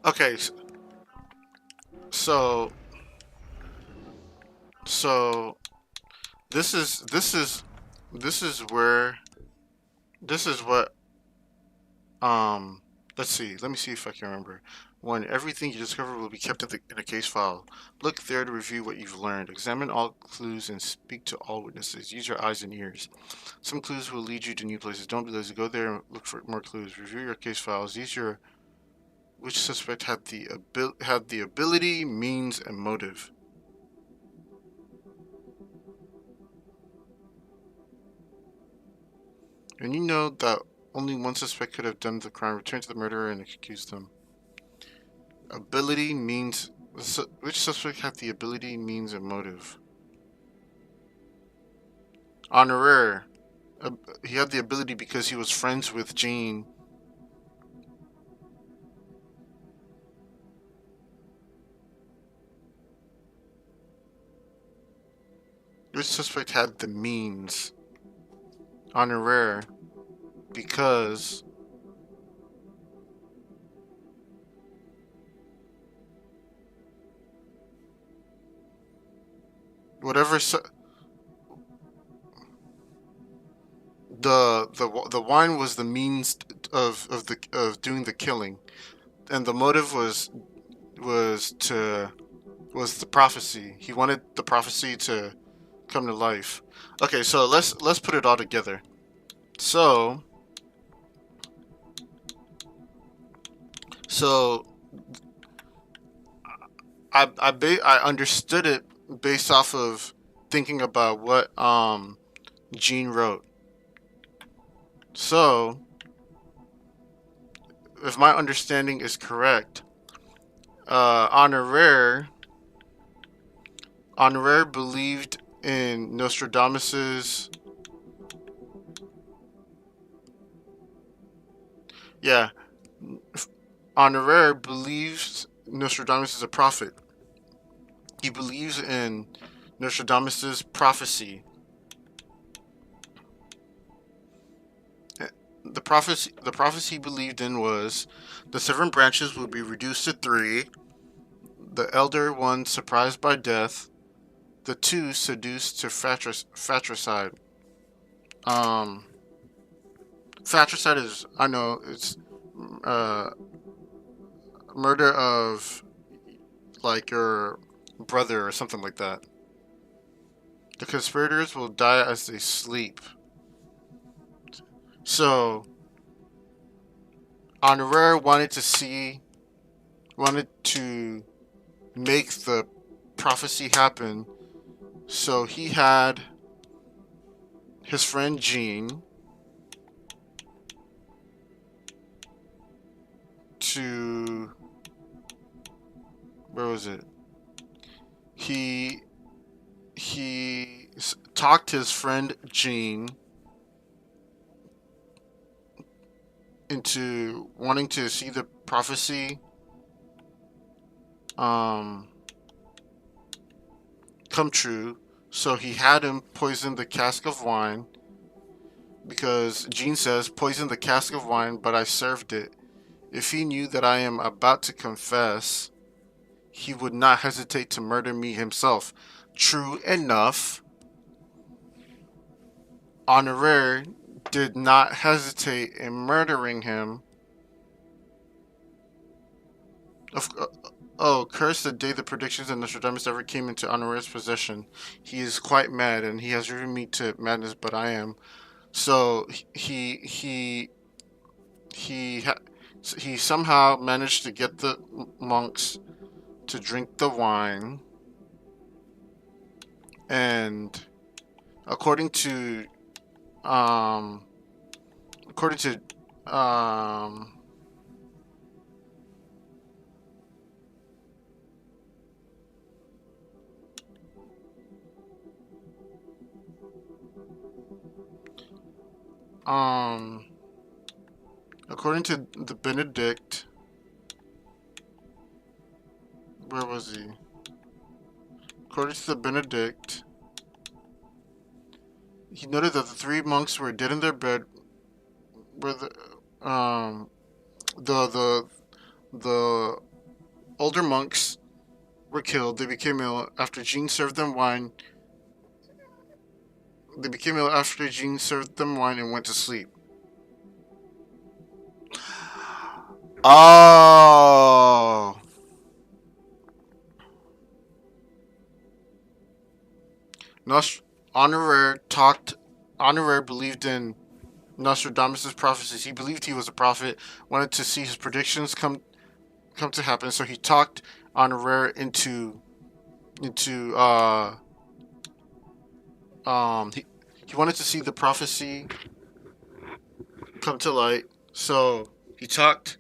Okay, so so this is where this is what let's see. Let me see if I can remember. 1. Everything you discover will be kept in a case file. Look there to review what you've learned. Examine all clues and speak to all witnesses. Use your eyes and ears. Some clues will lead you to new places. Don't be lazy. Go there and look for more clues. Review your case files. Which suspect had the ability, means, and motive. And you know that only one suspect could have done the crime. Return to the murderer and accuse them. Ability, means... Which suspect had the ability, means, and motive? Honoraire. He had the ability because he was friends with Jean. Which suspect had the means? Honoraire. Because... whatever the wine was the means of doing the killing, and the motive was the prophecy. He wanted the prophecy to come to life. Okay, so let's put it all together. So I understood it based off of thinking about what Jean wrote. So if my understanding is correct, Honoraire believed in Nostradamus's... Yeah. Honoraire believes Nostradamus is a prophet. He believes in Nostradamus's prophecy. The prophecy he believed in was the 7 branches would be reduced to 3, the elder one surprised by death, the 2 seduced to fratricide. Fratricide is, I know, it's murder of like your brother or something like that. The conspirators will die as they sleep. So Honoraire wanted to make the prophecy happen, so he had his friend Jean to... where was it? He talked his friend Jean into wanting to see the prophecy come true, so he had him poison the cask of wine, because Jean says, poison the cask of wine, but I served it. If he knew that I am about to confess, he would not hesitate to murder me himself. True enough, Honoraire did not hesitate in murdering him. Oh, curse the day the predictions of Nostradamus ever came into Honoraire's possession. He is quite mad, and he has driven me to madness, but I am. So he somehow managed to get the monks to drink the wine, and according to according to the Benedict, where was he? According to the Benedict, he noted that the 3 monks were dead in their bed, where the older monks were killed. They became ill after Jean served them wine. They became ill after Jean served them wine and went to sleep. Oh. Honoré believed in Nostradamus' prophecies. He believed he was a prophet, wanted to see his predictions come to happen, so he talked Honoré into he wanted to see the prophecy come to light, so he talked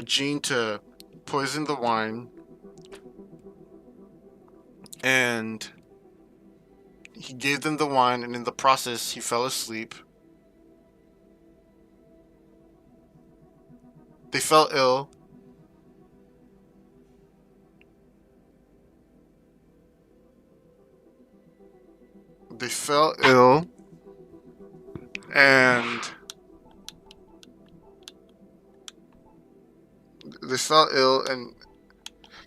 Jean to poison the wine, and he gave them the wine, and in the process he fell asleep. They fell ill. And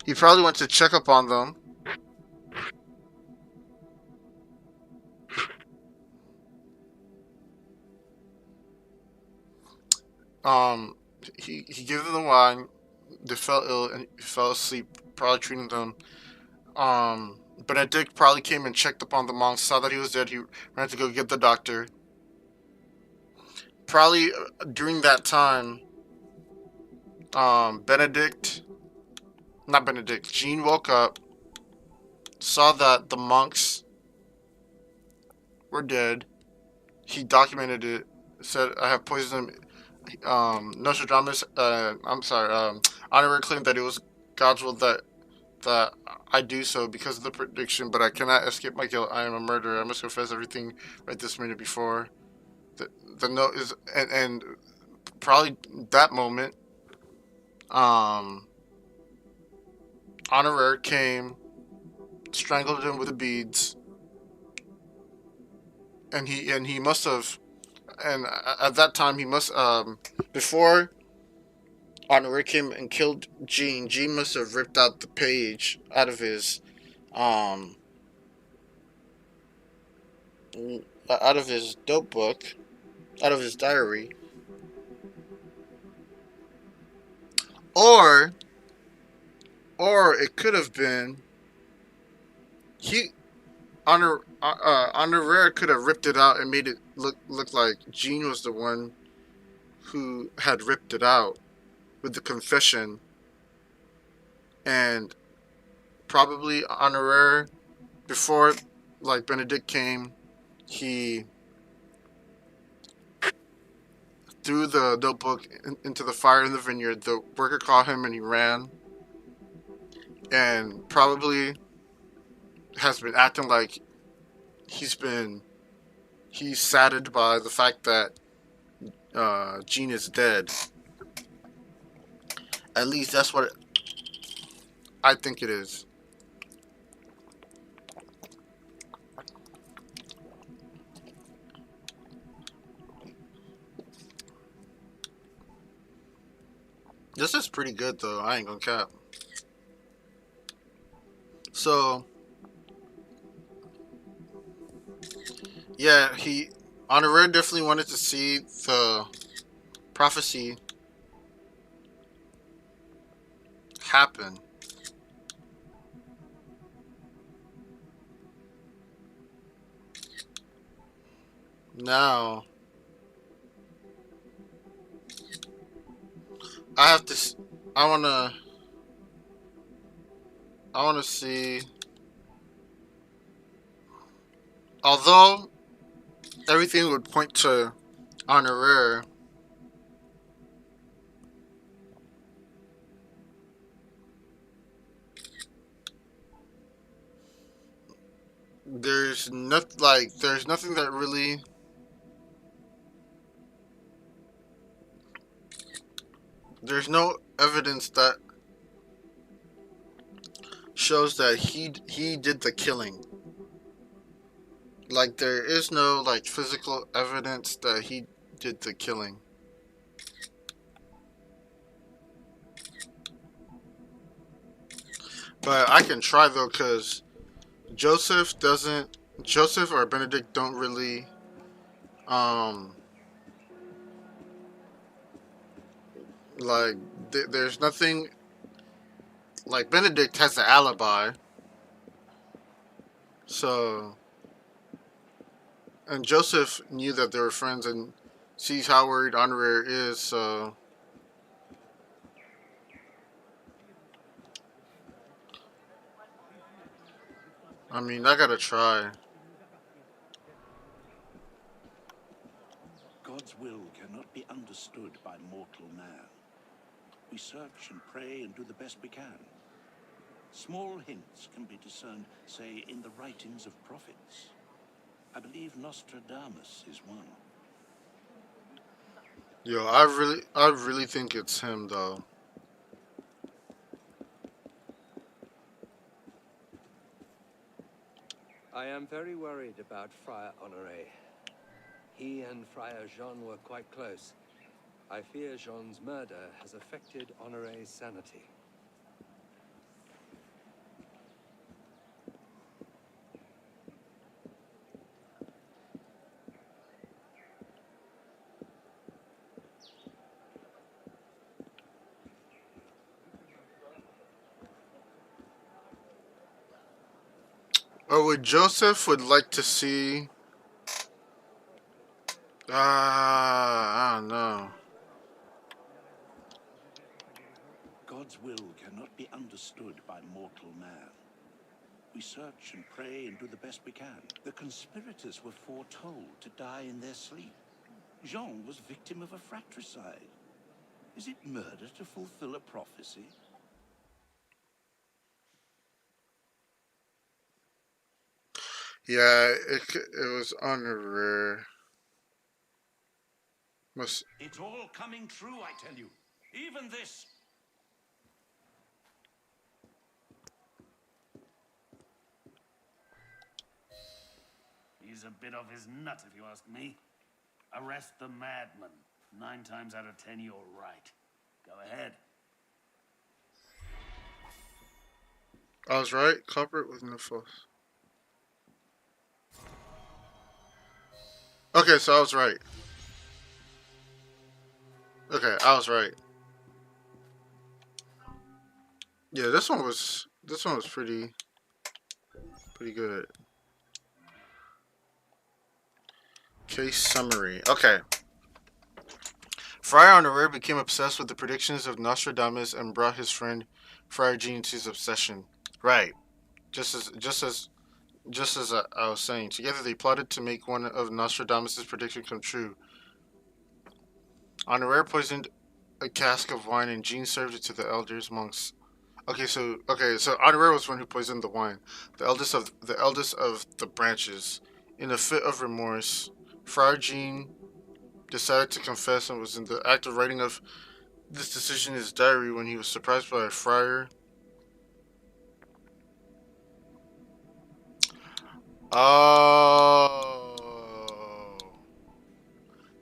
he probably went to check up on them. He gave them the wine. They fell ill and he fell asleep, probably treating them. Benedict probably came and checked upon the monk, saw that he was dead. He ran to go get the doctor. Probably during that time, Jean woke up, saw that the monks were dead. He documented it, said, I have poisoned them. Nostradamus, Honoré claimed that it was God's will that I do so because of the prediction, but I cannot escape my guilt. I am a murderer. I must confess everything right this minute before. The note is, and probably that moment, Honoré came, strangled him with the beads, and he must have, and at that time he must, before Honoré came and killed Jean must have ripped out the page out of his notebook, out of his diary, or it could have been Honoré could have ripped it out and made it look like Jean was the one who had ripped it out with the confession, and probably Honoré, before like Benedict came, he threw the notebook into the fire in the vineyard. The worker caught him and he ran, and probably has been acting like he's saddened by the fact that Jean is dead. At least that's what I think it is. This is pretty good though, I ain't gonna cap. So yeah, Honoré definitely wanted to see the prophecy happen. Now I wanna see, although everything would point to Honoré, there's nothing that really there's no evidence that shows that he did the killing. Like, there is no like physical evidence that he did the killing. But I can try though, cause Joseph or Benedict don't really like there's nothing like Benedict has the alibi, so and Joseph knew that they were friends and sees how worried Honorary is, so I mean I gotta try. God's will cannot be understood by mortal man. We search and pray and do the best we can. Small hints can be discerned, say, in the writings of prophets. I believe Nostradamus is one. Yo, I really think it's him though. I am very worried about Friar Honoré. He and Friar Jean were quite close. I fear Jean's murder has affected Honoré's sanity. Or would Joseph would like to see I don't know. God's will cannot be understood by mortal man. We search and pray and do the best we can. The conspirators were foretold to die in their sleep. Jean was victim of a fratricide. Is it murder to fulfill a prophecy? Yeah, it was Honorary. It's all coming true, I tell you. Even this. He's a bit off his nut, if you ask me. Arrest the madman. 9 times out of 10, you're right. Go ahead. I was right. Culprit with no false. Okay, so I was right. Okay, I was right. Yeah, this one was pretty good. Case summary. Okay. Friar Honoré became obsessed with the predictions of Nostradamus and brought his friend Friar Jean to his obsession. Right. Just as I was saying, together they plotted to make one of Nostradamus' predictions come true. Honoré poisoned a cask of wine and Jean served it to the elders monks. Okay, so Honoré was one who poisoned the wine. The eldest of the branches. In a fit of remorse, Friar Jean decided to confess and was in the act of writing of this decision in his diary when he was surprised by a friar. Oh.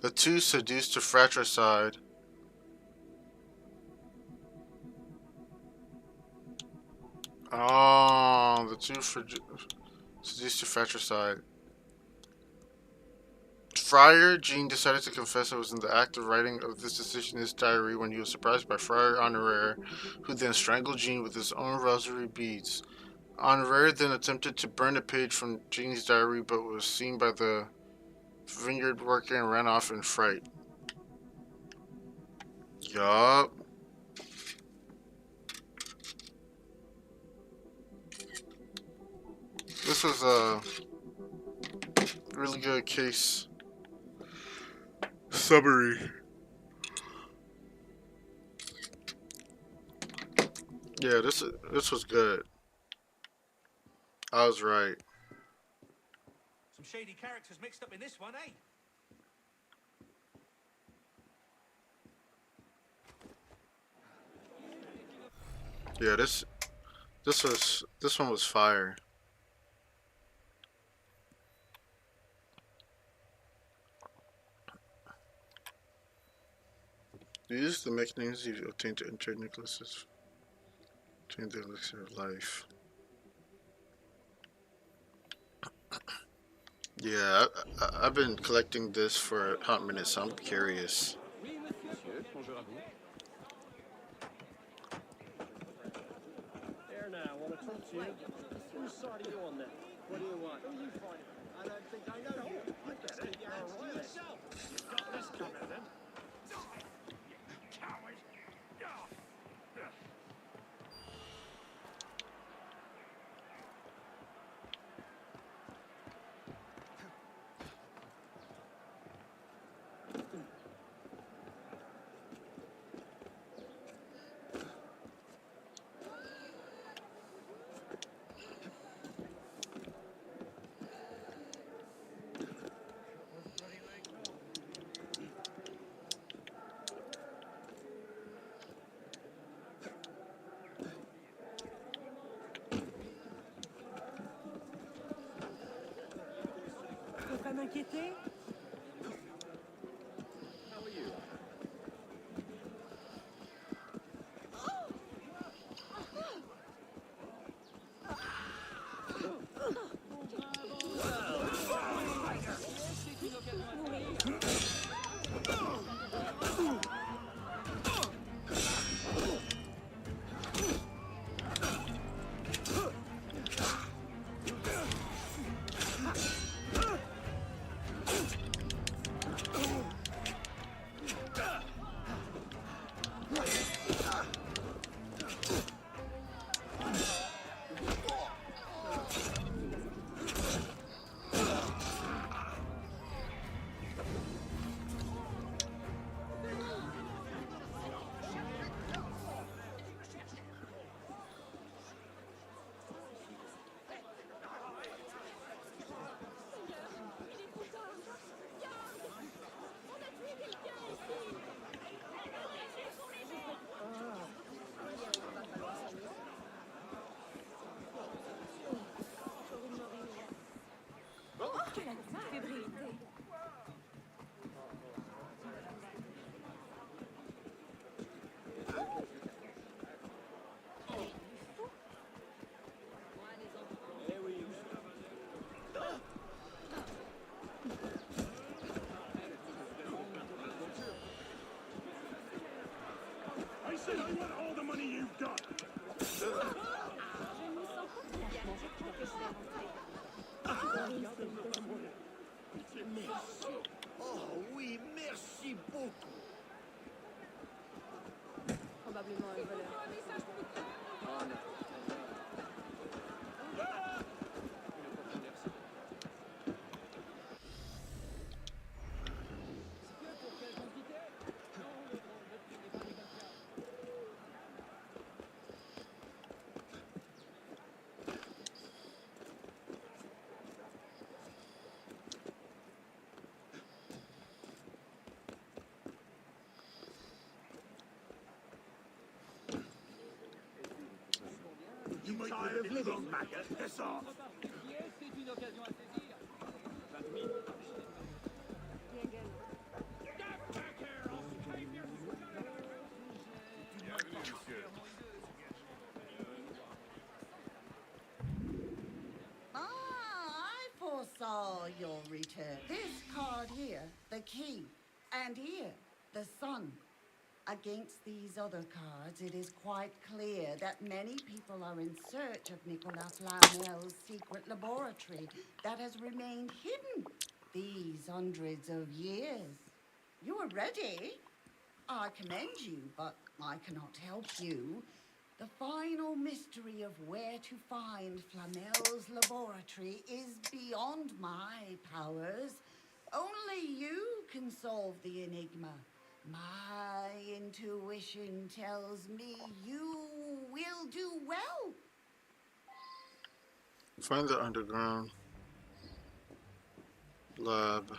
The two seduced to fratricide. Oh, the two seduced to fratricide. Friar Jean decided to confess and was in the act of writing of this decision in his diary when he was surprised by Friar Honoré, who then strangled Jean with his own rosary beads. Honoré then attempted to burn a page from Jean's diary, but was seen by the vineyard worker and ran off in fright. Yup. This was a really good case summary. Yeah, this was good. I was right. Some shady characters mixed up in this one, eh? Yeah, this one was fire. Use the mechanisms you obtained to enter Nicholas's. Change the elixir of life. Yeah, I've been collecting this for a hot minute, so I'm curious. Monsieur, bonjour à vous. There now, want to talk to you? Whose side are you on then? What do you want? Who are you fighting? I don't think I know you. I get it. You're right yourself. You've got this coming then. You coward. Faut pas m'inquiéter. How are you? I said I want all the money you've got. Oh oui, merci beaucoup. Probablement un voleur. You tired of living, maggot? Piss off. C'est une occasion à saisir. I foresaw your return. This card here, the key, and here, the sun. Against these other cards, it is quite clear that many people are in search of Nicolas Flamel's secret laboratory that has remained hidden these hundreds of years. You are ready. I commend you, but I cannot help you. The final mystery of where to find Flamel's laboratory is beyond my powers. Only you can solve the enigma. My intuition tells me you will do well. Find the underground lab.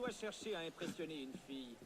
dois chercher à impressionner une fille.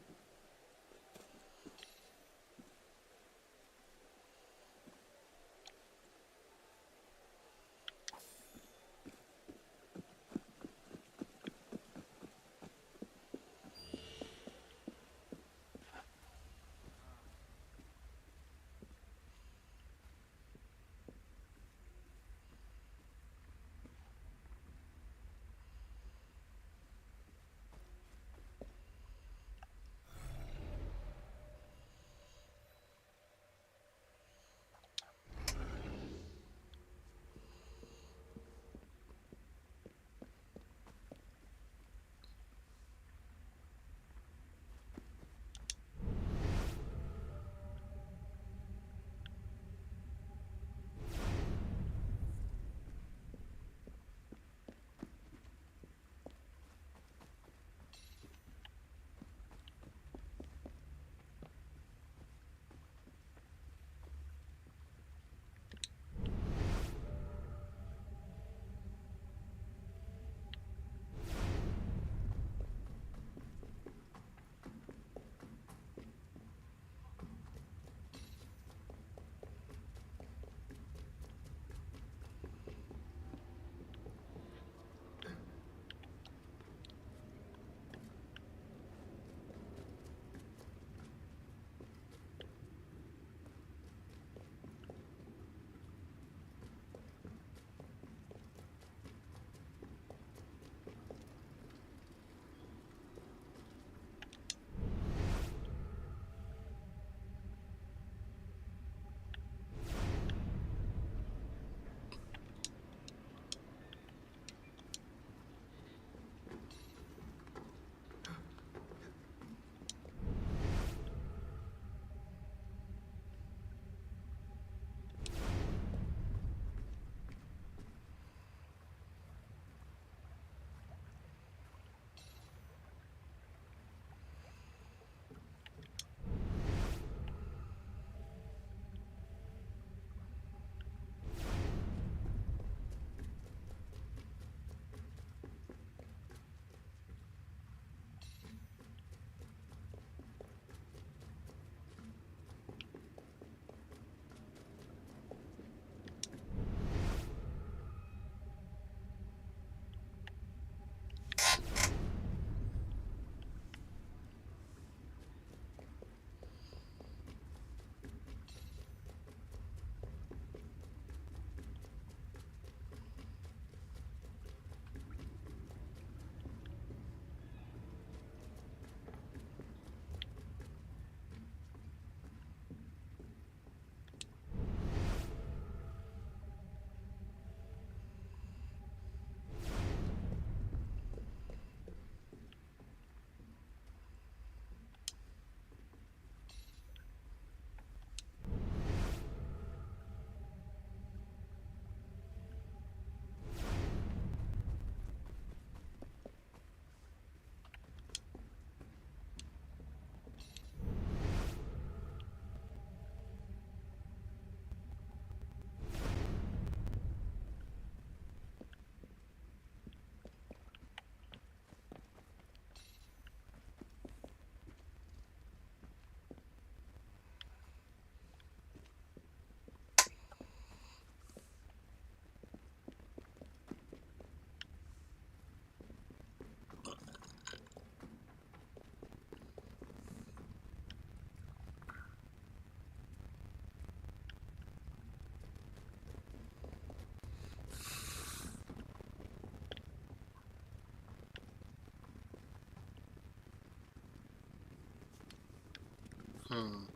Hmm.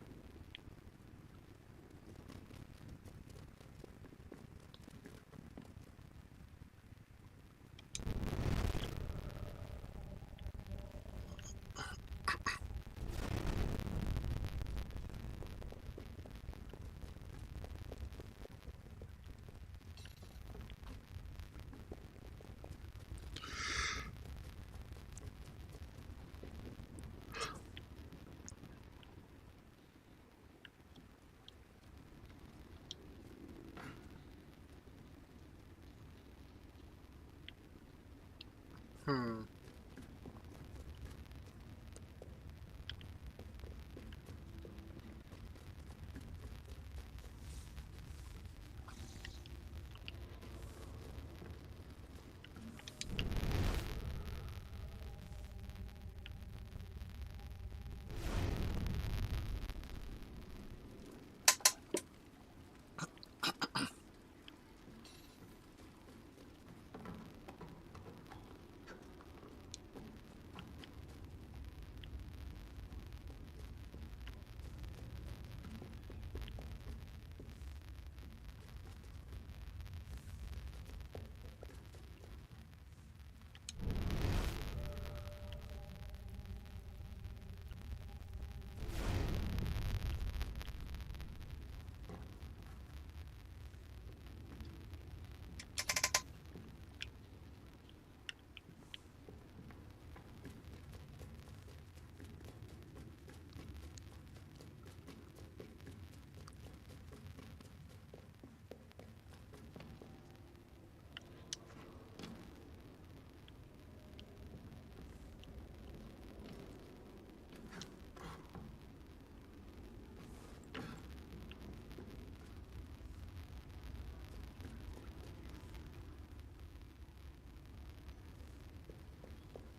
Hmm.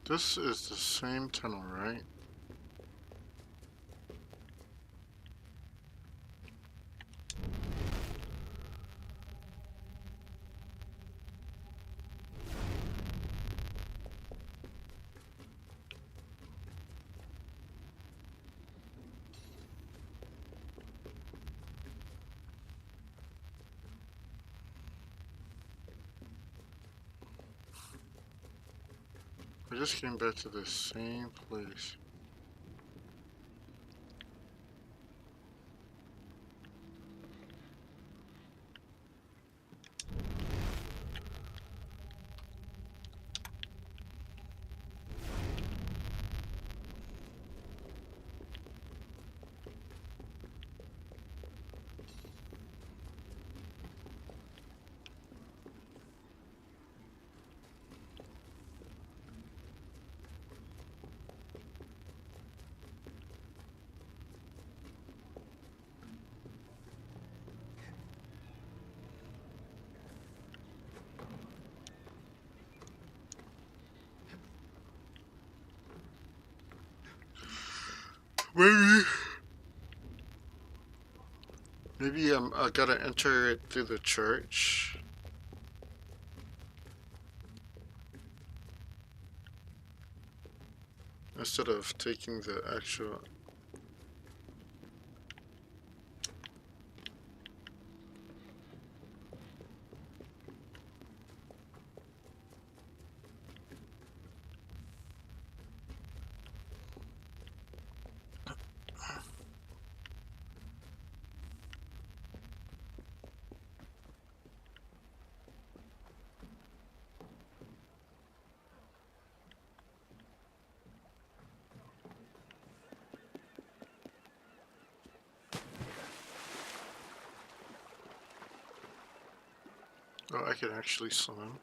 This is the same tunnel, right? I just came back to the same place. Maybe I gotta enter it through the church. Instead of taking the actual... Oh, I can actually swim.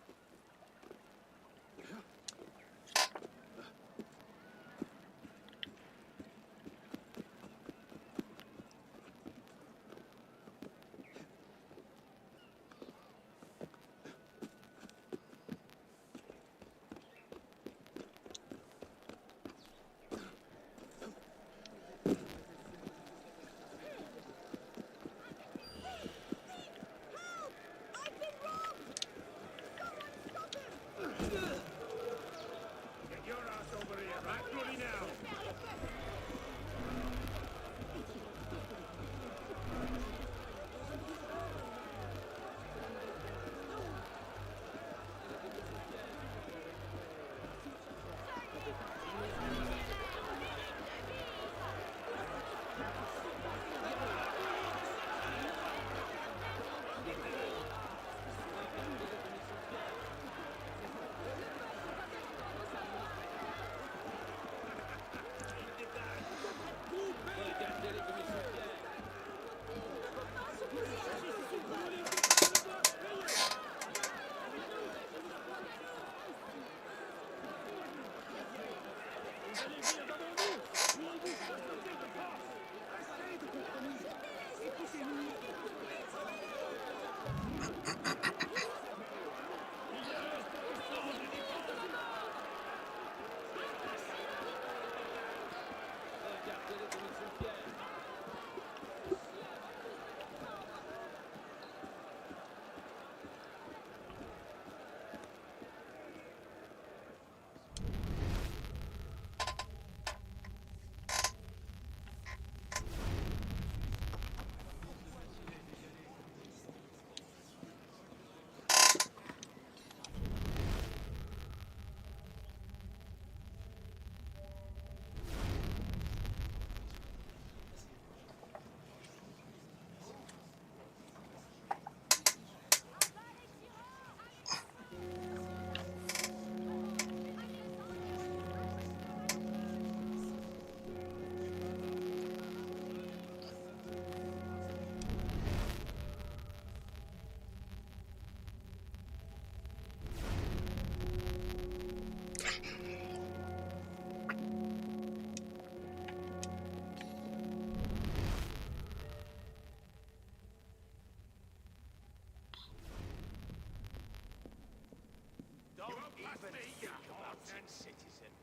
Don't even think about non-citizen.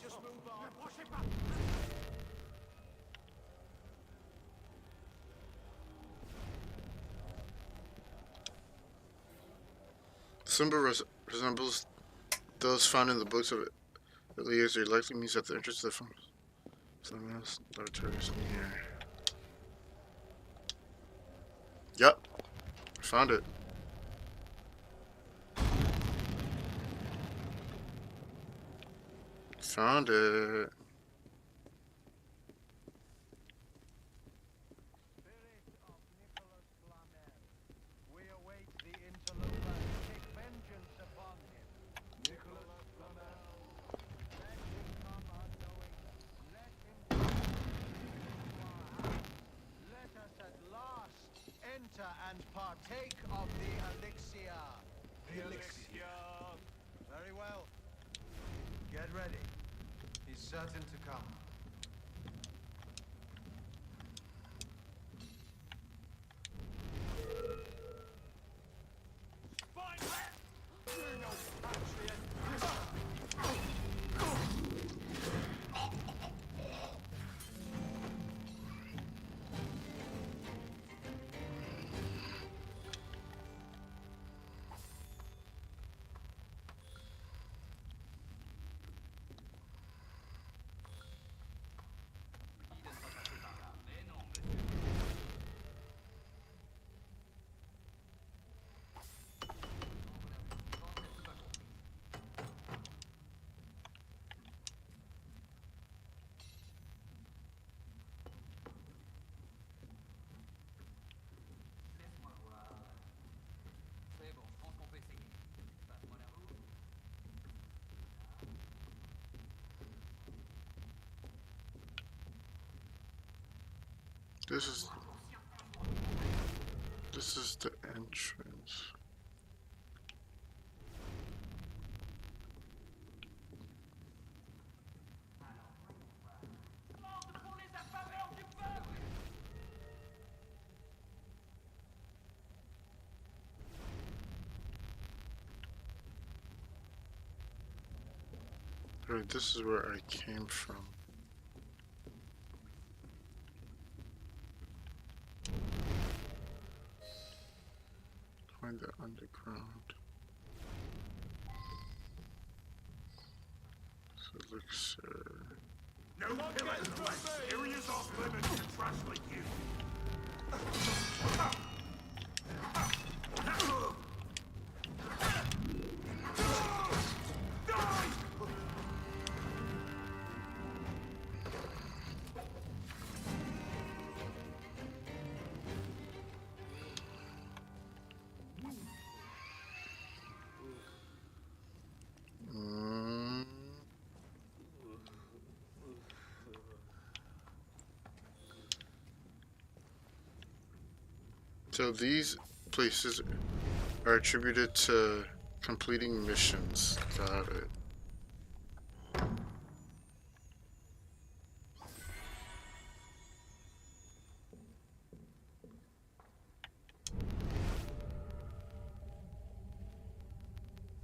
Just move on. Symbol resembles those found in the books of Eliezer. Likely means that the entrance to the Flameless laboratory is near. Yep, found it. Found it. We await the interloper. Take vengeance upon him. Nicholas Flamel. Let him come unknowing. Let him come to our house. Let us at last enter and partake of the elixir. The elixir. Very well. Get ready. He's certain to come. This is the entrance. Right, this is where I came from. Find the underground. Elixir. No pillars unless areas off limits to trash like you. So these places are attributed to completing missions. Got it.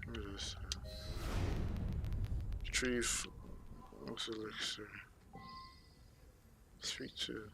What is this? Retrieve elixir. 3-2.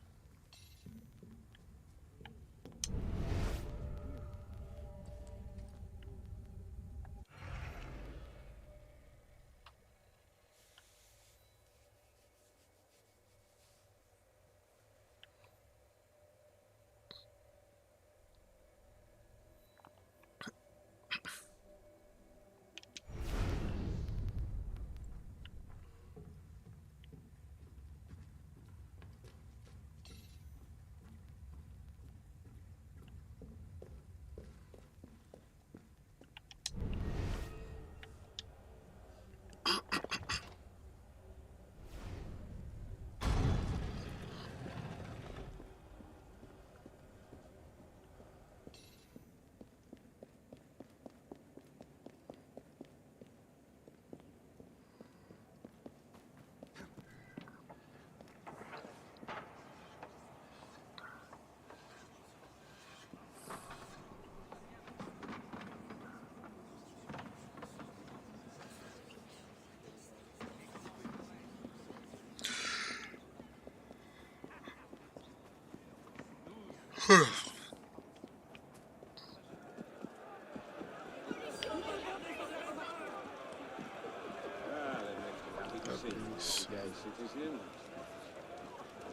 Citizen.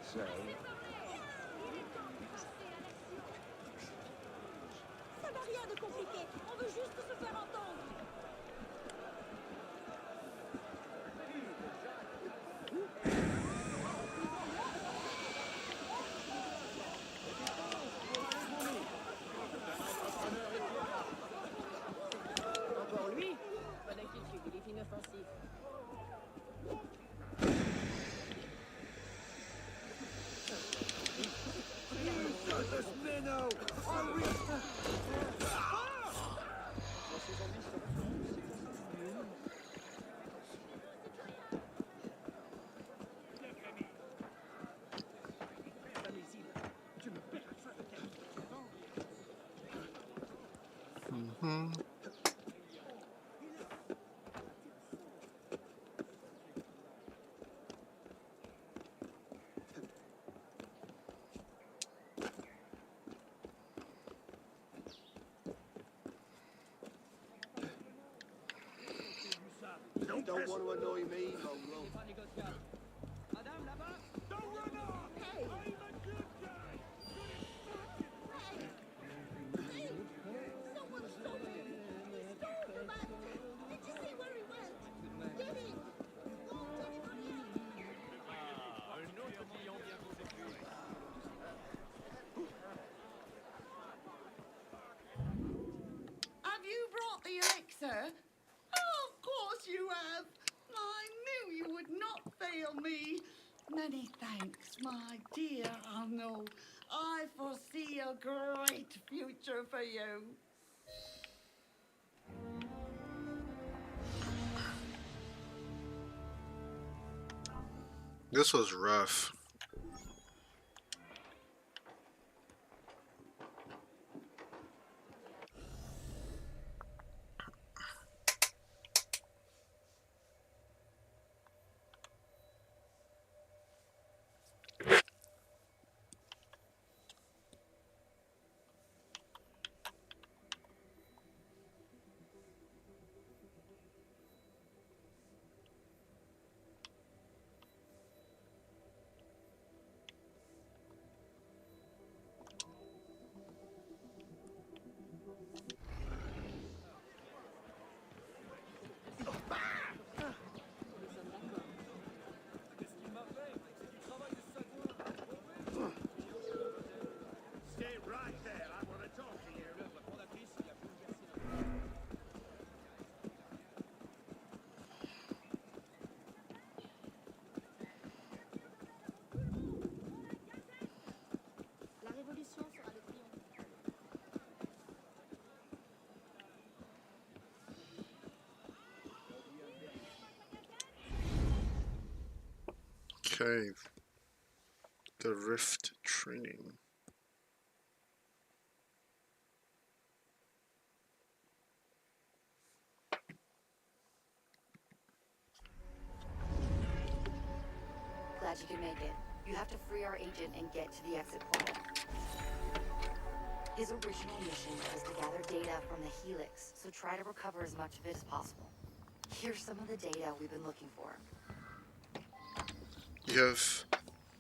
So, Ça n'a rien de compliqué. On veut juste se faire entendre. Encore lui? Pas d'inquiétude, il est inoffensif. don't want to annoy me, Molo. Madame, là-bas, Don't run off! Hey! I'm a good guy! Someone stop him! He stole the man! Did you see where he went? Get in! Won't anybody else? un autre client vient vous écrire. Have you brought the elixir? Oh, of course you have. I knew you would not fail me. Many thanks, my dear Arno. I foresee a great future for you. This was rough. Stay right there. I want to talk to you. La révolution sera le triomphe. Okay. The Rift training. Glad you could make it. You have to free our agent and get to the exit portal. His original mission was to gather data from the Helix, so try to recover as much of it as possible. Here's some of the data we've been looking for. You have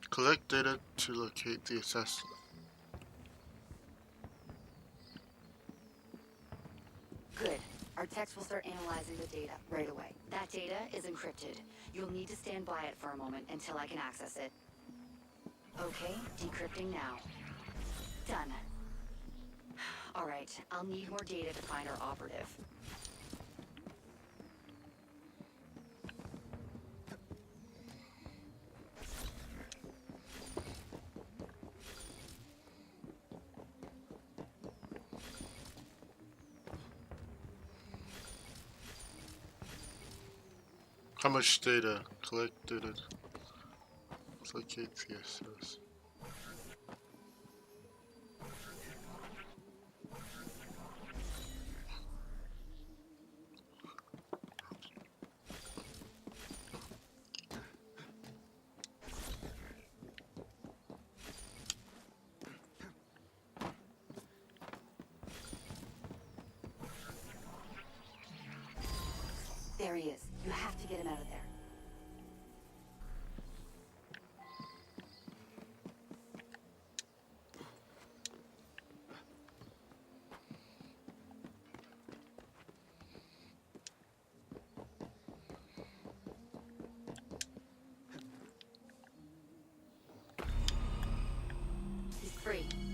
collect data to locate the assassin. Good. Our techs will start analyzing the data right away. That data is encrypted. You'll need to stand by it for a moment until I can access it. Okay, decrypting now. Done. All right, I'll need more data to find our operative. How much data collected? Locate the assassin.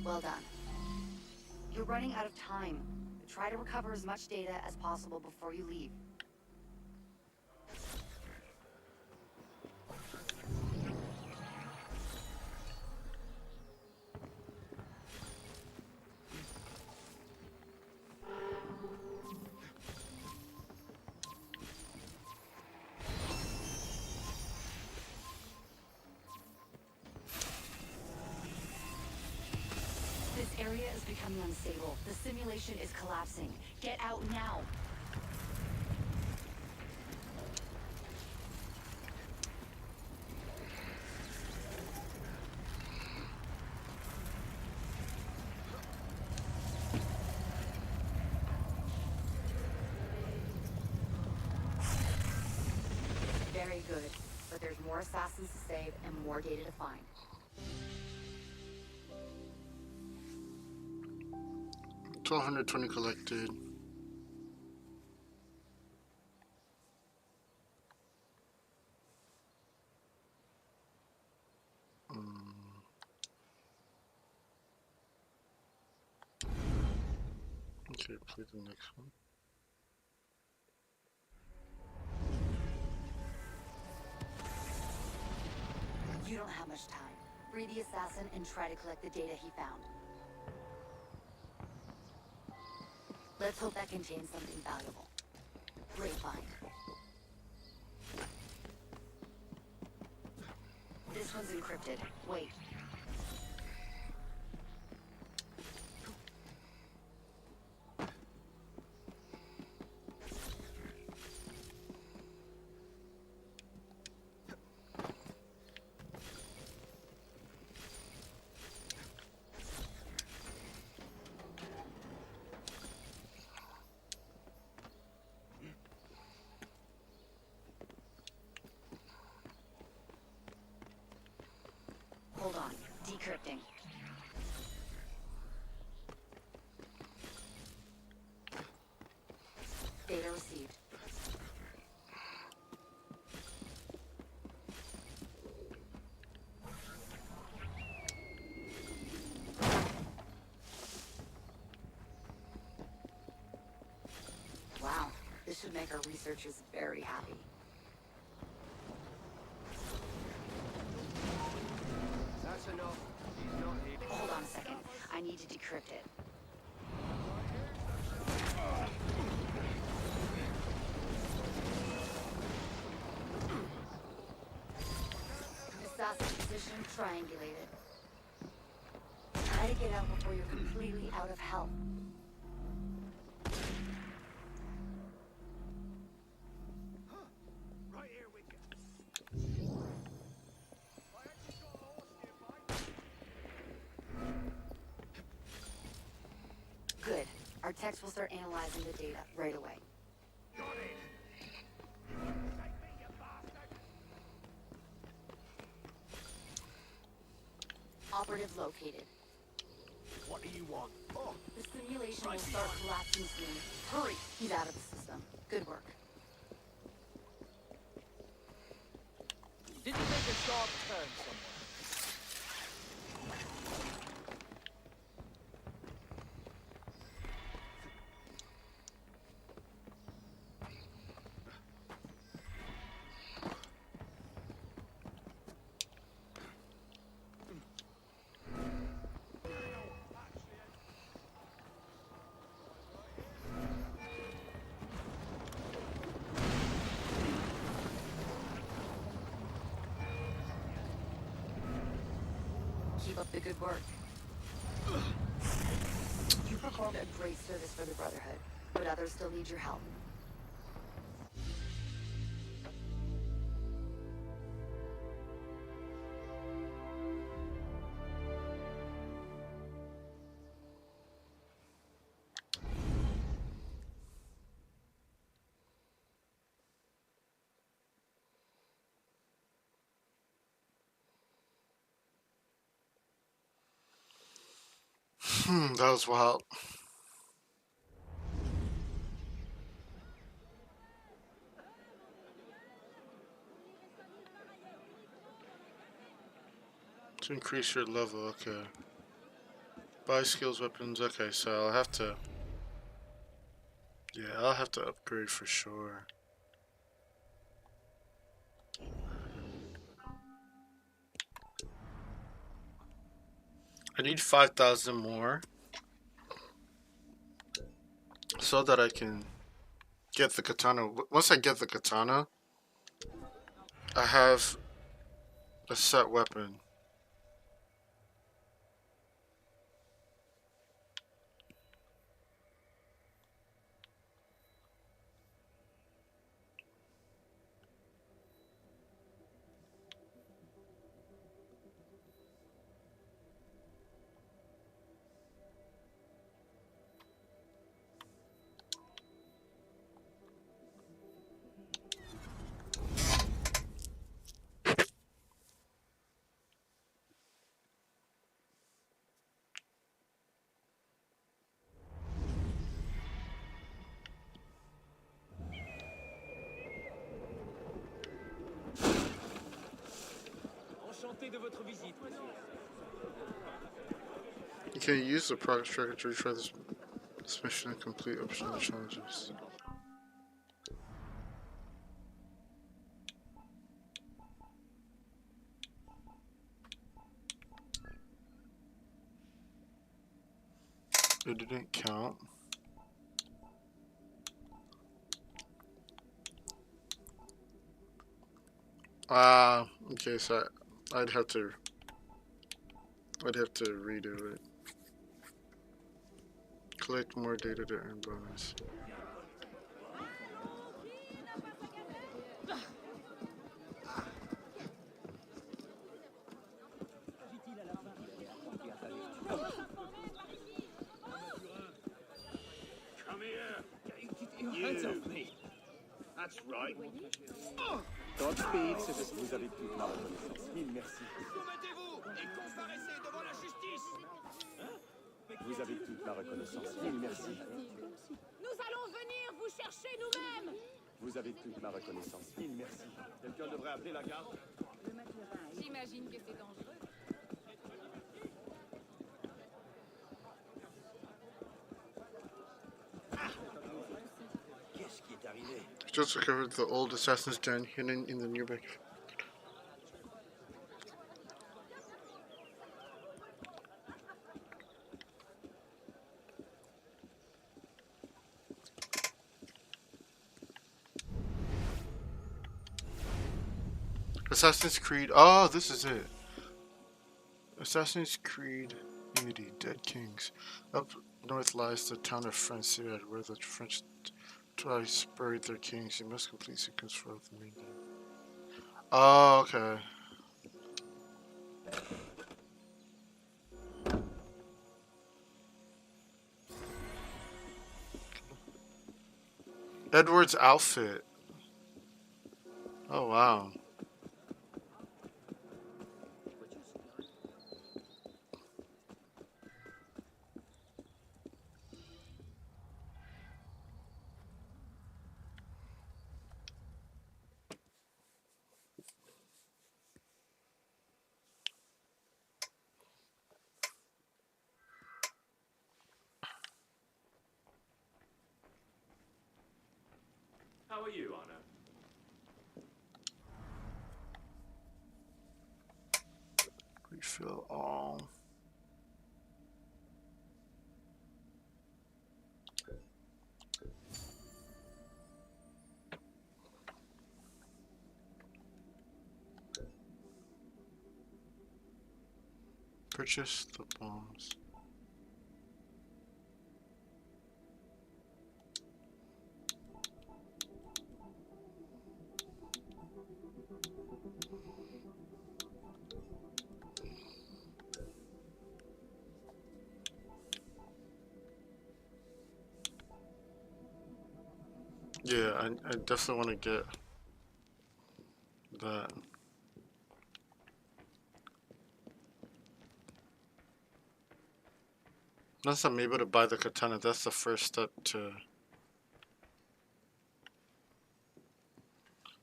Well done. You're running out of time. Try to recover as much data as possible before you leave. This area is becoming unstable. The simulation is collapsing. Get out now. Very good. But there's more assassins to save and more data to find. $1,220 collected. Okay, play the next one. You don't have much time. Free the assassin and try to collect the data he found. Let's hope that contains something valuable. Great find. This one's encrypted. Wait. Hold on. Decrypting. Data received. Wow, this should make our researchers very happy. That's enough. He's not here. Hold on a second. I need to decrypt it. Assassin position triangulated. Try to get out before you're completely out of health. Right here we go. Good. Our techs will start analyzing the data right away. Operative located. What do you want? Oh, The simulation will start collapsing soon. Hurry! He's out of the system. Good work. did you make a sharp turn somewhere? Keep up the good work. You performed a great service for the Brotherhood, but others still need your help. That was wild. To increase your level, okay. Buy skills, weapons. Okay, so I'll have to. Yeah, I'll have to upgrade for sure. I need 5,000 more so that I can get the katana. Once I get the katana, I have a set weapon. Enchanté de votre visite, monsieur. You can use the progress tracker to retry this mission and complete optional challenges. It didn't count. Okay, so I'd have to redo it. Collect more data to earn bonus. Come here. Hands off me. That's right. Godspeed, citizen. Vous avez toute ma reconnaissance. Mille merci. Soumettez-vous et comparaissez devant la justice. Vous avez toute ma reconnaissance. Mille merci. Nous allons venir vous chercher nous-mêmes. Vous avez toute ma reconnaissance. Mille merci. Quelqu'un devrait appeler la garde. J'imagine que c'est dangereux. Qu'est-ce qui est arrivé? Just recovered the old assassin's den hidden in the nearby. Assassin's Creed. Oh, this is it. Assassin's Creed Unity, Dead Kings. Up north lies the town of Francais, where the French twice buried their kings. You must complete sequence for the main game. Oh, okay. Edward's outfit. Oh, wow. How are you, Arno? Refill all. Purchase the bombs. Yeah, I definitely want to get that. Once I'm able to buy the katana, that's the first step to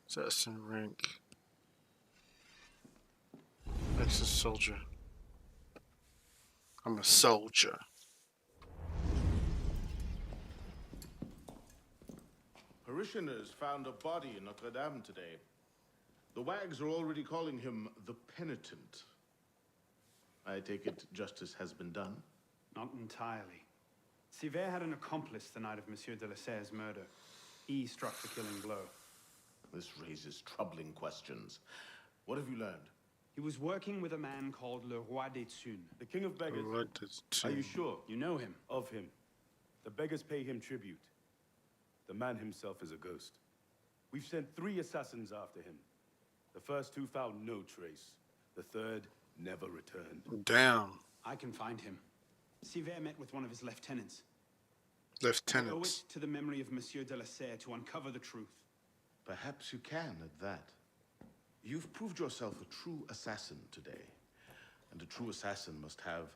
assassin rank. Next is soldier. I'm a soldier. Parishioners found a body in Notre Dame today. The wags are already calling him the Penitent. I take it justice has been done? Not entirely. Sivert had an accomplice the night of Monsieur de la Serre's murder. He struck the killing blow. This raises troubling questions. What have you learned? He was working with a man called Le Roi des Thunes. The King of Beggars? Roi des Thunes. Are you sure? You know him? Of him. The beggars pay him tribute. The man himself is a ghost. We've sent 3 assassins after him. The first 2 found no trace. The third never returned. Damn. I can find him. Sivert met with one of his lieutenants. Lieutenants. I owe it to the memory of Monsieur de la Serre to uncover the truth. Perhaps you can at that. You've proved yourself a true assassin today. And a true assassin must have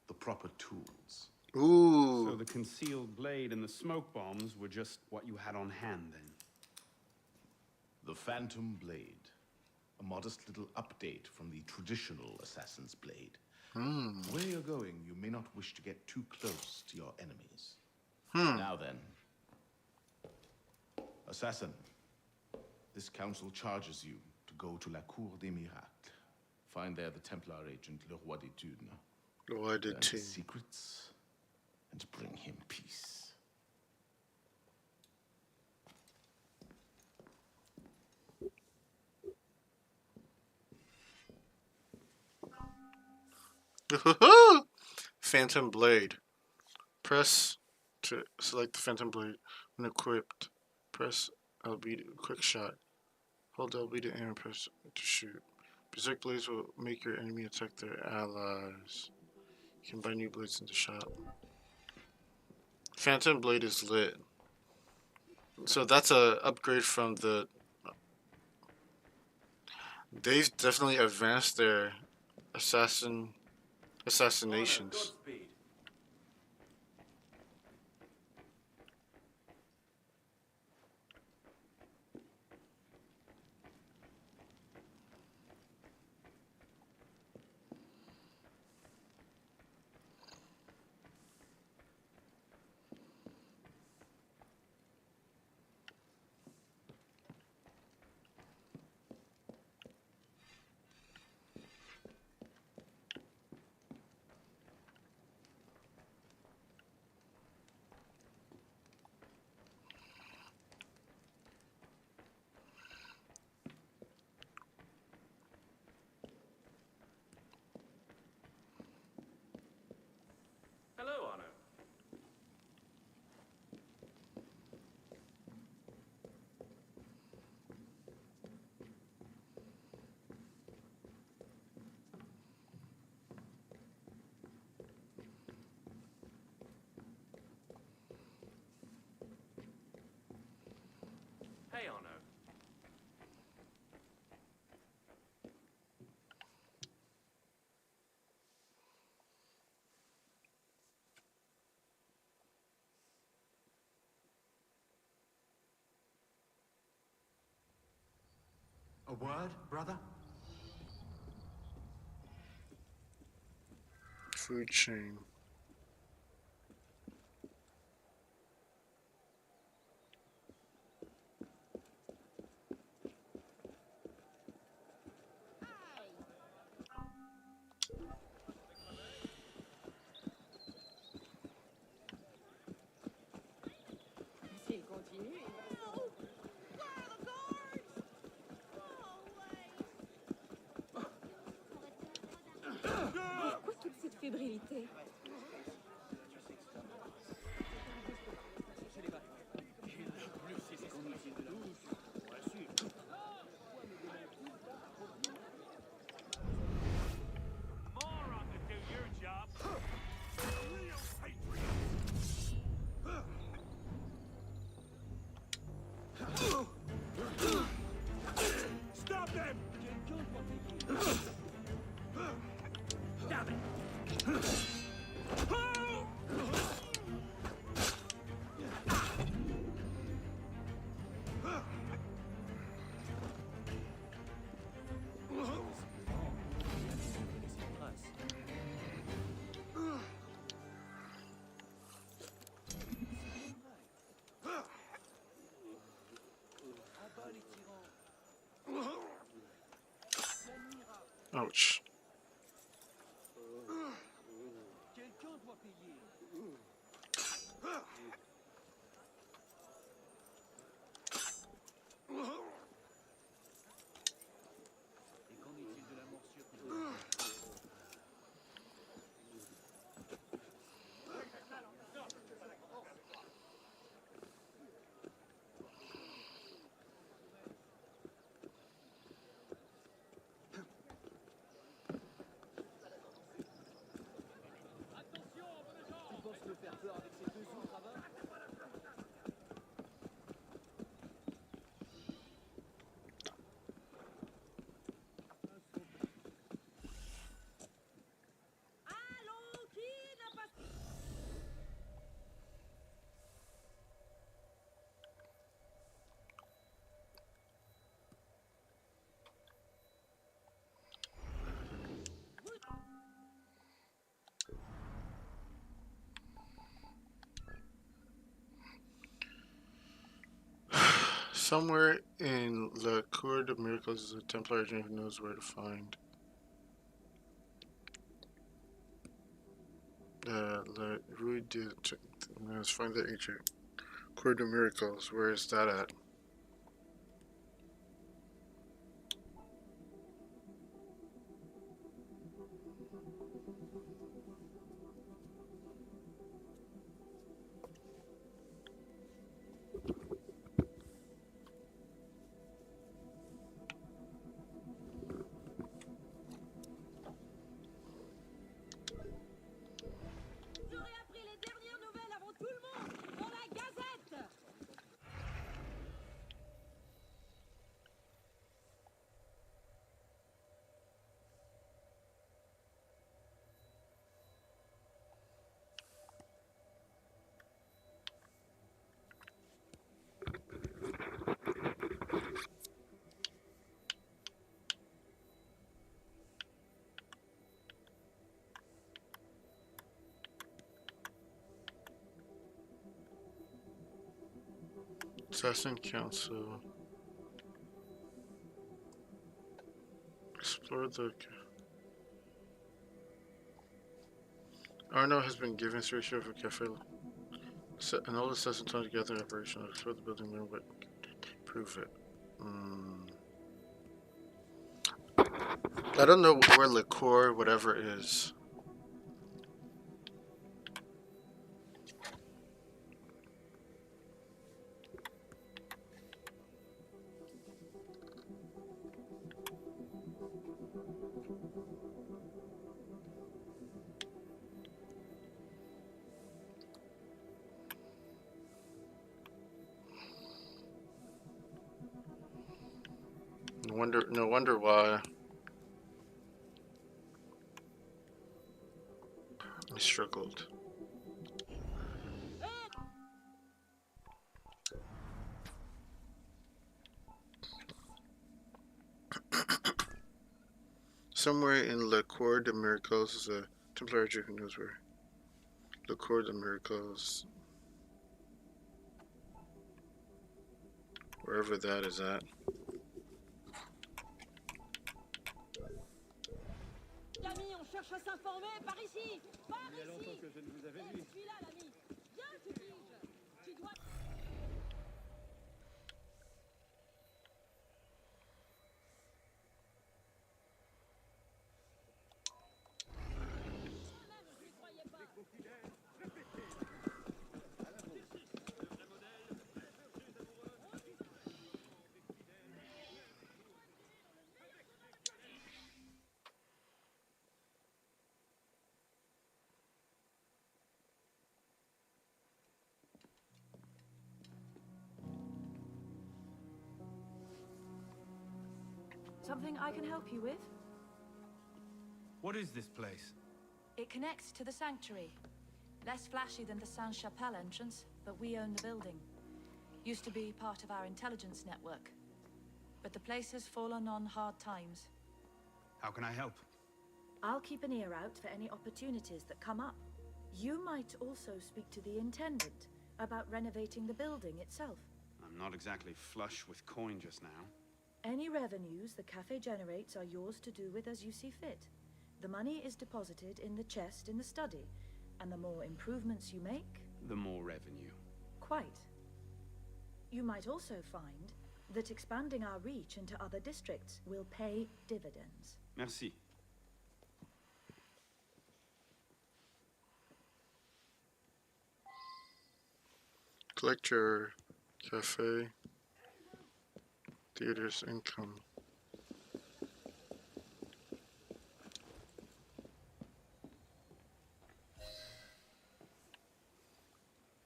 the proper tools. Ooh. So the concealed blade and the smoke bombs were just what you had on hand then? The Phantom Blade. A modest little update from the traditional assassin's blade. Where you're going, you may not wish to get too close to your enemies. Now then. Assassin, this council charges you to go to La Cour des Miracles. Find there the Templar agent, Le Roi des Thunes. Roi des Learn his Thunes. secrets and bring him peace. Phantom Blade. Press to select the Phantom Blade. When equipped, press LB to quick shot. Hold LB to aim and press to shoot. Berserk blades will make your enemy attack their allies. You can buy new blades in the shop. Phantom Blade is lit. So that's a upgrade from the... They've definitely advanced their assassinations. Hello, Arno. Hey, Arno. A word, brother? Food chain. S'il continue, pourquoi toute cette fébrilité? Moron to do your job. Real patriot. Stop them! Damn it! Ouch. Quelqu'un doit payer. Et qu'en est-il de la morsure que vous avez? Tu penses me faire peur avec ces deux autres avant? Allô, qui n'a pas... Somewhere in La Cour de Miracles is a Templar agent who knows where to find. La Rue de... Let's find the agent. Cour de Miracles, where is that at? J'aurais appris les dernières nouvelles avant tout le monde dans la Gazette. Assassin Council. Explore the... Arno has been given instruction of a cafe. An old assassin time together in operation. Explore the building room, but prove it. I don't know where liqueur, whatever is. No wonder why I struggled. Somewhere in La Cour de Miracles is a Templar agent who knows where. La Cour de Miracles. Wherever that is at. L'ami, on cherche à s'informer par ici. Par Il y a longtemps que je ne vous avais vu. Je suis là, l'ami. Viens, te dis-je. Tu dois... Something I can help you with? What is this place? It connects to the sanctuary. Less flashy than the Sainte-Chapelle entrance, but we own the building. Used to be part of our intelligence network. But the place has fallen on hard times. How can I help? I'll keep an ear out for any opportunities that come up. You might also speak to the intendant about renovating the building itself. I'm not exactly flush with coin just now. Any revenues the cafe generates are yours to do with as you see fit. The money is deposited in the chest in the study, and the more improvements you make... The more revenue. Quite. You might also find that expanding our reach into other districts will pay dividends. Merci. Collect your cafe, theater's income.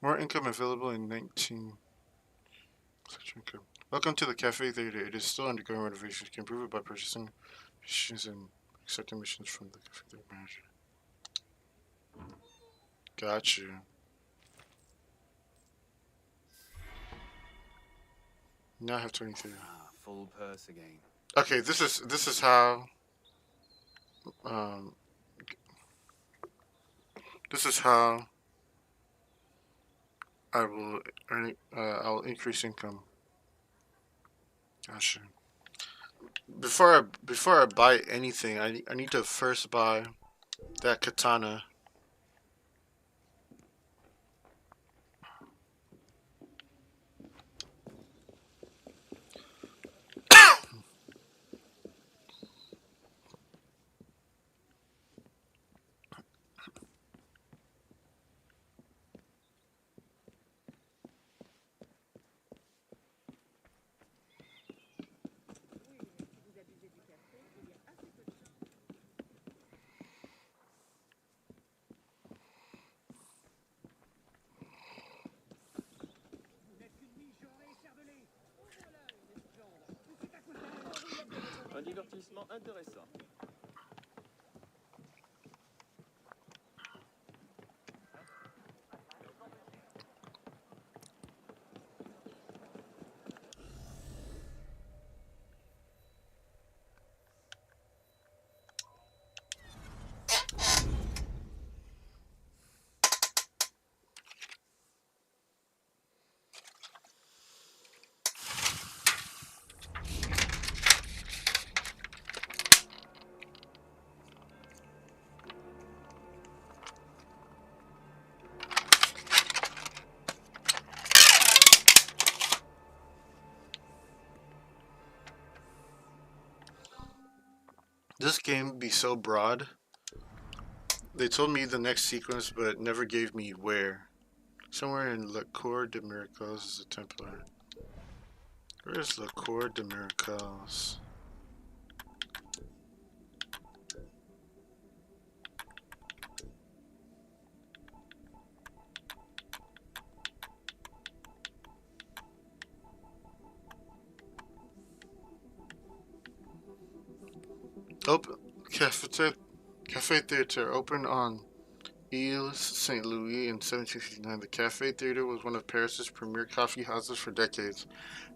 More income available in 19. Such income. Welcome to the cafe theater. It is still undergoing renovations. You can improve it by purchasing missions and accepting missions from the cafe theater manager. Got you. Now I have 23. Full purse again. Okay, this is how this is how I will earn I'll increase income. Gotcha. Before I buy anything, I need to first buy that katana. Un divertissement intéressant. This game be so broad. They told me the next sequence, but never gave me where. Somewhere in La Cour de Miracles is a Templar. Where is La Cour de Miracles? Open Cafe Theater opened on Ile Saint Louis in 1759. The Cafe Theater was one of Paris's premier coffee houses for decades.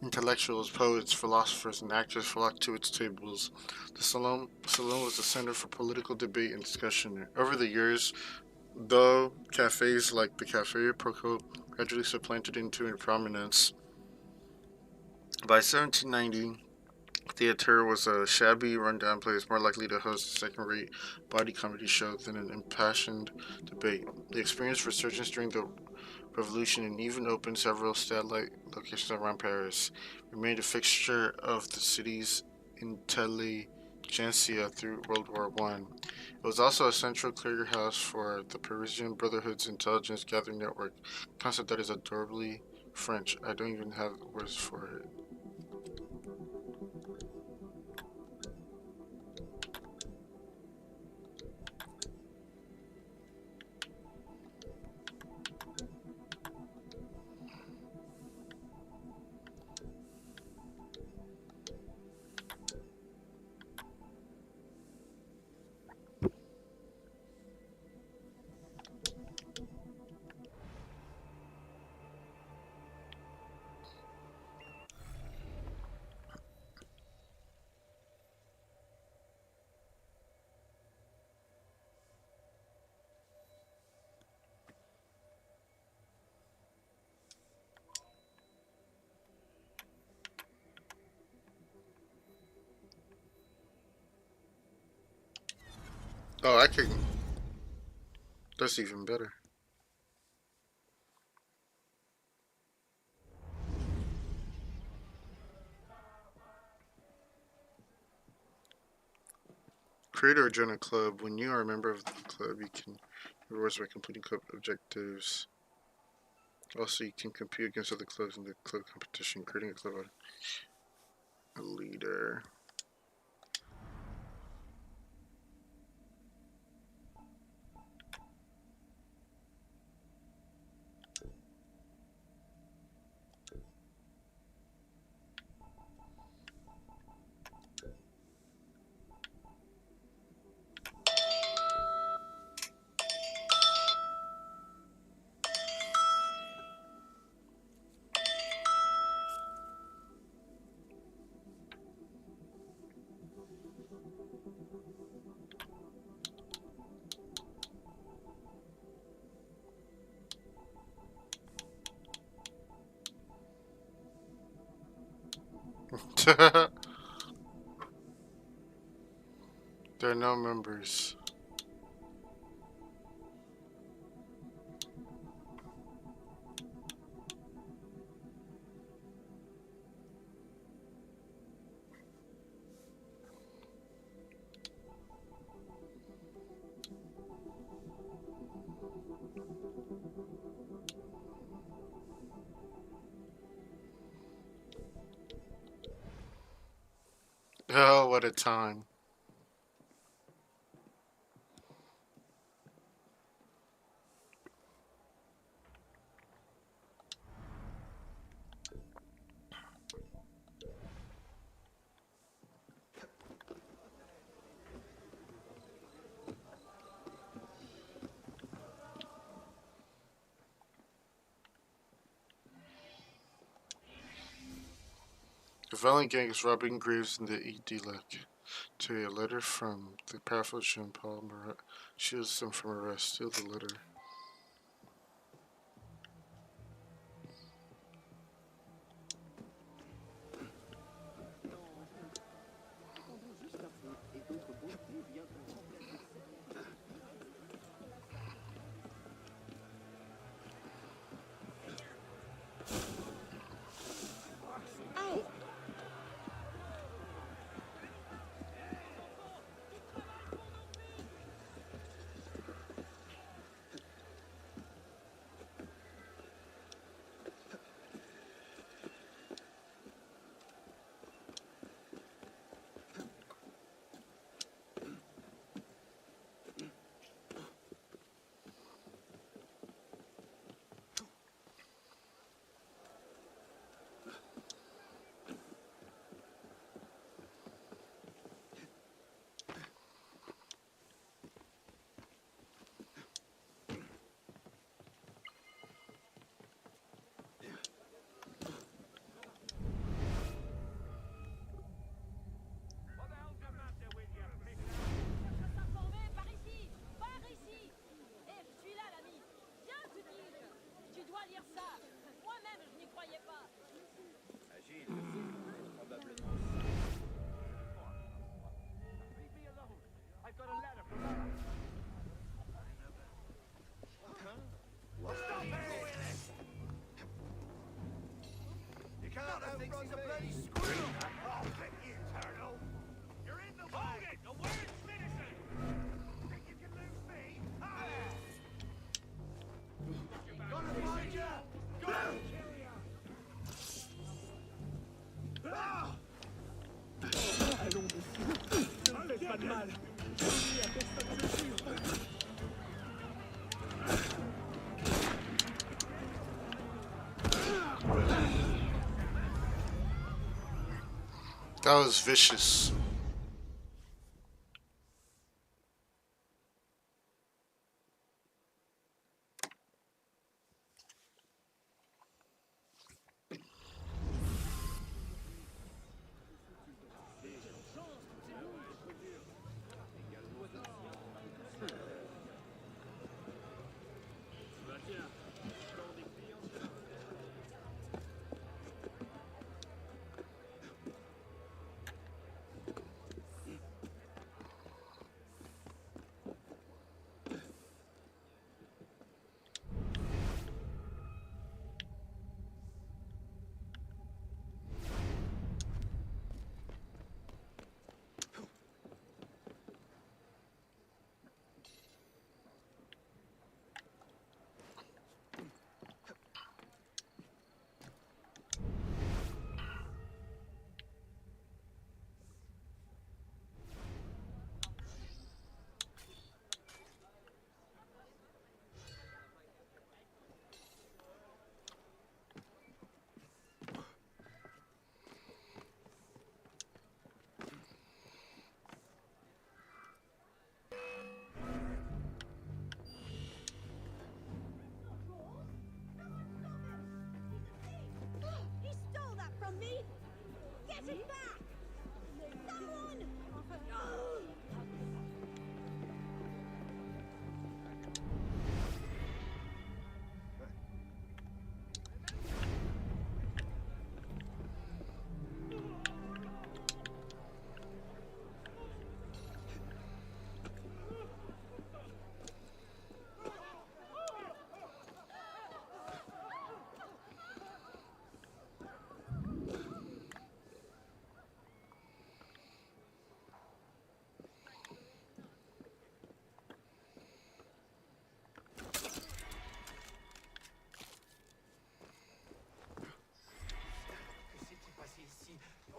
Intellectuals, poets, philosophers, and actors flocked to its tables. The salon was a center for political debate and discussion. Over the years, though, cafes like the Cafe Procope gradually supplanted into prominence. By 1790, the theater was a shabby, run-down place, more likely to host a second-rate body comedy show than an impassioned debate. The experience resurgence during the Revolution and even opened several satellite locations around Paris. It remained a fixture of the city's intelligentsia through World War I. It was also a central clearinghouse for the Parisian Brotherhood's intelligence gathering network, a concept that is adorably French. I don't even have words for it. Oh, I can. That's even better. Create or join a club. When you are a member of the club, you can rewards by completing club objectives. Also, you can compete against other clubs in the club competition. Creating a club, a leader. There are no members. Oh, what a time. The violent gang is robbing graves in the Edilek. To a letter from the powerful Jean Paul Marat shields them from arrest. Steal the letter. Thinks he's a bloody squirrel. Oh, get you, turtle. You're in the way. Hold it! The word's finishing. Think you can lose me? Gonna find you. Gonna kill you. Allons dessus. Ne me fais pas de mal. Je dis à personne que je suis. That was vicious.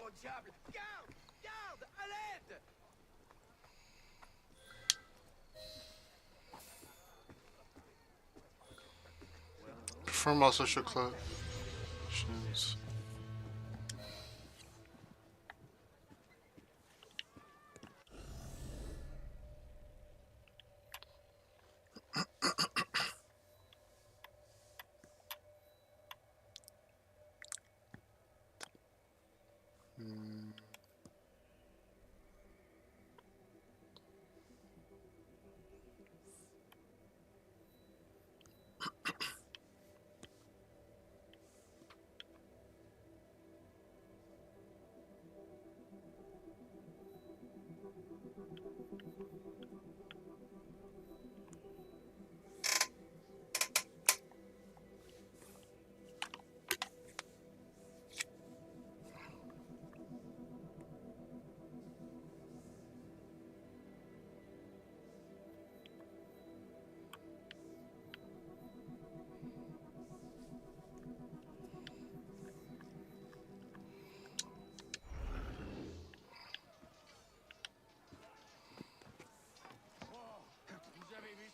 au diable! Garde! Garde! À l'aide! From all social collections. Vous avez vu?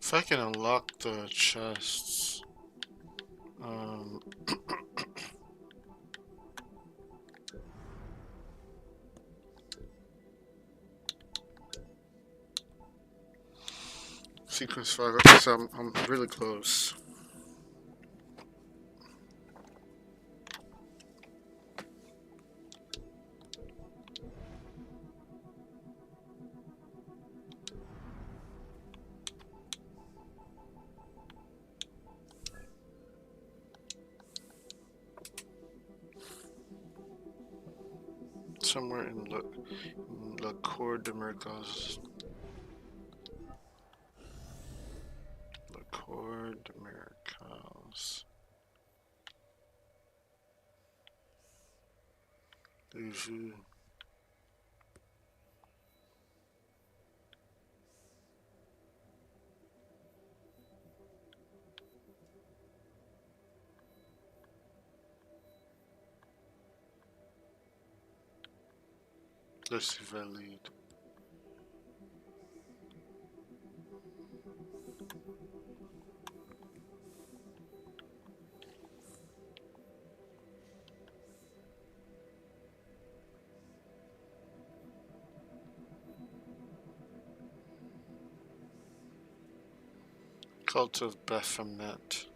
If I can unlock the chests, sequence 5. Okay, so I'm really close. Somewhere in La Cour de Miracles. La Cour de Miracles. Let's see if I lead. Cult of Baphomet.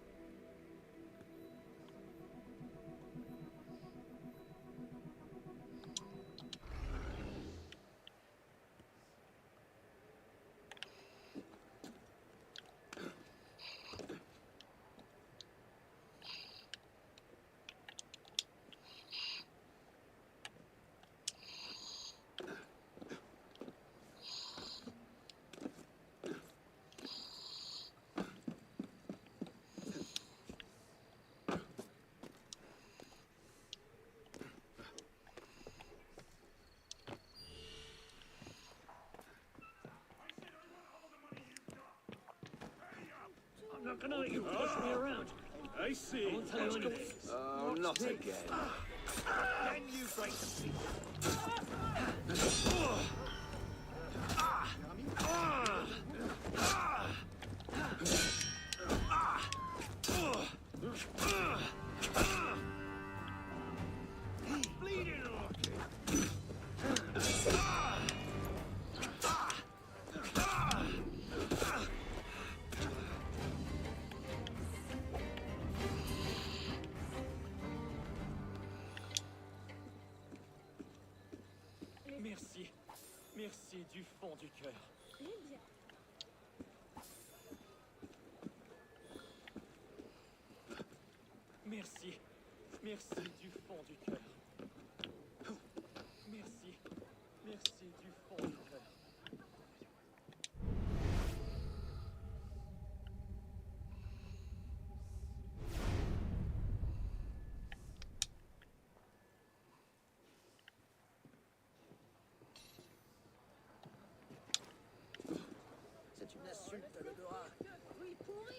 I'm not gonna let you push me around. I see. I won't tell you anything. Oh, not again. Then you break the Merci du fond du cœur. Merci. Merci du fond du cœur. C'est une insulte à l'odorat. Oui, pourri.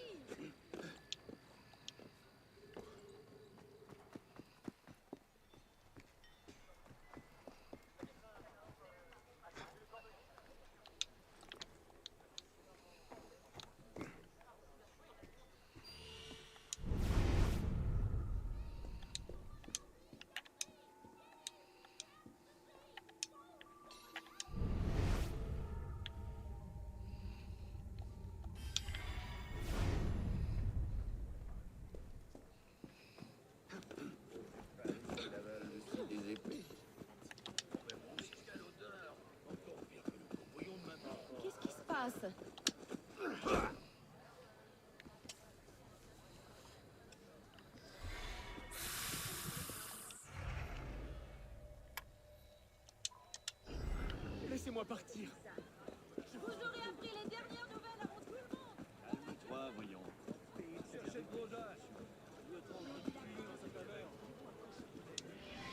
Des épées. Qu'est-ce qui se passe? Laissez-moi partir. Vous aurez appris les dernières nouvelles avant tout le monde. Calme-toi, voyons. Cherchez le gros as. Je veux tranquille depuis dans sa taverne.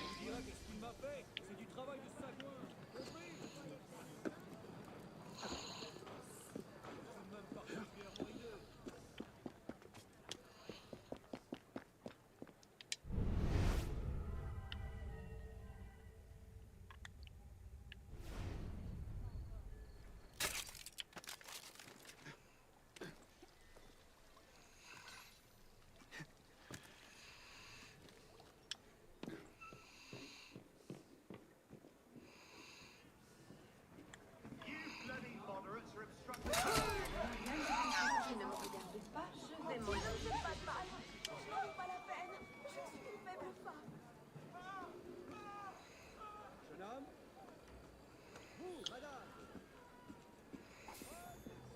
On dirait qu'est-ce qu'il m'a fait? C'est du travail de sagouin. Compris? C'est même particulièrement hideux. Je ne me regarde pas, je vais m'en aller. Ne faites pas de mal. Ce n'est pas la peine. Je suis une faible femme. Jeune homme? Vous, madame?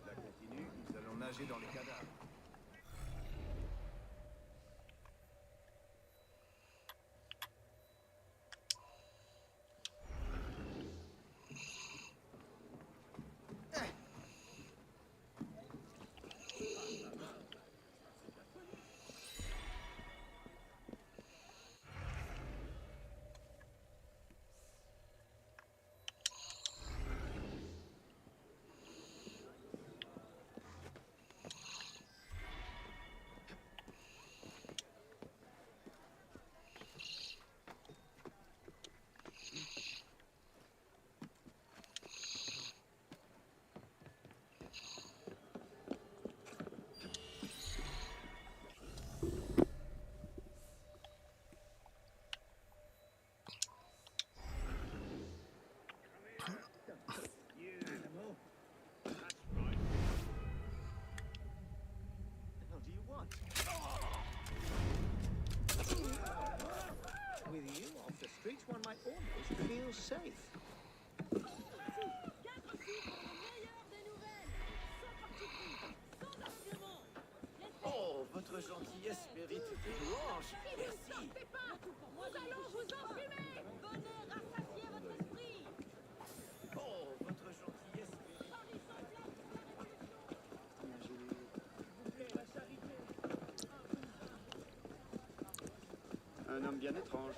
Cela continue, nous allons nager dans les cadavres. With you off the streets, one might almost feel safe. Oh, votre gentillesse mérite des louanges. Merci. Nous allons vous enfumer. Venez rassasier votre esprit. Oh, votre gentillesse mérite. S'il vous plaît, la charité. Un homme bien étrange.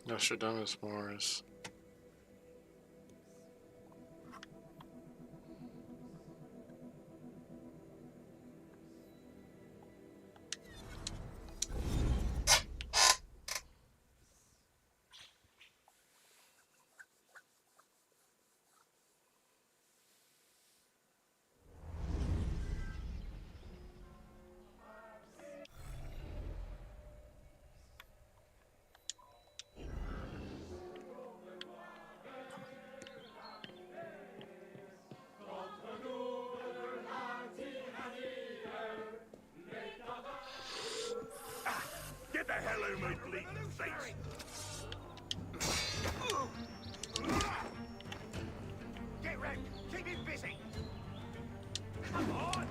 Nostradamus Morris. bleeding face. Get round. Keep him busy. Come on.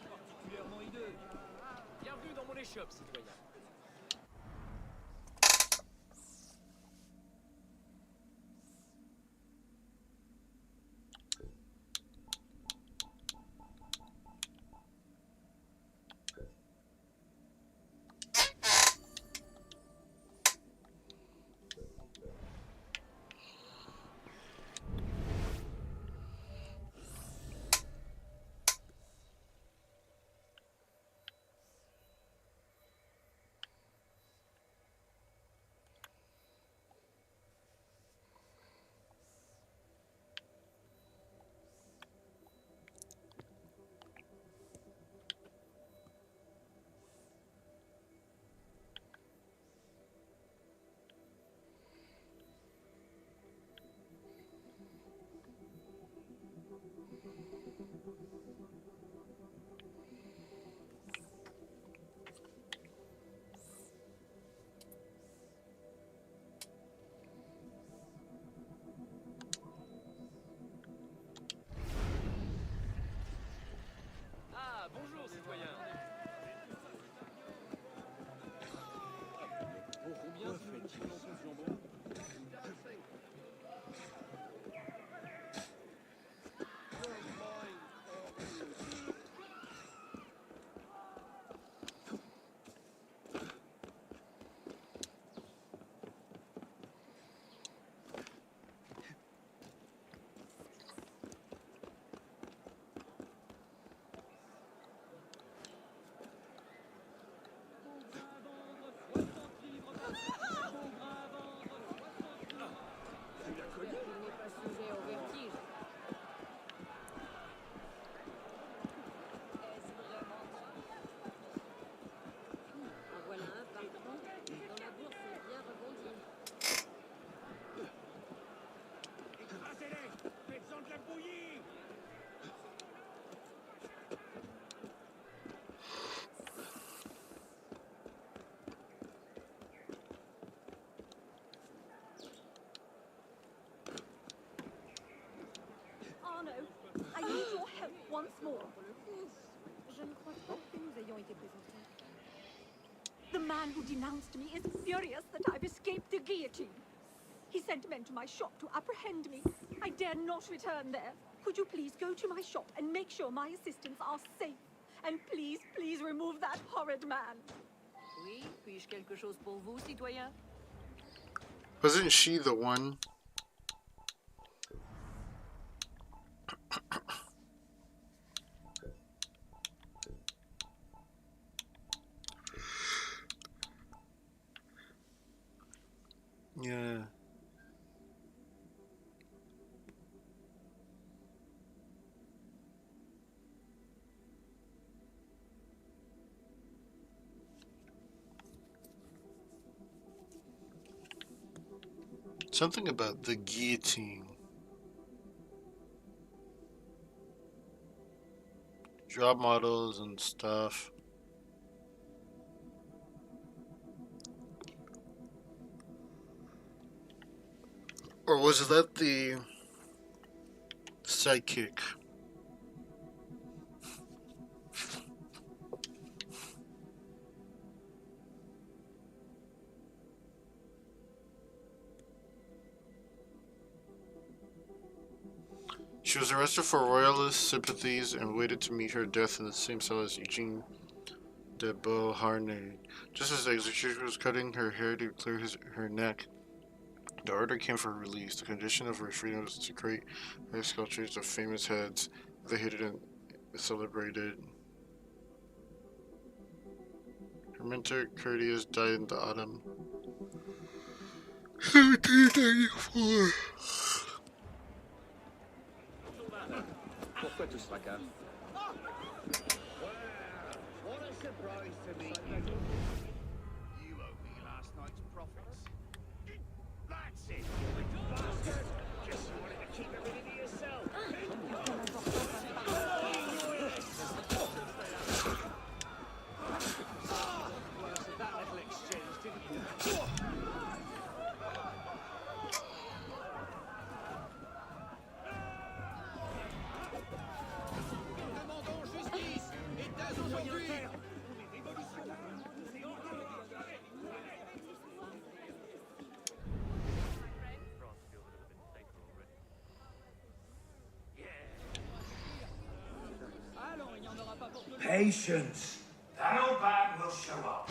Particulièrement hideux. Bienvenue dans mon échoppe, citoyen. Ah, bonjour, citoyen. Pour combien fait-il ce jambon? Arno, I need your help once more. Je ne crois pas que nous ayons été présentés. The man who denounced me is furious that I've escaped the guillotine. He sent men to my shop to apprehend me. I dare not return there. Could you please go to my shop and make sure my assistants are safe? And please, please remove that horrid man. Oui, puis-je quelque chose pour vous, citoyen? Wasn't she the one? Yeah. Something about the guillotine. Job models and stuff. Or was that the sidekick? She was arrested for royalist sympathies and waited to meet her death in the same cell as Eugene de Beauharnais. Just as the executioner was cutting her hair to clear her neck, The order came for release. The condition of her freedom is to create sculptures of famous heads. They hated and celebrated. Her mentor, Curtius, died in the autumn 1794. Pourquoi tout ce fracas? What a surprise to meet you. You owe me last night's profits. That's it, you bastard. Guess you wanted to keep everything to yourself. Worse of that little exchange, didn't you? Demandons justice. Et dès aujourd'hui. Patience. That old bag will show up.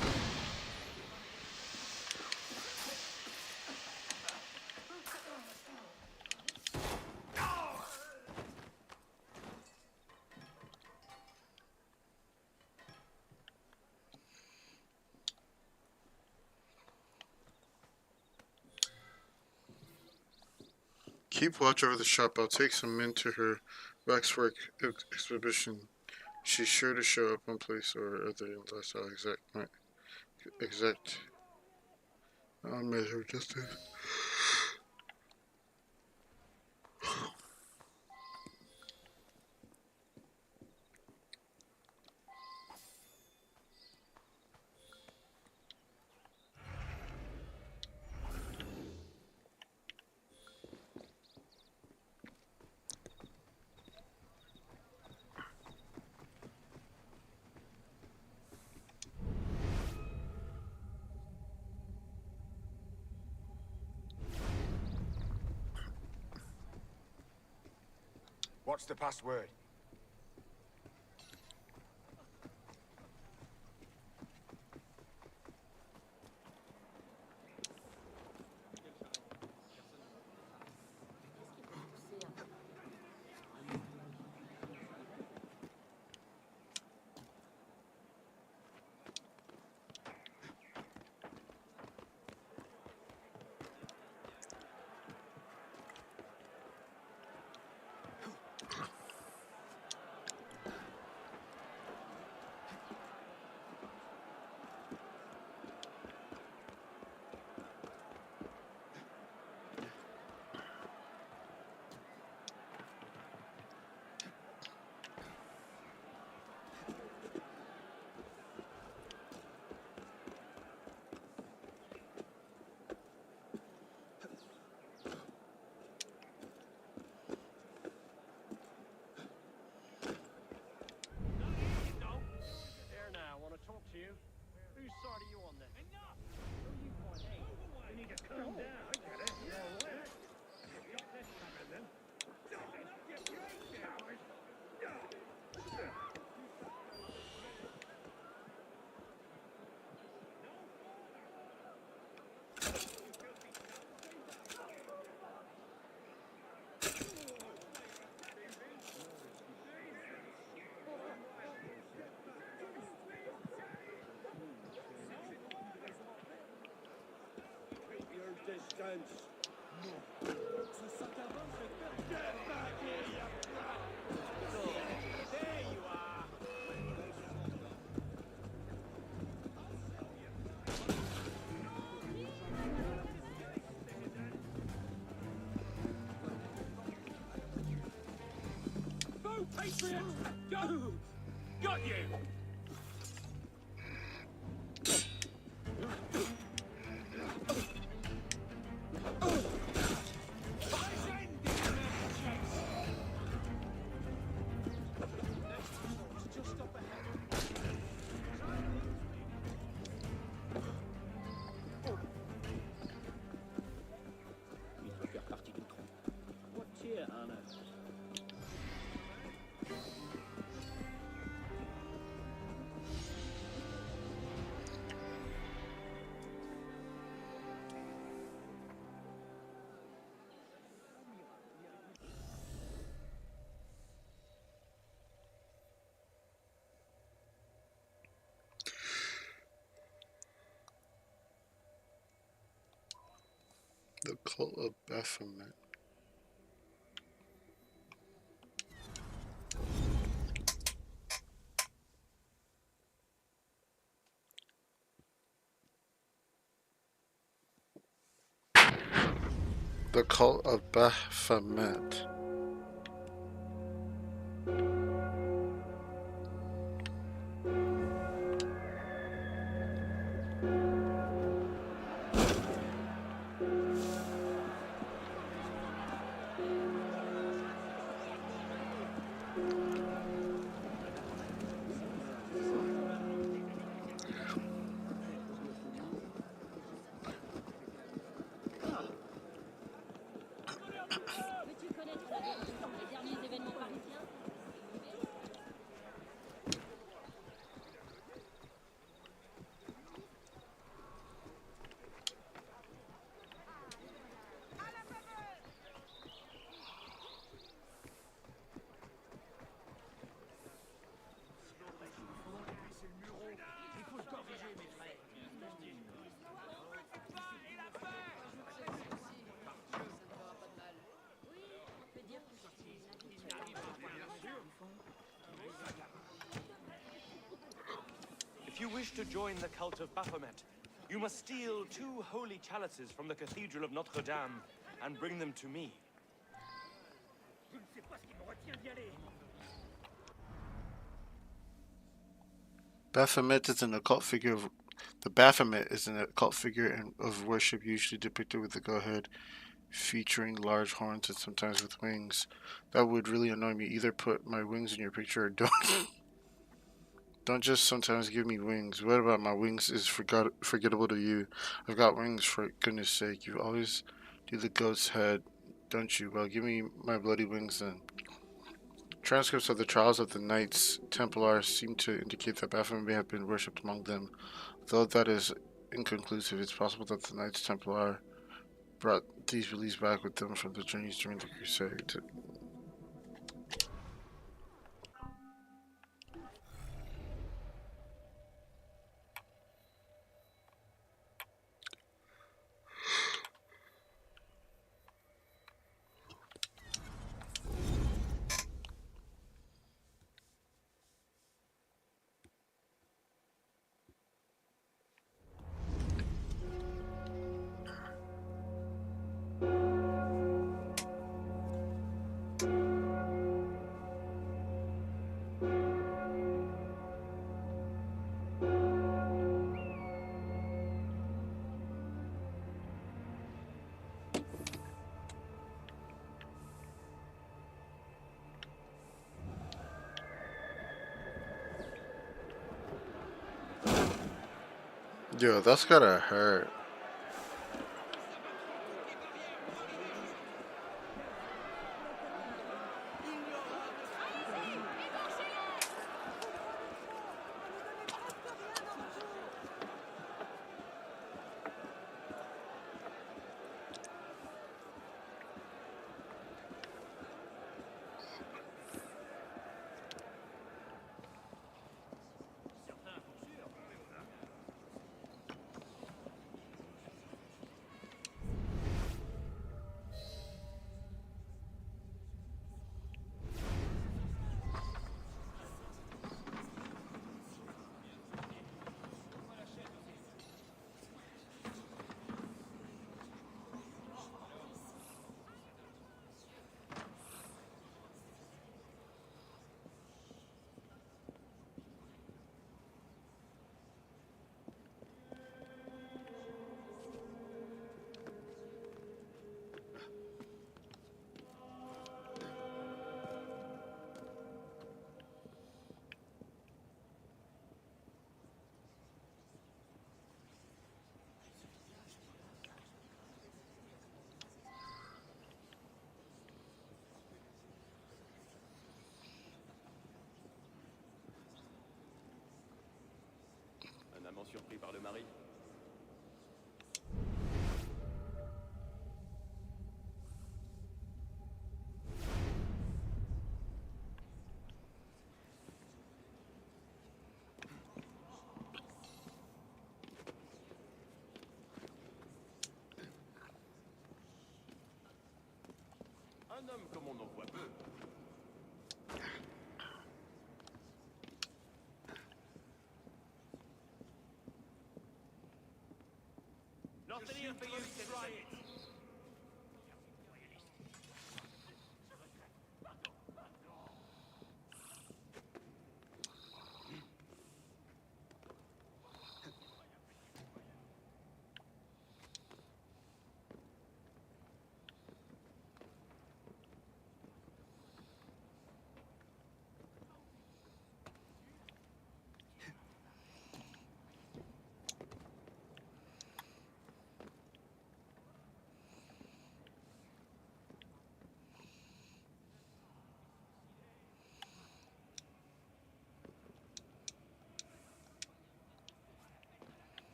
Keep watch over the shop. I'll take some men to her waxwork exhibition. She's sure to show up one place or other unless I'll exact measure justice. What's the password? To you. Whose side are you on then? Enough! Who you find? Hey, you need to calm down. I get it. You're all right. Got this coming then. Distance. Ce sac à main fait peur. Get back here, you brat! There you are. Go, Patriots! Go! Got you! Cult of Baphomet. The Cult of Baphomet. Veux-tu connaître la vérité sur les derniers événements parisiens? If you wish to join the cult of Baphomet, you must steal 2 holy chalices from the Cathedral of Notre Dame and bring them to me. Je ne sais pas ce qui me retient d'y aller. Baphomet is an occult figure of the Baphomet is an occult figure of worship, usually depicted with a go-head, featuring large horns and sometimes with wings. That would really annoy me. Either put my wings in your picture or don't. Don't just sometimes give me wings. What about my wings is forgettable to you? I've got wings, for goodness sake. You always do the goat's head, don't you? Well, give me my bloody wings then. Transcripts of the trials of the Knights Templar seem to indicate that Baphomet may have been worshipped among them. Though that is inconclusive, it's possible that the Knights Templar brought these beliefs back with them from the journeys during the Crusade. Yo, that's gotta hurt. Un amant surpris par le mari. Un homme comme on en voit peu. Nothing here for you, try it.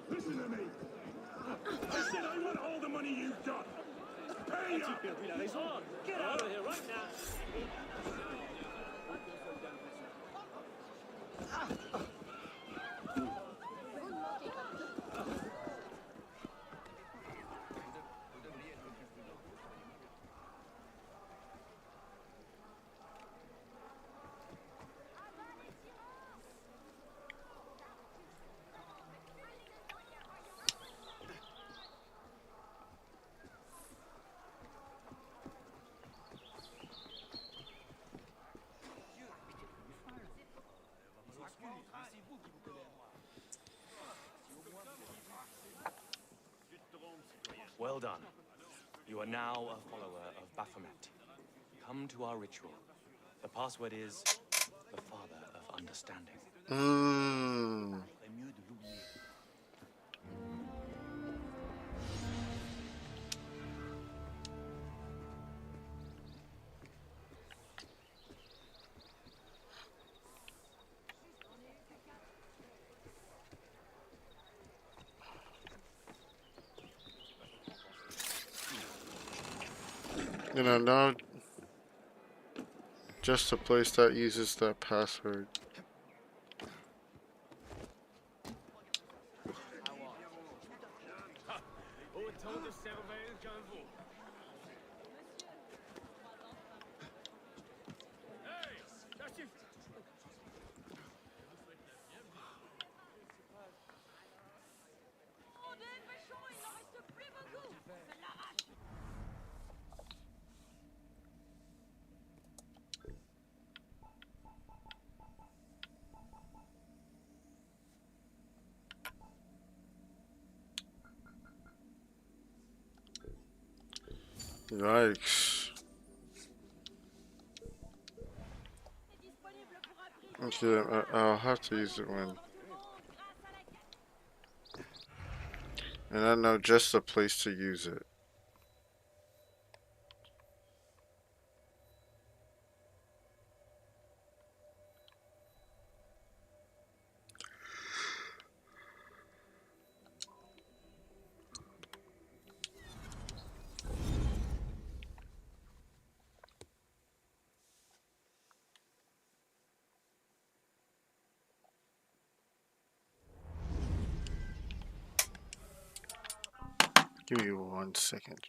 Listen to me. I said I want all the money you've got. Pay up. perdu la raison. Get out of here right now. Well done. You are now a follower of Baphomet. Come to our ritual. The password is the Father of Understanding. You know, now just a place that uses that password. Autant de cervelle qu'un veau. Hey, ça suffit. Oh, des méchants, il en reste plus beaucoup. C'est l'arrache. Yikes. Okay, I'll have to use it when. And I know just the place to use it. Give me 1 second.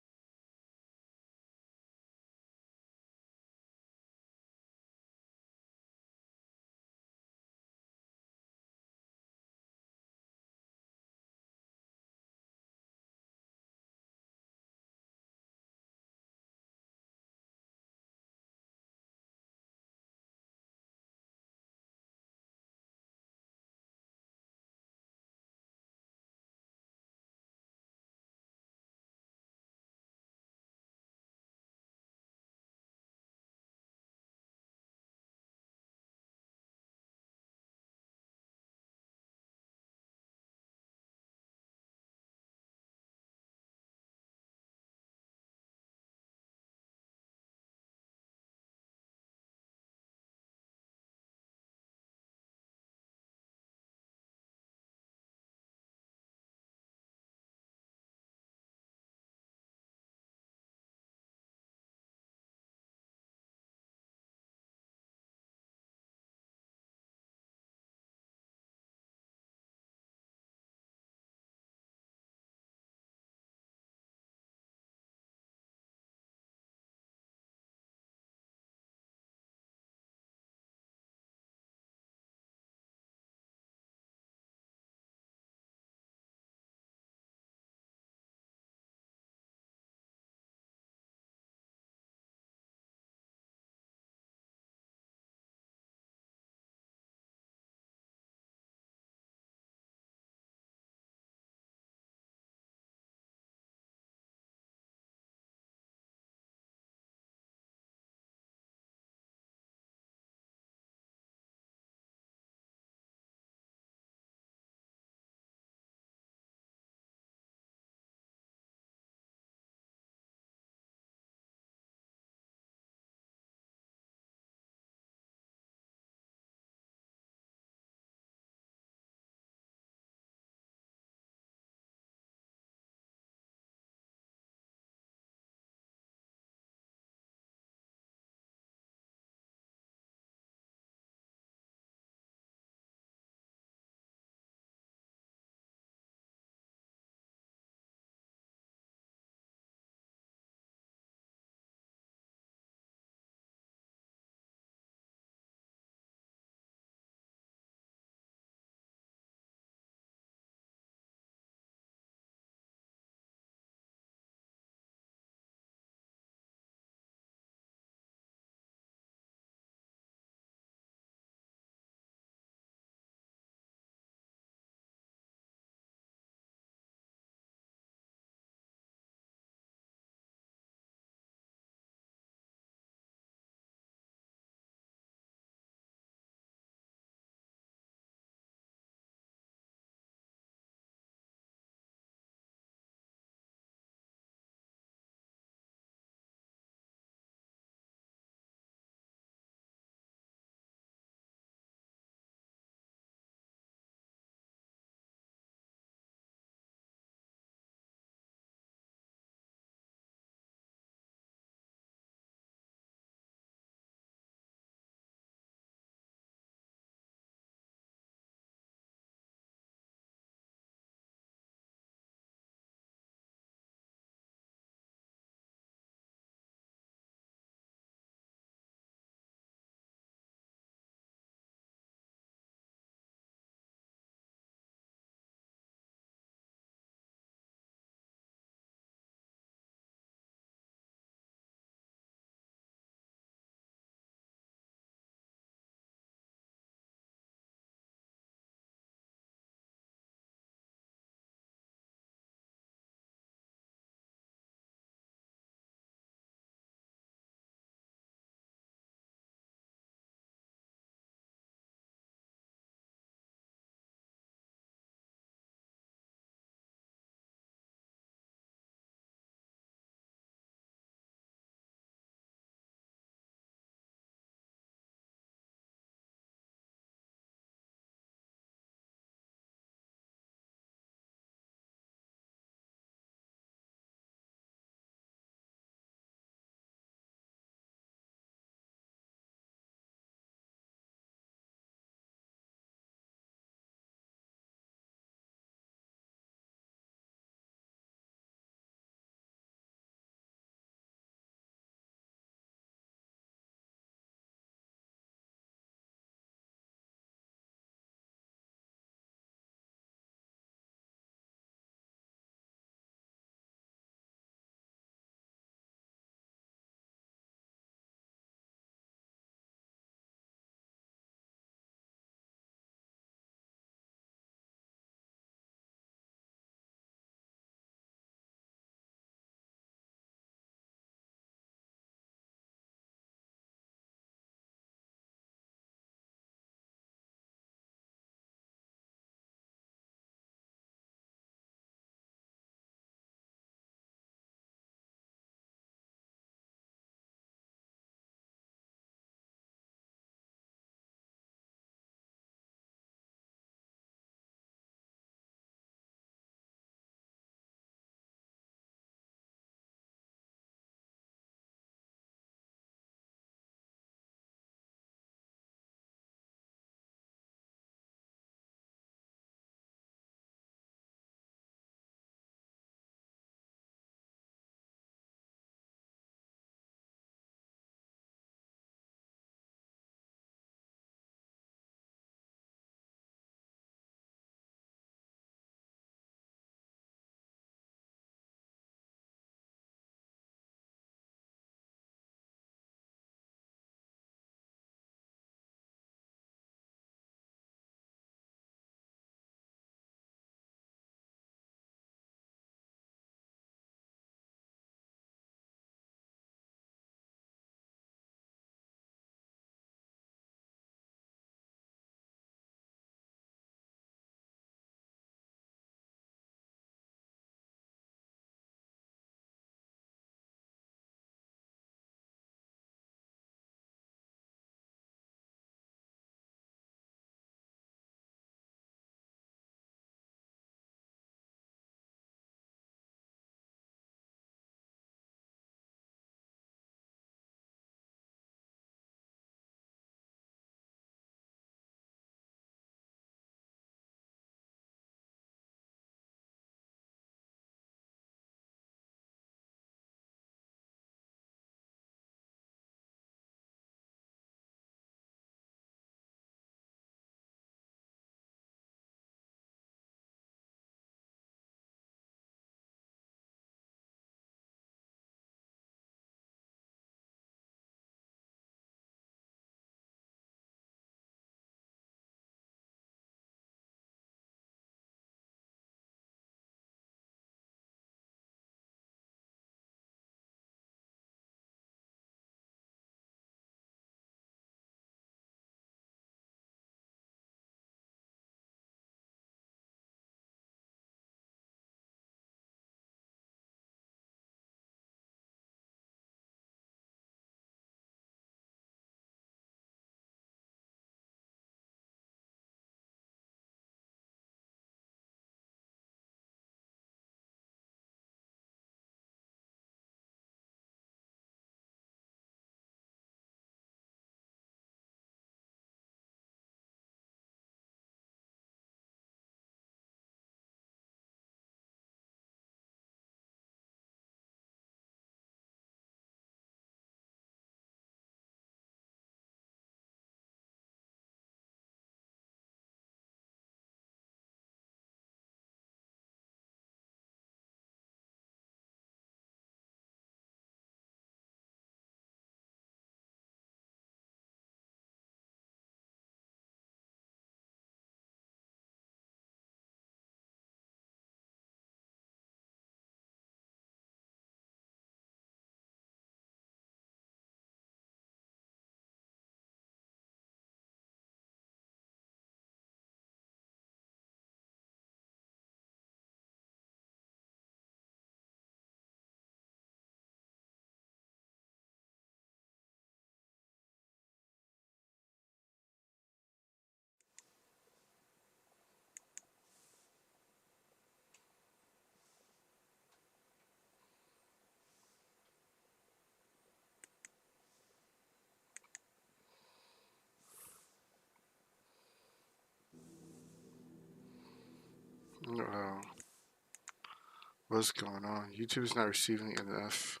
What's going on? YouTube is not receiving enough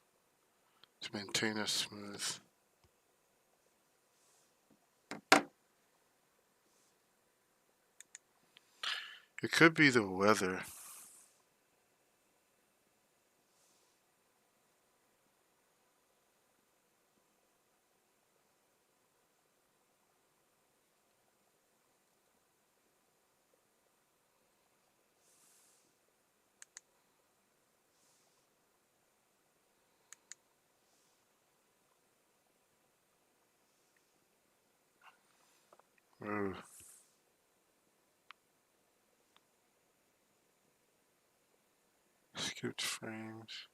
to maintain a smooth. It could be the weather. Oh. Skipped frames.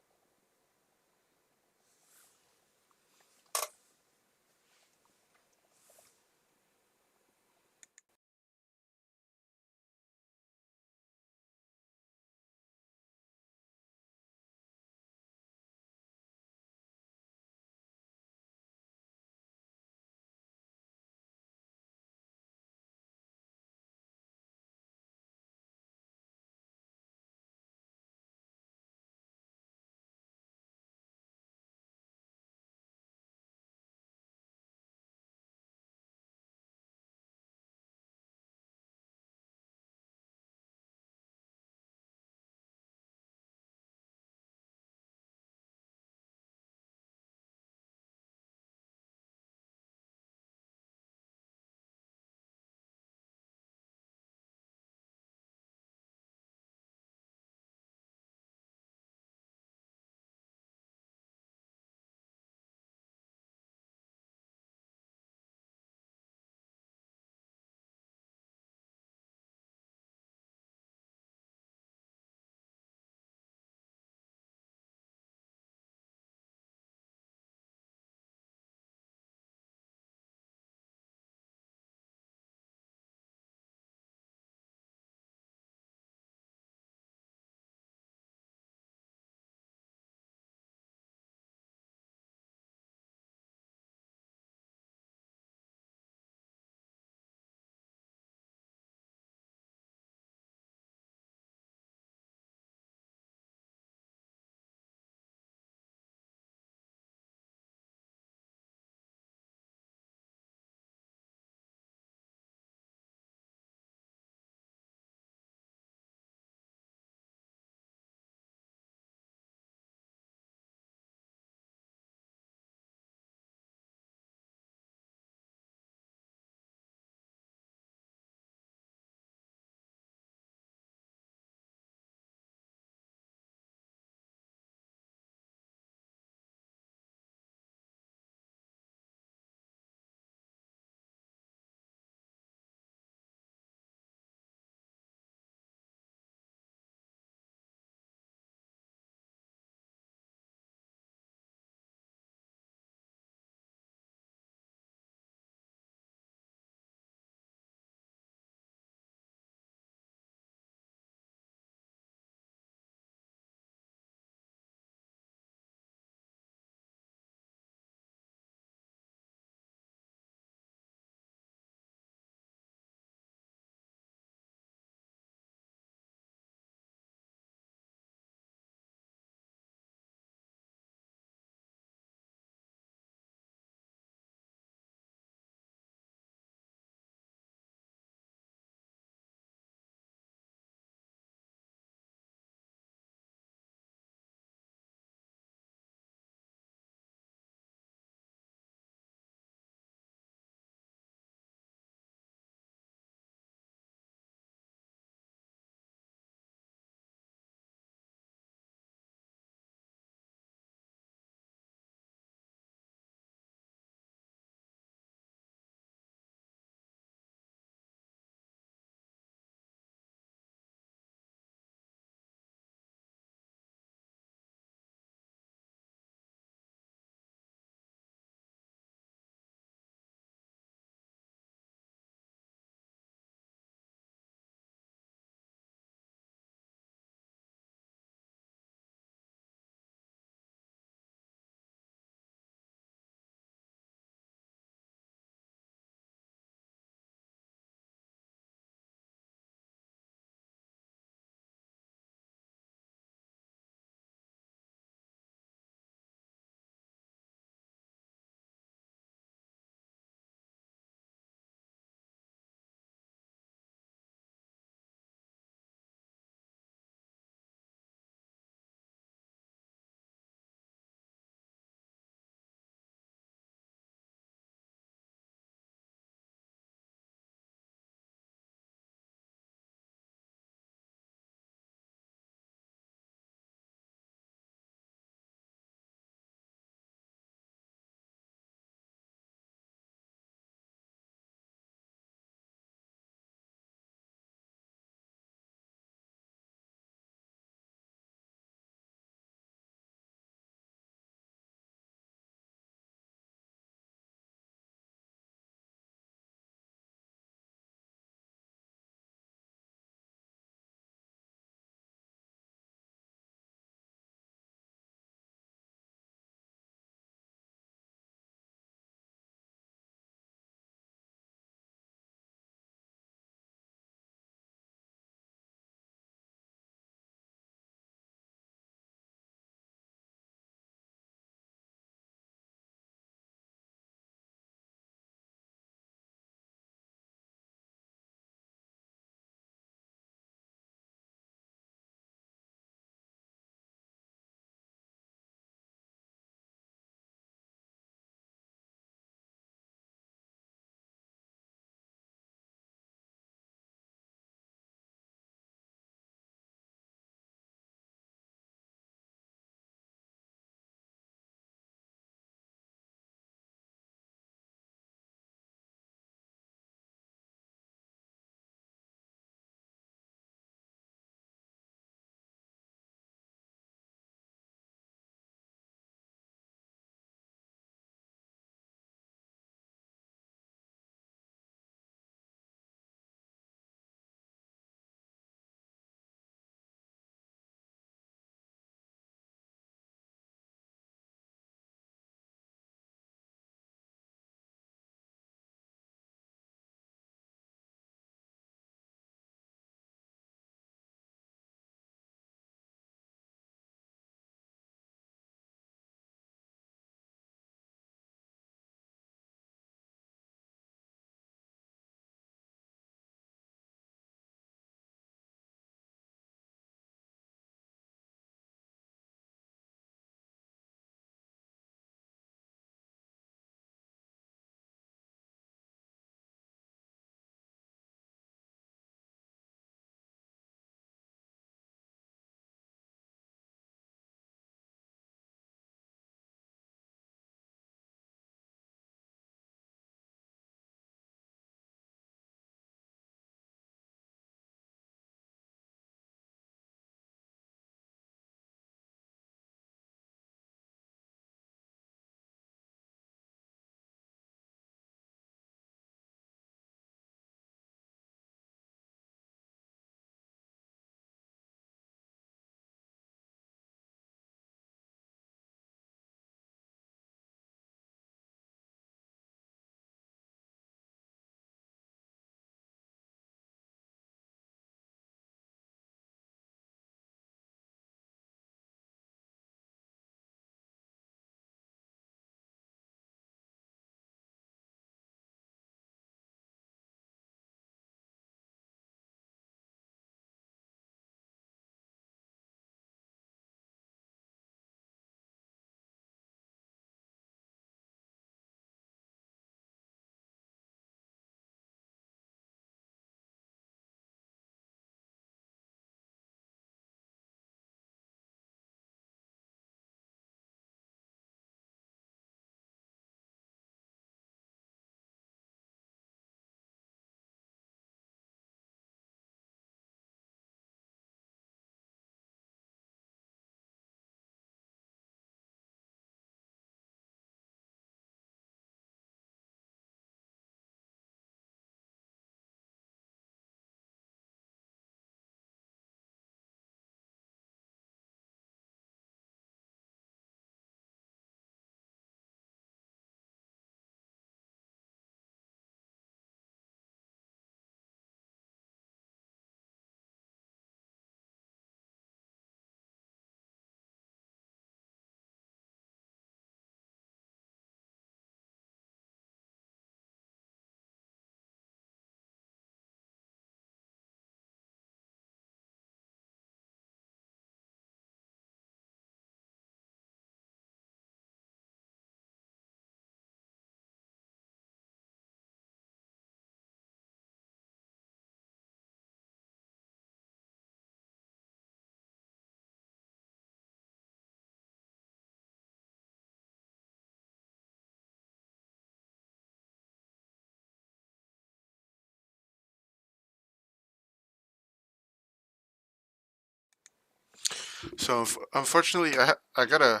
So unfortunately, I gotta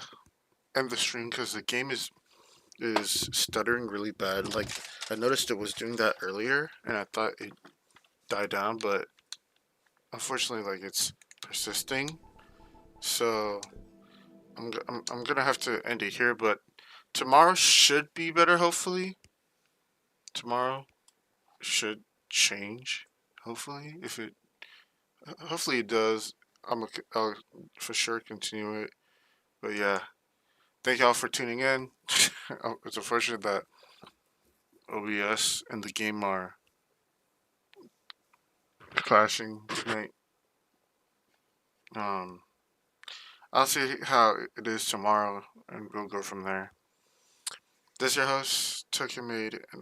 end the stream because the game is stuttering really bad. Like I noticed it was doing that earlier, and I thought it died down, but unfortunately, like it's persisting. So I'm gonna have to end it here. But tomorrow should be better. Hopefully, tomorrow should change. Hopefully, if it hopefully it does, I'll for sure continue it. But yeah, thank y'all for tuning in. It's unfortunate that OBS and the game are clashing tonight. I'll see how it is tomorrow, and we'll go from there. This is your host, Tokyo Made, and